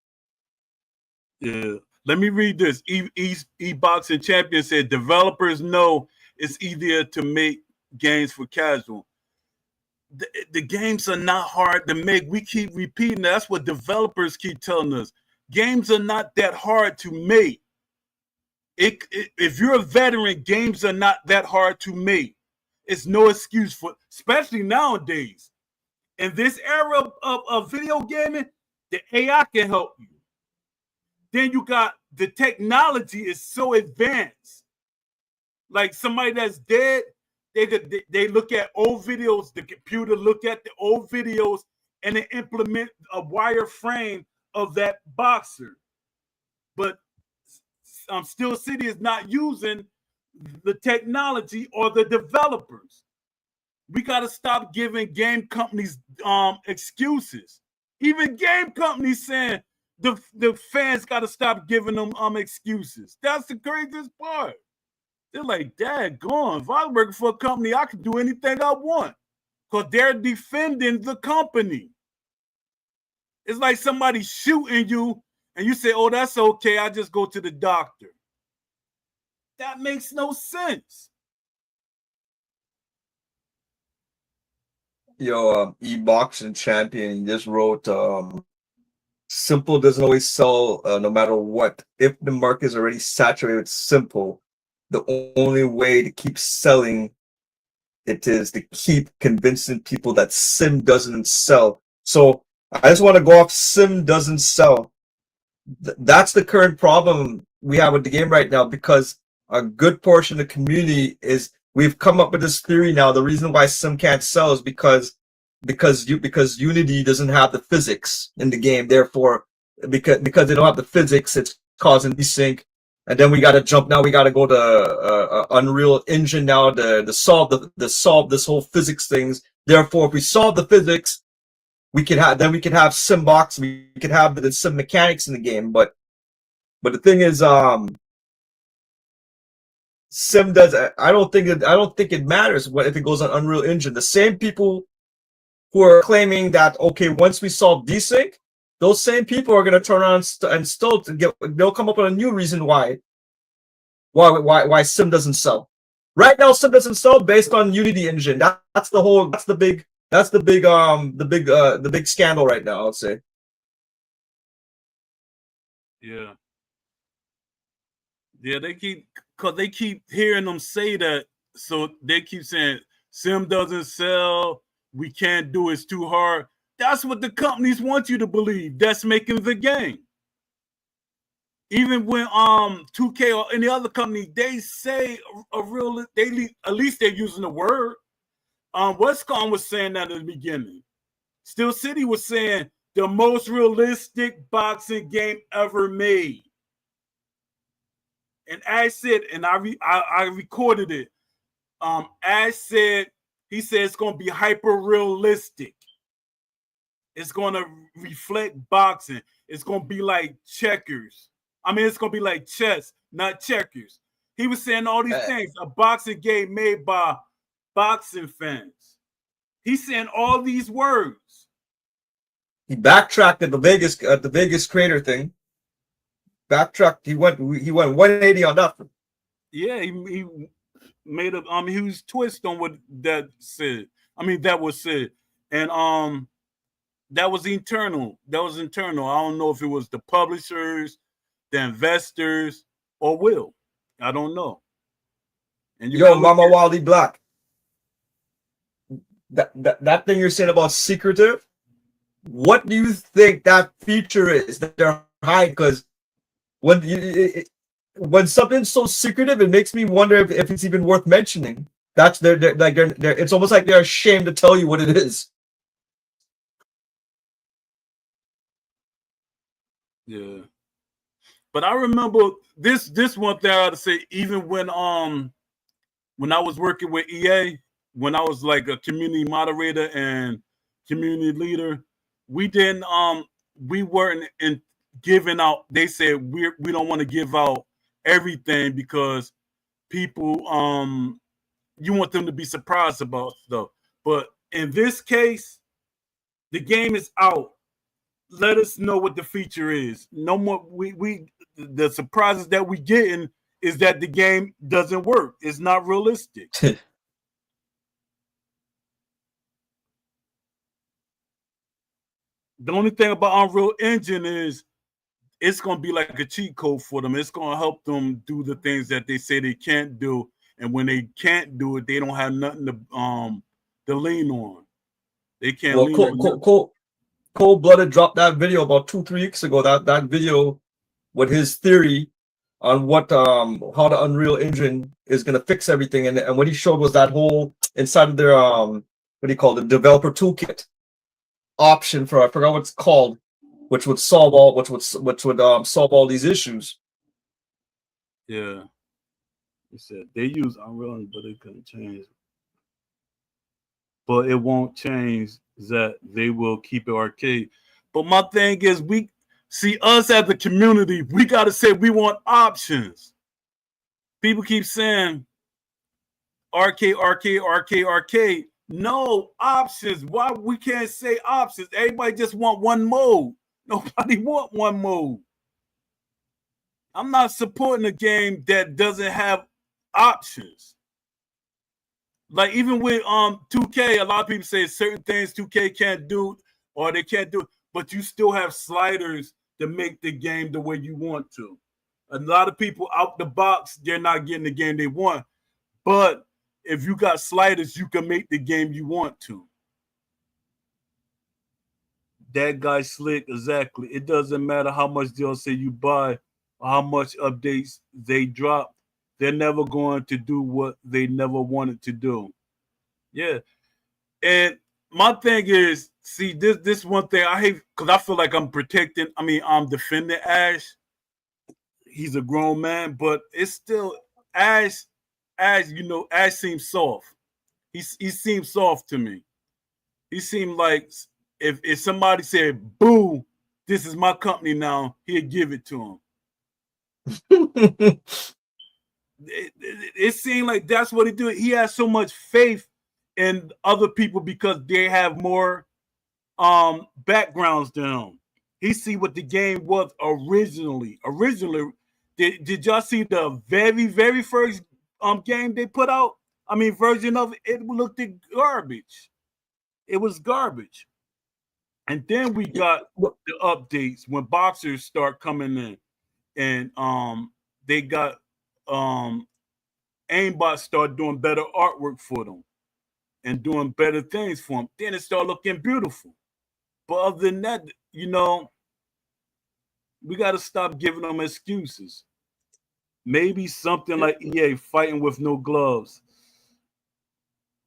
Yeah. Let me read this. E-Boxing Champion said developers know it's easier to make games for casual. The games are not hard to make. We keep repeating that. That's what developers keep telling us. Games are not that hard to make. If you're a veteran, games are not that hard to make. It's no excuse for, especially nowadays. In this era of video gaming, the AI can help you. Then you got the technology is so advanced. Like somebody that's dead, they look at old videos, the computer look at the old videos and they implement a wireframe of that boxer. But Steel City is not using the technology or the developers. We got to stop giving game companies excuses. Even game companies saying the fans got to stop giving them excuses. That's the craziest part. They're like, daggone, if I was working for a company, I could do anything I want because they're defending the company. It's like somebody shooting you and you say, oh, that's okay, I just go to the doctor. That makes no sense. Yo, E-Boxing Champion just wrote, simple doesn't always sell no matter what. If the market is already saturated with simple, the only way to keep selling it is to keep convincing people that sim doesn't sell. So I just want to go off sim doesn't sell. That's the current problem we have with the game right now, because a good portion of the community is, we've come up with this theory now. The reason why sim can't sell is because Unity doesn't have the physics in the game. Therefore, because they don't have the physics, it's causing desync. And then we got to jump. Now we got to go to Unreal Engine now to solve this whole physics things. Therefore, if we solve the physics, we can have Simbox. We could have the sim mechanics in the game. But the thing is, sim does. I don't think it matters what if it goes on Unreal Engine. The same people who are claiming that, okay, once we solve desync, those same people are going to turn around and still they'll come up with a new reason why sim doesn't sell. Right now, sim doesn't sell based on Unity engine. That's the big scandal right now, I'll say. Yeah. Yeah, they keep hearing them say that, so they keep saying sim doesn't sell, we can't do it, it's too hard. That's what the companies want you to believe. That's making the game. Even when 2K or any other company, they say a real, at least they're using the word. Westcon was saying that in the beginning. Steel City was saying the most realistic boxing game ever made. And Ash said, and I recorded it. Ash said, he said it's going to be hyper realistic. It's going to reflect boxing. It's going to be like checkers. I mean, it's going to be like chess, not checkers. He was saying all these things. A boxing game made by boxing fans. He's saying all these words. He backtracked at the Vegas creator thing. Backtracked. He went 180 on that. Yeah, he made a huge twist on what that said. I mean, that was said. And that was internal. That was internal. I don't know if it was the publishers, the investors, or Will. I don't know. And yo, Mama Wally Black. That thing you're saying about secretive, what do you think that feature is that they're hiding? Because when something's so secretive, it makes me wonder if it's even worth mentioning. That's they're it's almost like they're ashamed to tell you what it is. Yeah. But I remember this one thing I had to say, even when I was working with EA, when I was like a community moderator and community leader, we weren't giving out. They said we don't want to give out everything because people you want them to be surprised about stuff. But in this case, the game is out. Let us know what the feature is. No more. The surprises that we getting is that the game doesn't work. It's not realistic. The only thing about Unreal Engine is it's going to be like a cheat code for them. It's going to help them do the things that they say they can't do, and when they can't do it, they don't have nothing to lean on. They can't lean on. Cold-Blooded dropped that video about 2-3 weeks ago. That video with his theory on what how the Unreal Engine is gonna fix everything, and what he showed was that whole inside of their what do you call it, the developer toolkit option for, I forgot what it's called, which would solve all solve all these issues. Yeah, he said they use Unreal, but it couldn't change. But it won't change that they will keep it arcade. But my thing is, we see us as a community, we got to say we want options. People keep saying arcade, arcade, arcade, arcade. No options. Why we can't say options? Everybody just want one mode. Nobody want one mode. I'm not supporting a game that doesn't have options. Like even with 2K, a lot of people say certain things 2K can't do or they can't do, but you still have sliders to make the game the way you want to. A lot of people out the box, they're not getting the game they want. But if you got sliders, you can make the game you want to. That guy slick, exactly. It doesn't matter how much DLC you buy or how much updates they drop. They're never going to do what they never wanted to do. Yeah. And my thing is, see, this one thing I hate, because I feel like I'm defending Ash. He's a grown man, but it's still Ash, Ash seems soft. He seems soft to me. He seemed like if somebody said, boo, this is my company now, he'd give it to him. It seemed like that's what he do. He has so much faith in other people because they have more backgrounds than him. He see what the game was originally. Did y'all see the very, very first game they put out? I mean, version of it, it looked like garbage. It was garbage. And then we got the updates when boxers start coming in, and they got aimbot start doing better artwork for them and doing better things for them. Then it started looking beautiful. But other than that, we got to stop giving them excuses. Maybe something like EA fighting with no gloves.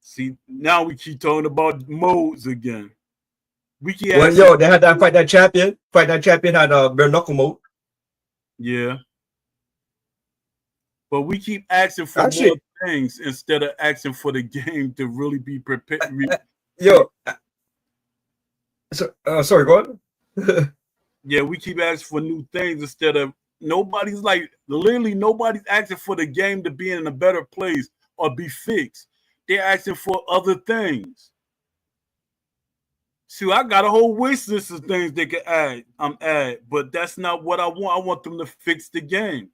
See, now we keep talking about modes again. We keep Well, asking, yo, they had that fight that champion. Fight that champion had a bare knuckle mode. yeah, but we keep asking for more Actually, things instead of asking for the game to really be prepared. yo, sorry, go on. Yeah, we keep asking for new things instead of nobody's asking for the game to be in a better place or be fixed. They're asking for other things. See, I got a whole wish list of things they could add, but that's not what I want. I want them to fix the game.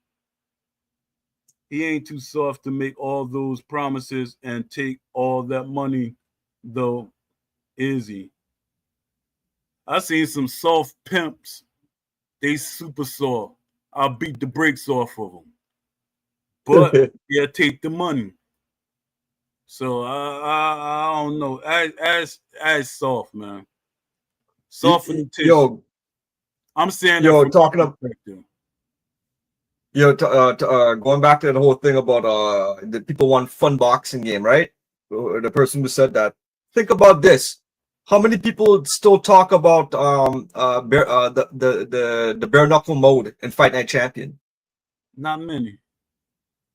He ain't too soft to make all those promises and take all that money, though, is he? I seen some soft pimps. They super soft. I'll beat the brakes off of them. But yeah, take the money. So I don't know. As soft, man. Soft for the tissue. Yo, I'm saying yo, that from talking my of perspective. going back to the whole thing about the people want fun boxing game, right? The person who said that. Think about this. How many people still talk about the bare knuckle mode in Fight Night Champion? Not many.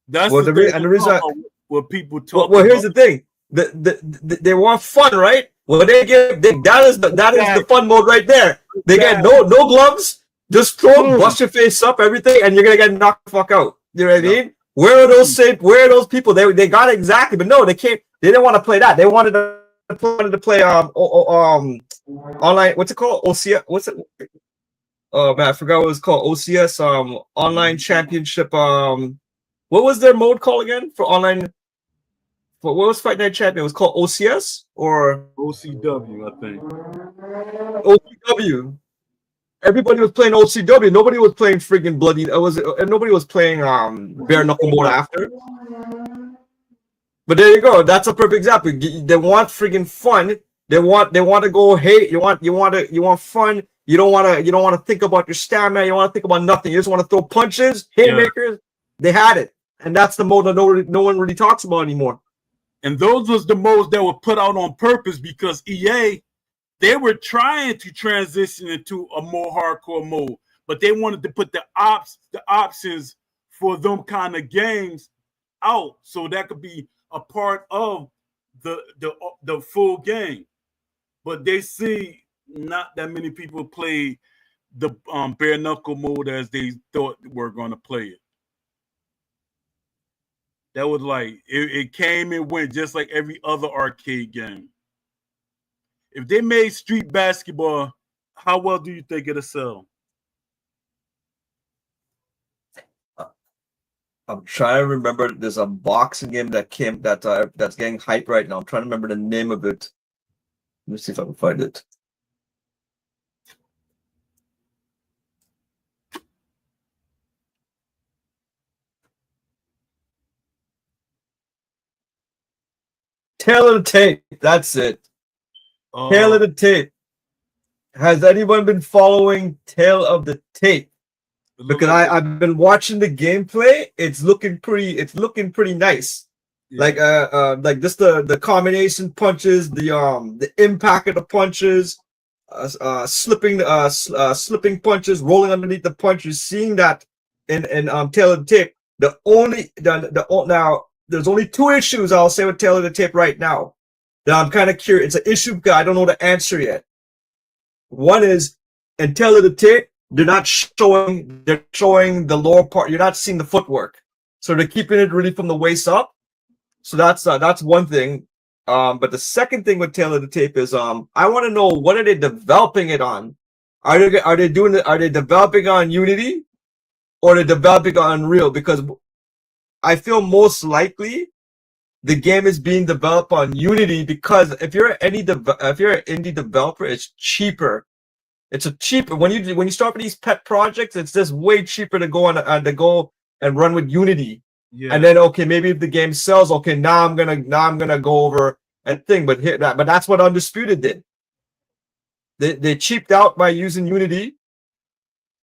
That's Well, the thing the reason what people talk well, about. here's the thing. They want fun, right? Well, that is the fun mode right there. They get no gloves, just throw, bust your face up, everything, and you're gonna get knocked the fuck out. You know what I mean? Where are those people? They got it exactly, but no, they can't. They didn't want to play that. They wanted to play online. What's it called? OCS. What's it? Oh man, I forgot what it was called. OCS online championship. What was their mode called again for online? What was Fight Night Champion? It was called OCS or OCW, I think. OCW. Everybody was playing OCW. Nobody was playing freaking bloody. Nobody was playing bare knuckle mode after. But there you go. That's a perfect example. They want freaking fun. They want to go. Hey, you want fun. You don't want to think about your stamina. You don't want to think about nothing. You just want to throw punches, haymakers. Yeah. They had it, and that's the mode that no one really talks about anymore. And those was the modes that were put out on purpose because EA, they were trying to transition into a more hardcore mode, but they wanted to put the options for them kind of games out so that could be a part of the full game. But they see not that many people play the bare knuckle mode as they thought were going to play it. That was like it came and went just like every other arcade game. If they made street basketball, how well do you think it'll sell? I'm trying to remember. There's a boxing game that came that's getting hyped right now. I'm trying to remember the name of it. Let me see if I can find it. Tail of the Tape. That's it. Tail of the Tape. Has anyone been following Tail of the Tape? Because I've been watching the gameplay. It's looking pretty nice. Yeah. Like just the combination punches, the impact of the punches, slipping punches, rolling underneath the punches. Seeing that in Tail of the Tape. Now there's only two issues I'll say with Tail of the Tape right now that I'm kind of curious. It's an issue because I don't know the answer yet. One is in Tail of the Tape. They're showing the lower part. You're not seeing the footwork. So they're keeping it really from the waist up. So that's one thing. But the second thing with Tail of the Tape is I want to know, what are they developing it on? Are they developing on Unity or are they developing on Unreal? Because I feel most likely the game is being developed on Unity, because if you're an indie developer, it's cheaper. It's cheaper when you start with these pet projects. It's just way cheaper to go and run with Unity. Yeah. And then okay, maybe if the game sells, okay, now I'm gonna go over and think. But that's what Undisputed did. They cheaped out by using Unity.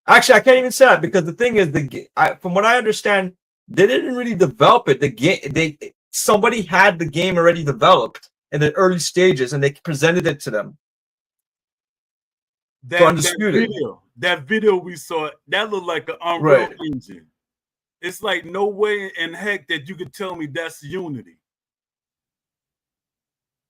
Actually, I can't even say that because the thing is, from what I understand, they didn't really develop it. The game, somebody had the game already developed in the early stages, and they presented it to them. That video we saw, that looked like an Unreal Engine. It's like no way in heck that you could tell me that's Unity.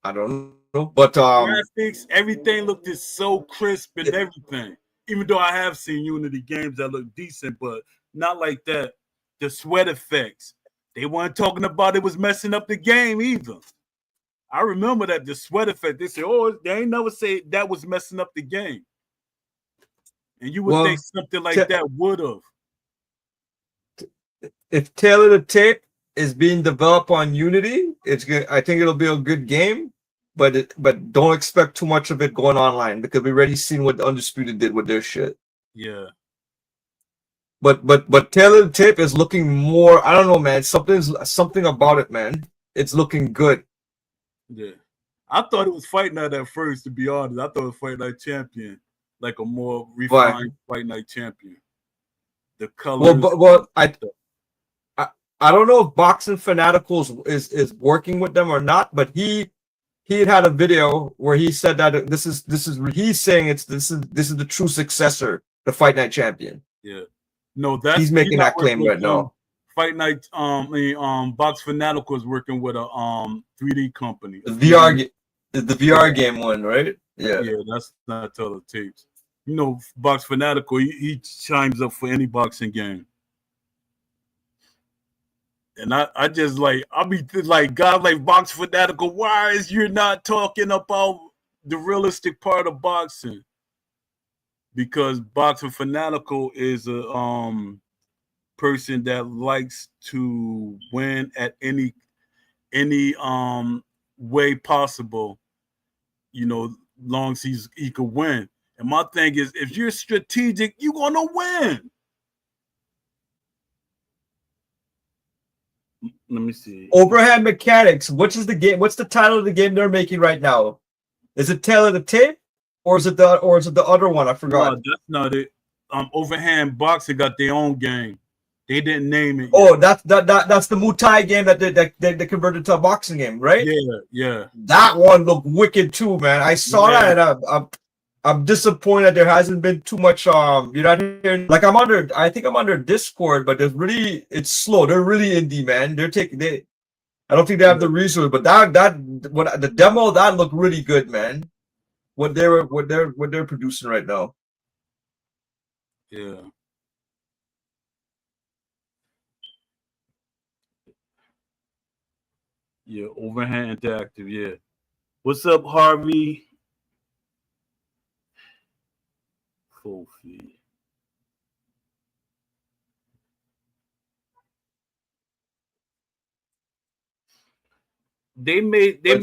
I don't know, but graphics, everything looked just so crisp and everything. Even though I have seen Unity games that look decent, but not like that. The sweat effects, they weren't talking about it was messing up the game either. I remember that the sweat effect. They said, "Oh, they ain't never say that was messing up the game." And you would think something like that would have. If Tail of the Tape is being developed on Unity, it's good. I think it'll be a good game, but don't expect too much of it going online because we've already seen what the Undisputed did with their shit. Yeah. But Tail of the Tape is looking more. I don't know, man. Something about it, man. It's looking good. Yeah. I thought it was Fight Night at first, to be honest. I thought it was Fight Night Champion, like a more refined Fight Night Champion. The colors. Well, I don't know if Boxing Fanaticals is working with them or not, but he had a video where he said that this is he's saying this is the true successor to Fight Night Champion. Yeah. No, he's making that claim right now. Fight Night, Box Fanatical is working with a 3D company. The VR game one, right? Yeah. Yeah, that's not Tail of the Tapes. You know, Box Fanatical, he chimes up for any boxing game. And I just like, I'll be like, God, like Box Fanatical, why is you not talking about the realistic part of boxing? Because Boxing Fanatical is a person that likes to win at any way possible, you know, long as he could win. And my thing is, if you're strategic, you're gonna win. Let me see. Overhand Mechanics. Which is the game? What's the title of the game they're making right now? Is it Tail of the Tape? Or is it the other one? I forgot. No, that's not it. Overhand Boxing got their own game. They didn't name it. Oh, that's the Muay Thai game that they converted to a boxing game, right? Yeah. That one looked wicked too, man. I saw that, and I'm disappointed there hasn't been too much. You're not hearing, like, I think I'm under Discord, but it's slow. They're really indie, man. I don't think they have the resources, but the demo that looked really good, man. What they're producing right now. Yeah. Yeah, Overhand Interactive, yeah. What's up, Harvey? Full fee. They made a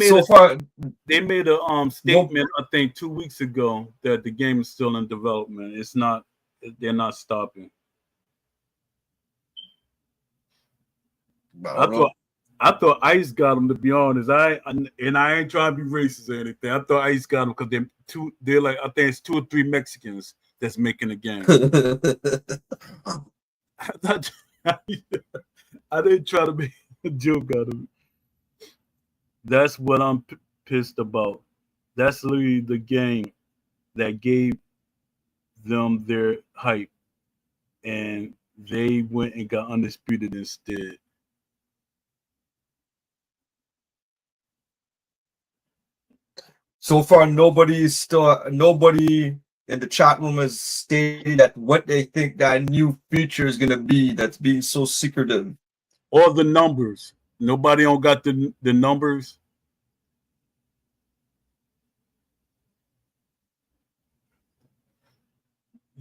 statement, I think 2 weeks ago, that the game is still in development. They're not stopping. I thought Ice got them, to be honest. I ain't trying to be racist or anything. I thought Ice got them because they're like, I think it's 2 or 3 Mexicans that's making the game. I didn't try to make a joke out of it. That's what I'm pissed about. That's literally the game that gave them their hype, and they went and got Undisputed instead. So far, nobody in the chat room has stated that what they think that new feature is going to be that's being so secretive. Or the numbers. Nobody got the numbers.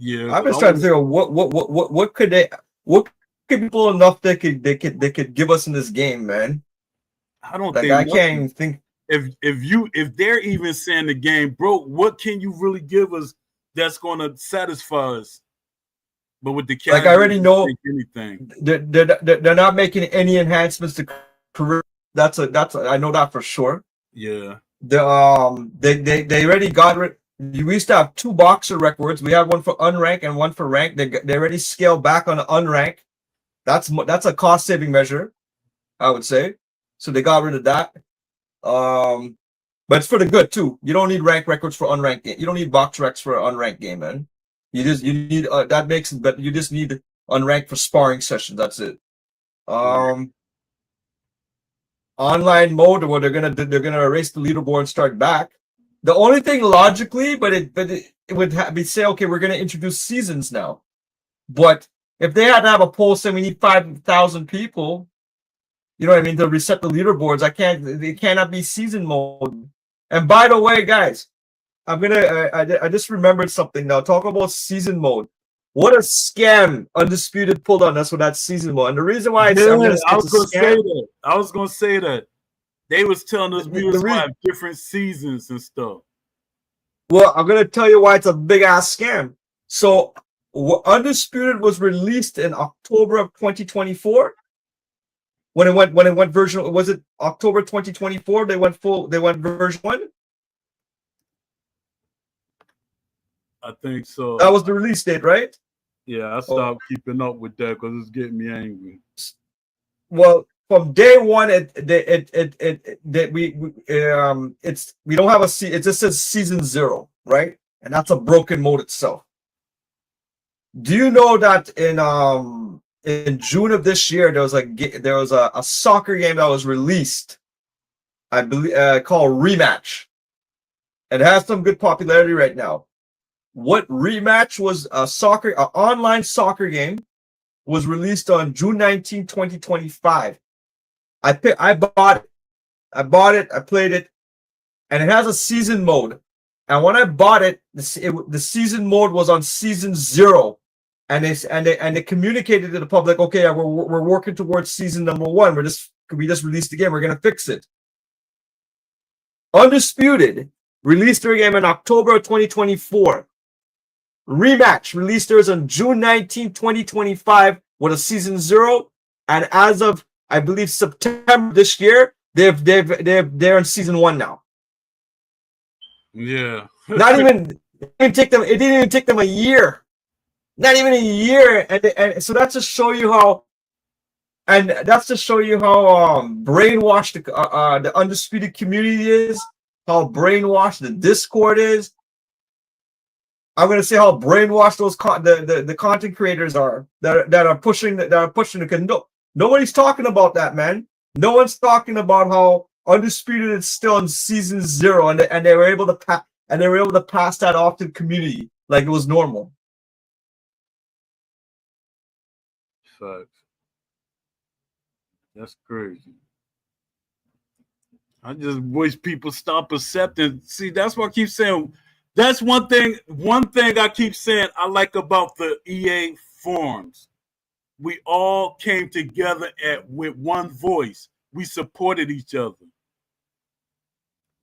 Yeah, I've been trying to figure out what could people enough they could give us in this game, man. I don't think I can't even think. If they're even saying the game broke, what can you really give us that's going to satisfy us? But with the cash, like, I already know anything. They're not making any enhancements to career. That's I know that for sure. Yeah. They already got rid. We used to have 2 boxer records. We had one for unranked and one for ranked. They already scaled back on the unranked. That's a cost saving measure, I would say. So they got rid of that. But it's for the good too. You don't need rank records for unranked game. You don't need box recs for an unranked game, man. You need that makes, but you just need unranked for sparring sessions. That's it. Online mode where they're gonna erase the leaderboard and start back. The only thing logically, but it would be say, okay, we're gonna introduce seasons now. But if they had to have a poll saying we need 5,000 people, you know what I mean, to reset the leaderboards, it cannot be season mode. And by the way, guys, I just remembered something now. Talk about season mode. What a scam Undisputed pulled on us with that season mode. And the reason why I was gonna say that. They was telling us we was gonna have different seasons and stuff. Well, I'm gonna tell you why it's a big ass scam. So Undisputed was released in October of 2024. When it went version, was it October 2024? They went version 1. I think so. That was the release date, right? Yeah, I stopped keeping up with that because it's getting me angry. Well, from day one, we don't have it just says season 0, right? And that's a broken mode itself. Do you know that in June of this year there was a soccer game that was released, I believe, called Rematch. It has some good popularity right now. What Rematch was an online soccer game, was released on June 19, 2025. I bought it. I played it, and it has a season mode. And when I bought it, the season mode was on season 0, and they communicated to the public, okay, we're working towards season number 1. We just released the game. We're gonna fix it. Undisputed released their game in October of 2024. Rematch released theirs on June 19, 2025 with a season 0, and as of I believe September this year, they're in season 1 now. Yeah. It didn't even take them a year. Not even a year. And so that's to show you how brainwashed the Undisputed community is, how brainwashed the Discord is. I'm gonna say how brainwashed those the content creators are that are pushing the nobody's talking about that, man. No one's talking about how Undisputed is still in season 0, and they were able to pass that off to the community like it was normal. Facts. That's crazy. I just wish people stop accepting. See, that's what I keep saying. That's one thing I keep saying I like about the EA forums. We all came together with one voice. We supported each other.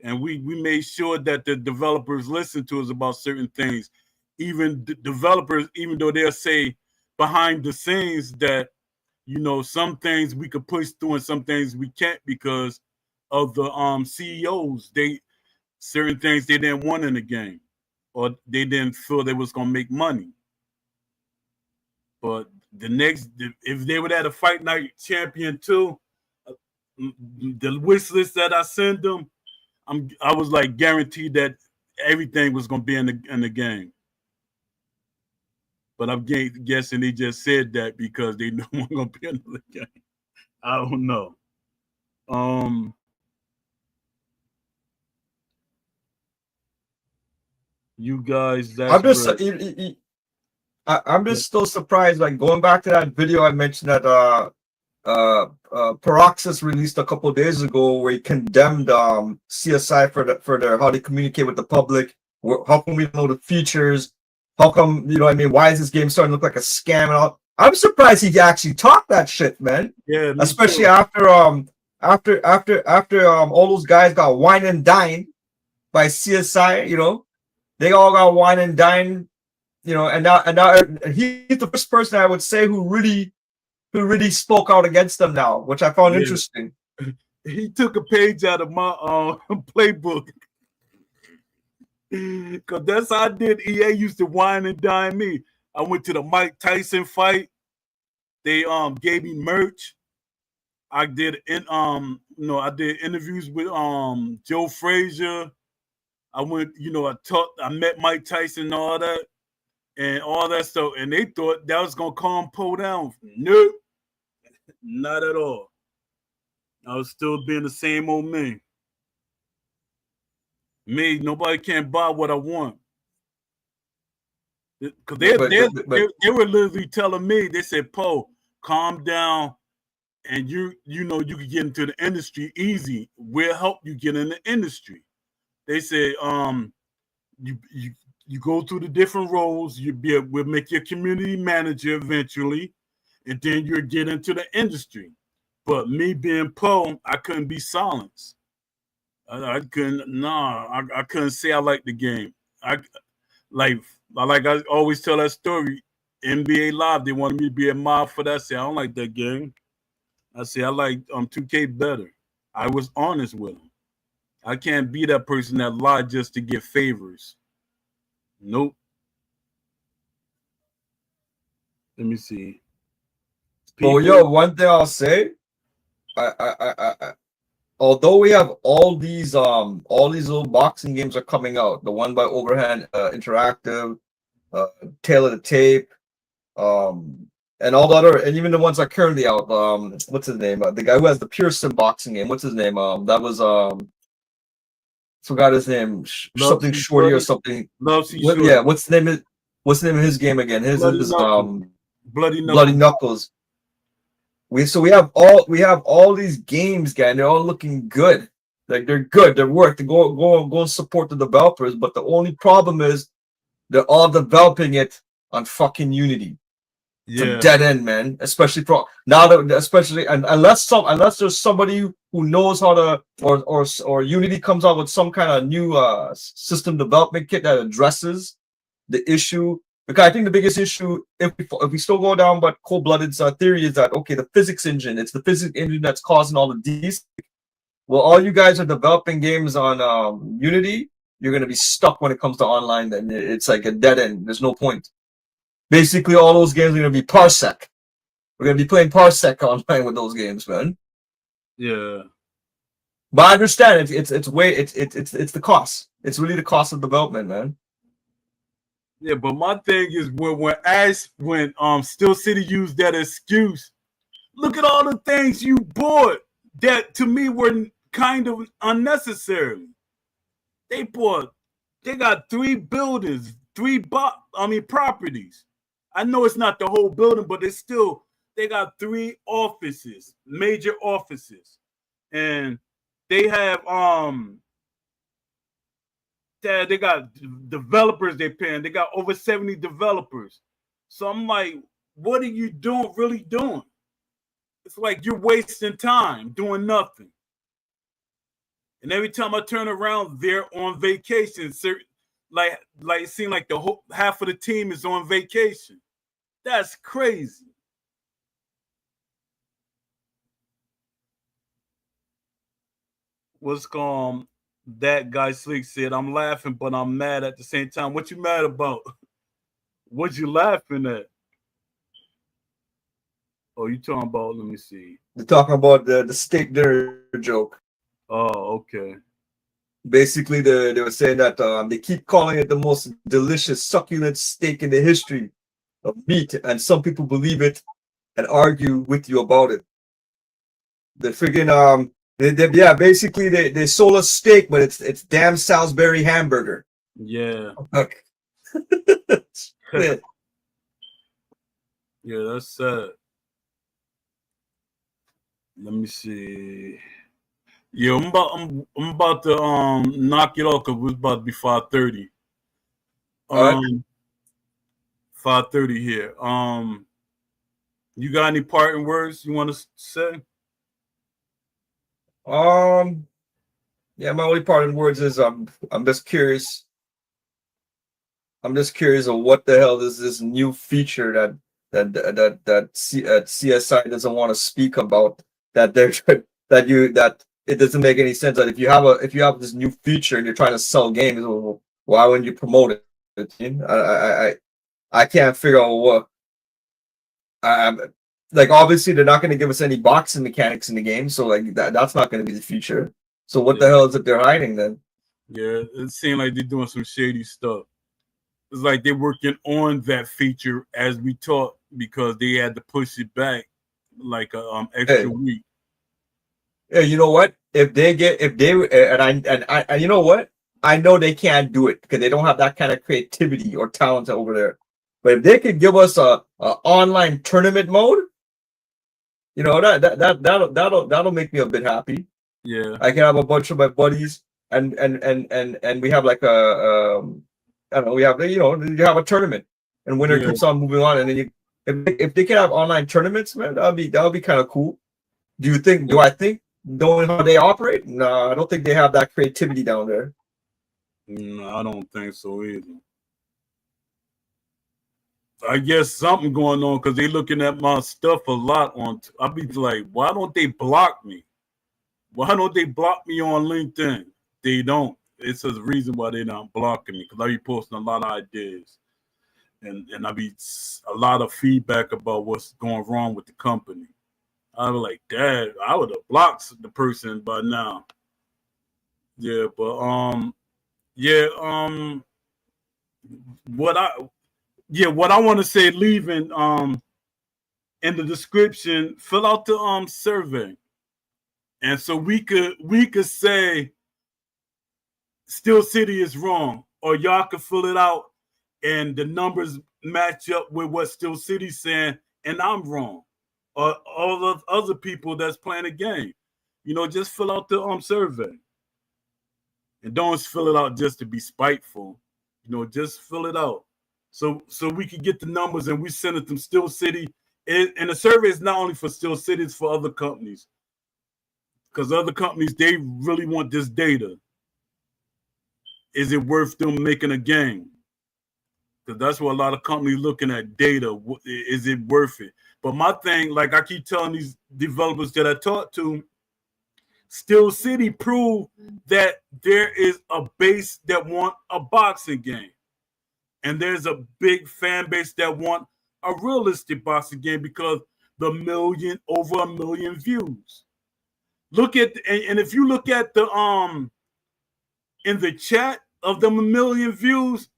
And we made sure that the developers listened to us about certain things. Even developers, even though they'll say behind the scenes that, some things we could push through and some things we can't because of the CEOs. Certain things they didn't want in the game, or they didn't feel they was gonna make money. But if they would have a Fight Night Champion 2, the wish list that I send them, I was like guaranteed that everything was gonna be in the game. But I'm guessing they just said that because they know I'm gonna be in the game. I don't know. You guys, I'm just still surprised. Like, going back to that video I mentioned that Paroxys released a couple of days ago, where he condemned CSI for their how they communicate with the public. How come we don't know the features? How come, why is this game starting to look like a scam and all? I'm surprised he actually talked that shit, man. Yeah, especially after all those guys got wine and dine by CSI. They all got wine and dine, and now he's the first person I would say who really spoke out against them now, which I found interesting. He took a page out of my playbook. Cause that's how I did. EA used to wine and dine me. I went to the Mike Tyson fight. They gave me merch. I did I did interviews with Joe Frazier. I went, I met Mike Tyson and all that stuff, and they thought that was gonna calm Poe down. Nope, not at all. I was still being the same old me. Me, nobody can buy what I want. Because they were literally telling me, they said, Poe, calm down, and you could get into the industry easy. We'll help you get in the industry. They said, you go through the different roles, we'll make you a community manager eventually, and then you'll get into the industry. But me being Poe, I couldn't be silenced. I couldn't say I like the game. I always tell that story. NBA Live, they wanted me to be a mob for that. I said I don't like that game. I said I like 2K better. I was honest with them. I can't be that person that lied just to get favors. Nope. Let me see. Well, one thing I'll say, I although we have all these little boxing games are coming out, the one by Overhand Interactive, Tail of the Tape, and all the other, and even the ones that are currently out. What's his name? The guy who has the Pearson boxing game. What's his name? That was forgot his name. Something Shorty or something. Yeah, what's the name? What's the name of his game again? His is Bloody Knuckles. We have all these games, guy, and they're all looking good. Like they're good, they're work. They go and support the developers, but the only problem is they're all developing it on fucking Unity. It's a dead end, man. Especially unless there's somebody who knows how to or Unity comes out with some kind of new system development kit that addresses the issue. Because I think the biggest issue, if we still go down but Cold-Blooded's theory, is that okay, the physics engine, it's the physics engine that's causing all the these. Well, all you guys are developing games on Unity, you're gonna be stuck when it comes to online. Then it's like a dead end. There's no point. Basically, all those games are gonna be Parsec. We're gonna be playing Parsec online with those games, man. Yeah. But I understand it's the cost. It's really the cost of development, man. Yeah, but my thing is when Steel City used that excuse, look at all the things you bought that to me were kind of unnecessary. They got 3 buildings, properties. I know it's not the whole building, but they got 3 offices, major offices. And they have they got developers they're paying. They got over 70 developers. So I'm like, what are you really doing? It's like you're wasting time doing nothing. And every time I turn around, they're on vacation. Like it seems like the whole half of the team is on vacation. That's crazy. What's called? That guy Slick said, I'm laughing, but I'm mad at the same time. What you mad about? What you laughing at? Oh, you talking about, let me see. They're talking about the steak dinner joke. Oh, okay. Basically, they were saying that they keep calling it the most delicious, succulent steak in the history of meat, and some people believe it and argue with you about it. The friggin' basically they sold a steak, but it's damn Salisbury hamburger. Yeah. Okay. Yeah, that's sad. Let me see. Yeah, I'm about to knock it off because we're about to be 5:30. 5:30 here. You got any parting words you want to say? Yeah, my only parting words is I'm just curious. I'm just curious of what the hell is this new feature that CSI doesn't want to speak about, that it doesn't make any sense that if you have this new feature and you're trying to sell games, Why wouldn't you promote it? I can't figure out what. Like obviously they're not going to give us any boxing mechanics in the game, so like that's not going to be the future. So what the hell is it they're hiding then? Yeah, it seemed like they're doing some shady stuff. It's like they're working on that feature as we talk because they had to push it back like a extra week. Yeah, you know what? If they and you know what? I know they can't do it because they don't have that kind of creativity or talent over there. But if they could give us a online tournament mode, you know that'll make me a bit happy. Yeah, I can have a bunch of my buddies and we have like a I don't know, we have, you know, you have a tournament and winner keeps on moving on, and then you if they can have online tournaments, man, that'll be kind of cool. Do I think knowing how they operate? No, I don't think they have that creativity down there. No, I don't think so either. I guess something going on because they looking at my stuff a lot on. I'll be like, why don't they block me? Why don't they block me on LinkedIn? They don't. It's a reason why they're not blocking me because I be posting a lot of ideas and I be a lot of feedback about what's going wrong with the company. I was like, Dad, I would have blocked the person by now. Yeah, but what I want to say, leaving in the description, fill out the survey, and so we could say Steel City is wrong, or y'all could fill it out, and the numbers match up with what Steel City's saying, and I'm wrong, or all of other people that's playing the game. You know, just fill out the survey, and don't fill it out just to be spiteful. You know, just fill it out. So we can get the numbers and we send it to Steel City. And the survey is not only for Steel City, it's for other companies. Because other companies, they really want this data. Is it worth them making a game? Because that's what a lot of companies looking at data. Is it worth it? But my thing, like I keep telling these developers that I talk to, Steel City proved that there is a base that want a boxing game. And there's a big fan base that want a realistic boxing game because over 1 million views. Look at and if you look at the in the chat of them 1 million views,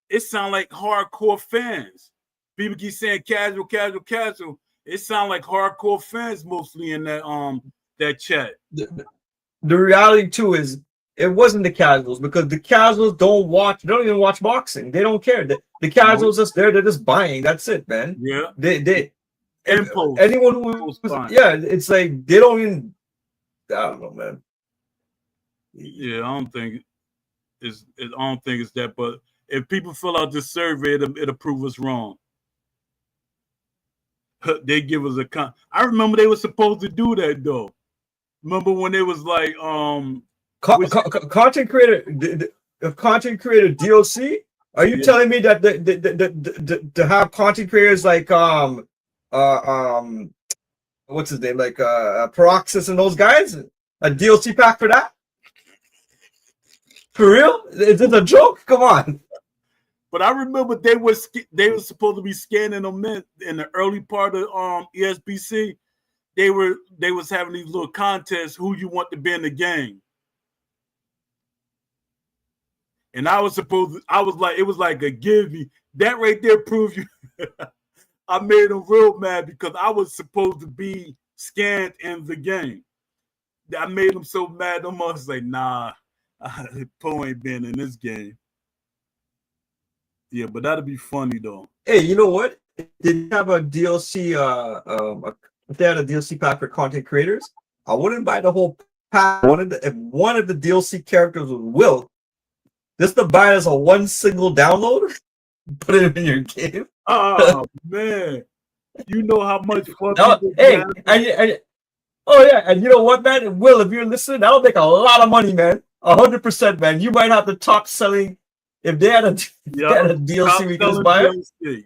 it sounds like hardcore fans. People keep saying casual, casual, casual. It sounds like hardcore fans mostly in that chat. The reality too is it wasn't the casuals because the casuals don't even watch boxing. They don't care. The casuals just there, they're just buying. That's it, man. Yeah. Anyone who it's like they don't even, I don't know, man. Yeah, I don't think it's that, but if people fill out this survey, it'll prove us wrong. They give us I remember they were supposed to do that though. Remember when it was like content creator DLC? Are you telling me that to have content creators like what's his name, like Paroxys and those guys, a DLC pack for that? For real? Is this a joke? Come on. But I remember they were supposed to be scanning them in the early part of ESBC. They was having these little contests, who you want to be in the game. And I was like, it was like a give me. That right there proved you. I made them real mad because I was supposed to be scanned in the game. I made them so mad. Them was like, nah, Poe ain't been in this game. Yeah, but that'd be funny though. Hey, you know what? Did you have a DLC? If they had a DLC pack for content creators, I wouldn't buy the whole pack. If one of the DLC characters was Will, just to buy it as a one single download, put it in your game. Oh man, you know how much fun. Oh yeah, and you know what, man? Will, if you're listening, that'll make a lot of money, man. 100%, man. You might have the top selling. If they had a DLC, we just buy it.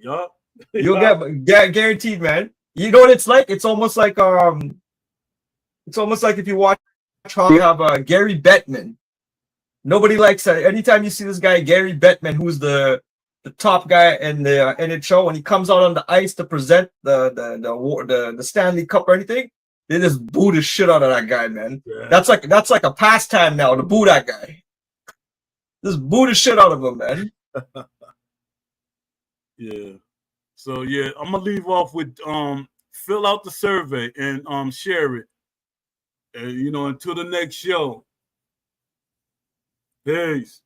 You'll get guaranteed, man. You know what it's like? It's almost like if you watch how you have Gary Bettman. Nobody likes that. Anytime you see this guy Gary Bettman, who's the top guy in the NHL, when he comes out on the ice to present the Stanley Cup or anything, they just boo the shit out of that guy, man. Yeah. That's like a pastime now to boo that guy. Just boo the shit out of him, man. Yeah. So yeah, I'm gonna leave off with fill out the survey and share it. And until the next show. Peace.